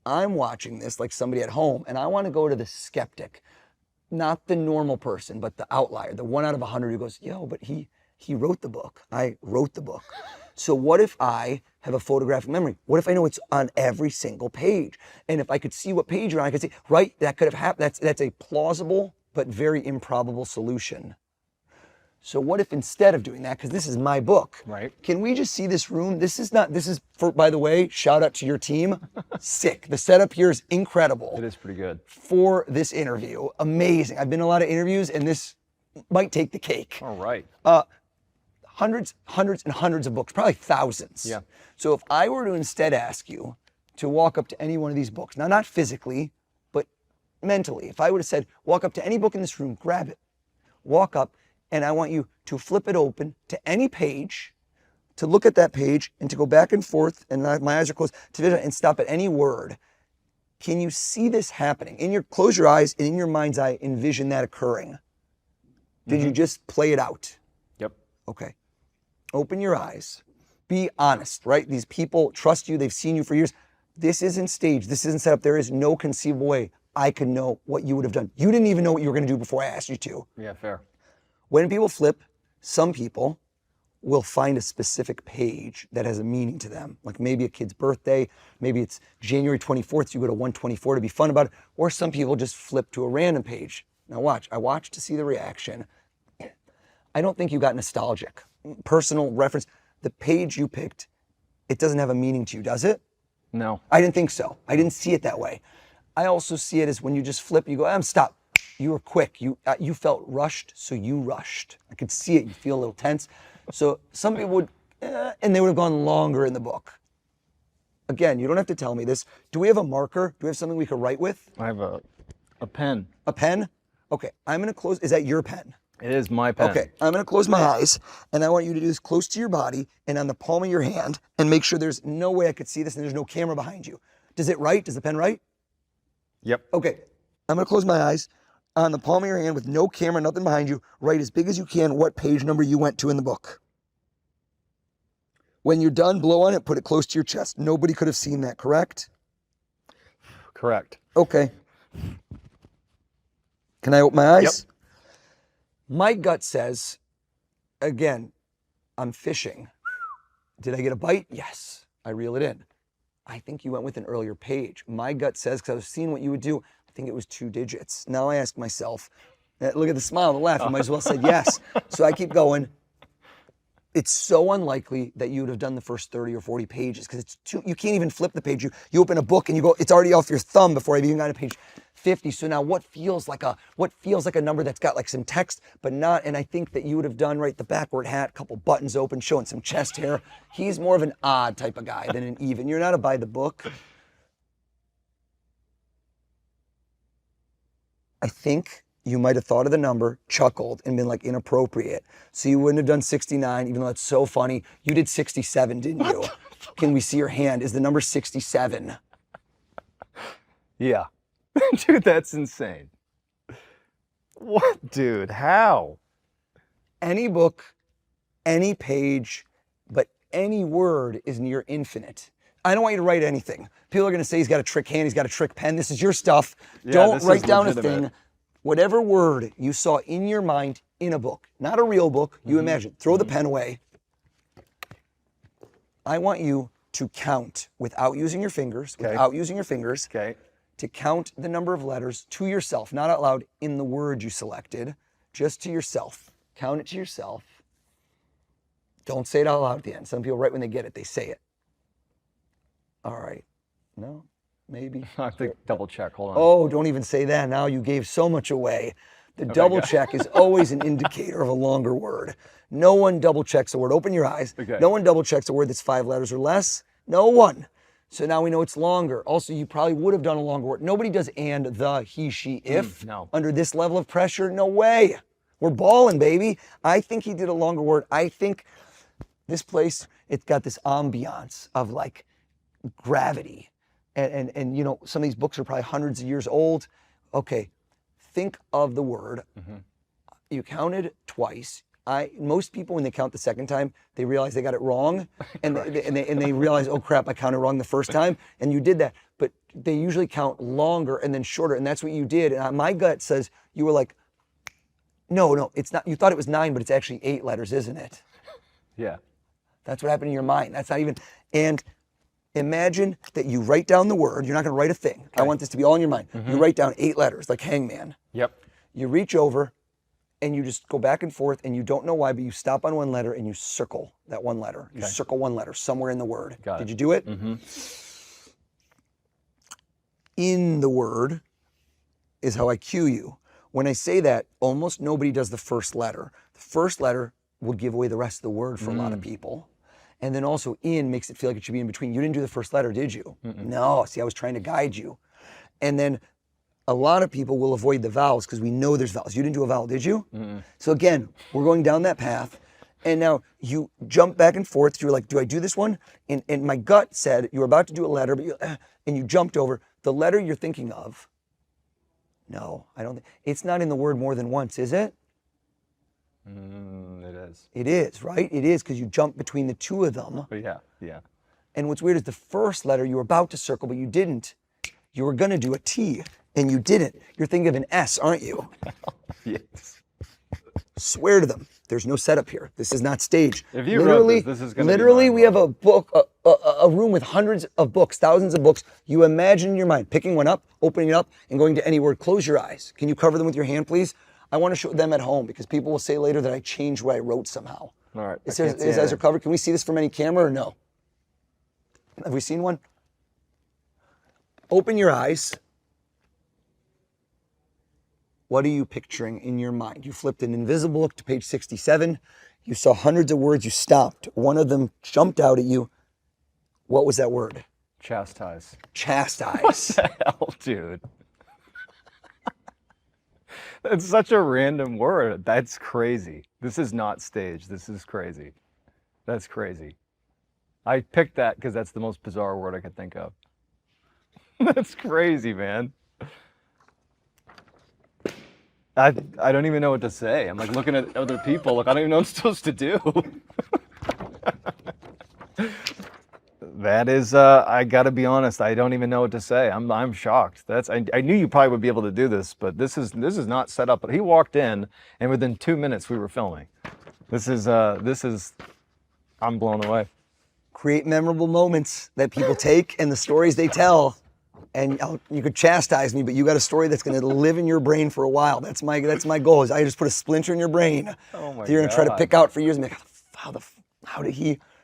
I'm watching this like somebody at home, and I want to go to the skeptic, not the normal person, but the outlier, the 1 out of 100 who goes, yo, but he wrote the book. I wrote the book. So what if I have a photographic memory? What if I know it's on every single page? And if I could see what page you're on, I could say, right, that could have happened. That's a plausible but very improbable solution. So what if instead of doing that, because this is my book, Right. Can we just see this room? This is for, by the way, shout out to your team. Sick. The setup here is incredible. It is pretty good. For this interview. Amazing. I've been in a lot of interviews and this might take the cake. All right. Hundreds and hundreds of books, probably thousands. Yeah. So if I were to instead ask you to walk up to any one of these books, now not physically, but mentally, if I would have said, walk up to any book in this room, grab it, walk up, and I want you to flip it open to any page, to look at that page and to go back and forth, and my eyes are closed, to visit and stop at any word. Can you see this happening? Close your eyes and in your mind's eye, envision that occurring. Did you just play it out? Yep. Okay. Open your eyes. Be honest, right? These people trust you. They've seen you for years. This isn't staged. This isn't set up. There is no conceivable way I could know what you would have done. You didn't even know what you were going to do before I asked you to. Yeah, fair. When people flip, some people will find a specific page that has a meaning to them. Like maybe a kid's birthday, maybe it's January 24th, so you go to 124 to be fun about it. Or some people just flip to a random page. Now watch, I watched to see the reaction. I don't think you got nostalgic. Personal reference, the page you picked, it doesn't have a meaning to you, does it? No. I didn't think so. I didn't see it that way. I also see it as when you just flip, you go, stop. You were quick. You felt rushed, so you rushed. I could see it. You feel a little tense. So some people would, and they would have gone longer in the book. Again, you don't have to tell me this. Do we have a marker? Do we have something we could write with? I have a pen. A pen? Okay, I'm gonna close. Is that your pen? It is my pen. Okay, I'm gonna close my eyes, and I want you to do this close to your body and on the palm of your hand, and make sure there's no way I could see this and there's no camera behind you. Does it write? Does the pen write? Yep. Okay, I'm gonna close my eyes. On the palm of your hand with no camera, nothing behind you, write as big as you can what page number you went to in the book. When you're done, blow on it, put it close to your chest. Nobody could have seen that, correct? Correct. Okay. Can I open my eyes? Yep. My gut says, again, I'm fishing. Did I get a bite? Yes. I reel it in. I think you went with an earlier page. My gut says, because I was seeing what you would do, I think it was 2 digits. Now I ask myself, look at the smile, the laugh, you might as well say yes. So I keep going. It's so unlikely that you would have done the first 30 or 40 pages because it's too, you can't even flip the page. You open a book and you go, it's already off your thumb before I've even got to page 50. So now what feels like a number that's got like some text, but not, and I think that you would have done right, the backward hat, couple buttons open, showing some chest hair. He's more of an odd type of guy than an even. You're not a by the book. I think you might have thought of the number, chuckled, and been like inappropriate. So you wouldn't have done 69, even though it's so funny. You did 67, didn't you? Can we see your hand? Is the number 67? Yeah. Dude, that's insane. What, dude? How? Any book, any page, but any word is near infinite. I don't want you to write anything. People are going to say he's got a trick hand, he's got a trick pen. This is your stuff. Yeah, don't this write is down legitimate. a thing. Whatever word you saw in your mind in a book, not a real book, you imagine. Throw the pen away. I want you to count without using your fingers, Okay. to count the number of letters to yourself, not out loud in the word you selected, just to yourself. Count it to yourself. Don't say it out loud at the end. Some people, right when they get it, they say it. All right. No, maybe. I have to double check. Hold on. Oh, don't even say that. Now you gave so much away. The double check is always an indicator of a longer word. No one double checks a word. Open your eyes. Okay. No one double checks a word that's 5 letters or less. No one. So now we know it's longer. Also, you probably would have done a longer word. Nobody does and, the, he, she, if. No. Under this level of pressure, no way. We're balling, baby. I think he did a longer word. I think this place, it's got this ambiance of like gravity. And you know, some of these books are probably hundreds of years old. Okay, think of the word. You counted twice. Most people, when they count the second time, they realize they got it wrong, and they realize, oh crap, I counted wrong the first time, and you did that. But they usually count longer and then shorter, and that's what you did. And my gut says you were like, no, it's not. You thought it was 9, but it's actually 8 letters, isn't it? Yeah. That's what happened in your mind. That's not even. And imagine that you write down the word. You're not going to write a thing. Okay. I want this to be all in your mind. You write down 8 letters, like hangman. Yep. You reach over, and you just go back and forth, and you don't know why, but you stop on one letter and you circle that one letter. You circle one letter somewhere in the word. Got it. Did you do it? In the word is how I cue you. When I say that, almost nobody does the first letter. The first letter will give away the rest of the word for a lot of people. And then also in makes it feel like it should be in between. You didn't do the first letter, did you? No, see, I was trying to guide you. And then a lot of people will avoid the vowels because we know there's vowels. You didn't do a vowel, did you? So again, we're going down that path. And now you jump back and forth. You're like, do I do this one? And my gut said you were about to do a letter, but and you jumped over. The letter you're thinking of, no, I don't think, it's not in the word more than once, is it? It is. It is, right? It is because you jump between the two of them. But yeah. And what's weird is the first letter you were about to circle, but you didn't. You were going to do a T, and you didn't. You're thinking of an S, aren't you? Yes. Swear to them. There's no setup here. This is not staged. If you wrote this is going to be literally, we have a book, a room with hundreds of books, thousands of books. You imagine in your mind picking one up, opening it up, and going to any word. Close your eyes. Can you cover them with your hand, please? I want to show them at home because people will say later that I changed what I wrote somehow. All right. His eyes are covered. Can we see this from any camera or no? Have we seen one? Open your eyes. What are you picturing in your mind? You flipped an invisible book to page 67. You saw hundreds of words. You stopped. One of them jumped out at you. What was that word? Chastise. Chastise. Hell, dude. That's such a random word. That's crazy. This is not staged. This is crazy. That's crazy. I picked that because that's the most bizarre word I could think of. That's crazy, man. I don't even know what to say. I'm like looking at other people. Like I don't even know what I'm supposed to do. That is, I gotta be honest. I don't even know what to say. I'm shocked. I knew you probably would be able to do this, but this is not set up. But he walked in, and within 2 minutes we were filming. This is, I'm blown away. Create memorable moments that people take and the stories they tell. And you could chastise me, but you got a story that's going to live in your brain for a while. That's my goal. Is I just put a splinter in your brain. Oh my that you're going to try to pick out for years and be like,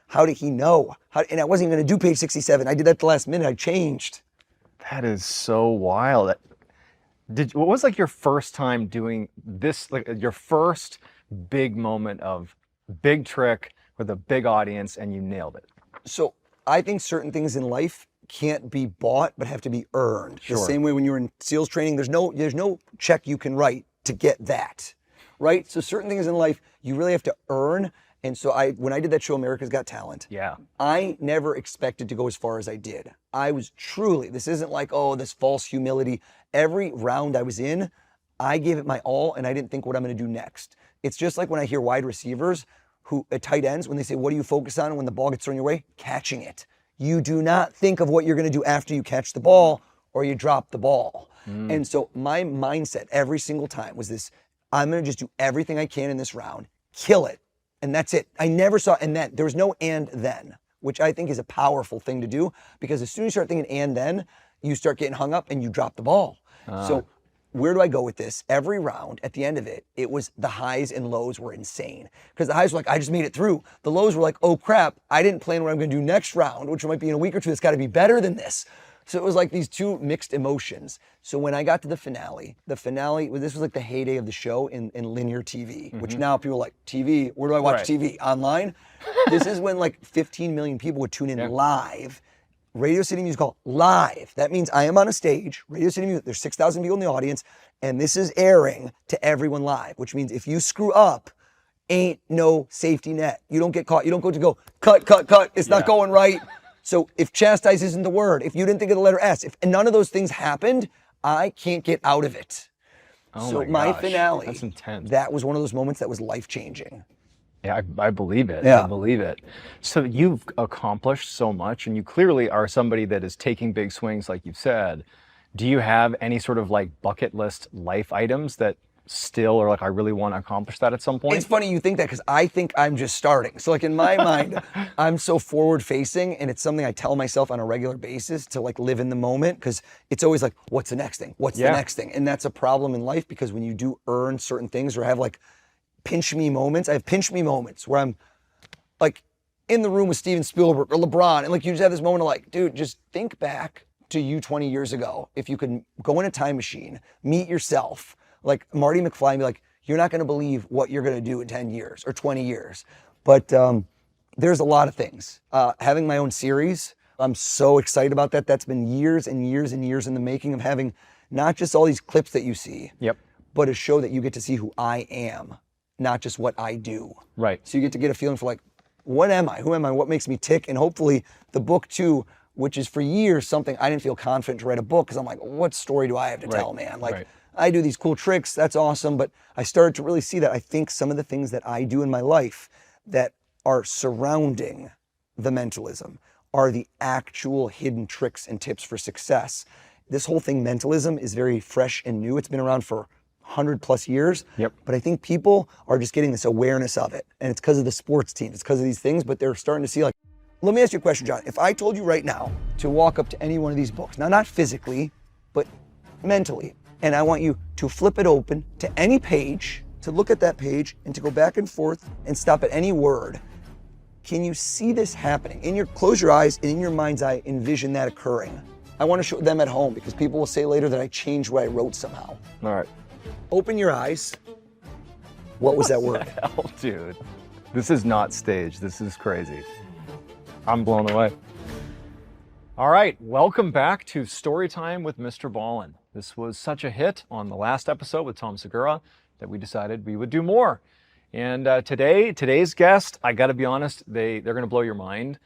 how did he know? And I wasn't even going to do page 67. I did that at the last minute. I changed. That is so wild. What was like your first time doing this? Like your first big moment of big trick with a big audience, and you nailed it. So I think certain things in life can't be bought, but have to be earned. Sure. The same way when you're in SEALs training, there's no check you can write to get that, right? So certain things in life you really have to earn. And so when I did that show, America's Got Talent, yeah, I never expected to go as far as I did. I was truly, this isn't like, oh, this false humility. Every round I was in, I gave it my all, and I didn't think what I'm going to do next. It's just like when I hear wide receivers who at tight ends, when they say, what do you focus on when the ball gets thrown your way? Catching it. You do not think of what you're going to do after you catch the ball or you drop the ball. And so my mindset every single time was this, I'm going to just do everything I can in this round, kill it, and that's it. I never saw, and then, there was no and then. which I think is a powerful thing to do, because as soon as you start thinking and then, you start getting hung up and you drop the ball. So where do I go with this? Every round, at the end of it, it was the highs and lows were insane. Because the highs were like, I just made it through. The lows were like, oh crap, I didn't plan what I'm going to do next round, which might be in a week or two. It's got to be better than this. So it was like these two mixed emotions. So when I got to the finale, this was like the heyday of the show in linear TV, which now people are like, TV, where do I watch TV? Online? This is when like 15 million people would tune in live. Radio City Music Hall, live. That means I am on a stage, Radio City Music, there's 6,000 people in the audience, and this is airing to everyone live, which means if you screw up, ain't no safety net. You don't get caught. You don't go to go, cut, cut, cut, it's not going right. So if chastise isn't the word, if you didn't think of the letter S, if none of those things happened, I can't get out of it. Oh so my gosh, finale, that's intense. That was one of those moments that was life-changing. Yeah, I believe it. Yeah. I believe it. So you've accomplished so much, and you clearly are somebody that is taking big swings, like you've said. Do you have any sort of like bucket list life items that still are like, I really want to accomplish that at some point? It's funny you think that, because I think I'm just starting. So like in my mind, I'm so forward facing, and it's something I tell myself on a regular basis to like live in the moment, because it's always like, what's the next thing? What's the next thing? And that's a problem in life, because when you do earn certain things or have like pinch me moments, I have pinch me moments where I'm like in the room with Steven Spielberg or LeBron, and like you just have this moment of like, dude, just think back to you 20 years ago. If you could go in a time machine, meet yourself, like Marty McFly, and be like, you're not going to believe what you're going to do in 10 years or 20 years. But there's a lot of things. Having my own series, I'm so excited about that. That's been years and years and years in the making, of having not just all these clips that you see, but a show that you get to see who I am, not just what I do. Right. So you get a feeling for like, what am I? Who am I? What makes me tick? And hopefully the book too, which is for years something I didn't feel confident to write a book, because I'm like, what story do I have to tell, man? Like, I do these cool tricks, that's awesome, but I started to really see that I think some of the things that I do in my life that are surrounding the mentalism are the actual hidden tricks and tips for success. This whole thing, mentalism, is very fresh and new. It's been around for 100+ years, but I think people are just getting this awareness of it. And it's because of the sports teams, it's because of these things, but they're starting to see like, let me ask you a question, John. If I told you right now to walk up to any one of these books, now not physically, but mentally, and I want you to flip it open to any page, to look at that page, and to go back and forth and stop at any word, can you see this happening? Close your eyes, and in your mind's eye, envision that occurring. I want to show them at home, because people will say later that I changed what I wrote somehow. All right. Open your eyes. What was that word? Hell, dude. This is not staged. This is crazy. I'm blown away. All right, welcome back to Storytime with Mr. Ballin. This was such a hit on the last episode with Tom Segura that we decided we would do more. And today's guest, I got to be honest, they're going to blow your mind.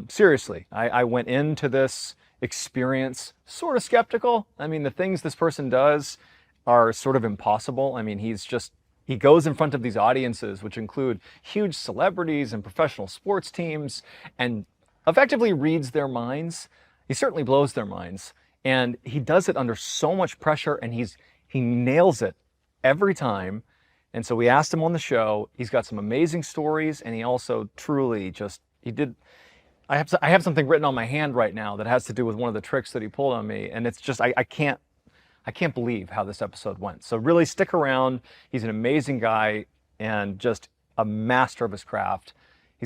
Seriously, I went into this experience sort of skeptical. I mean, the things this person does are sort of impossible. I mean, he goes in front of these audiences, which include huge celebrities and professional sports teams, and effectively reads their minds. He certainly blows their minds. And he does it under so much pressure, and he nails it every time. And so we asked him on the show. He's got some amazing stories, and he also truly I have something written on my hand right now that has to do with one of the tricks that he pulled on me, and it's just, I can't believe how this episode went. So really stick around. He's an amazing guy and just a master of his craft.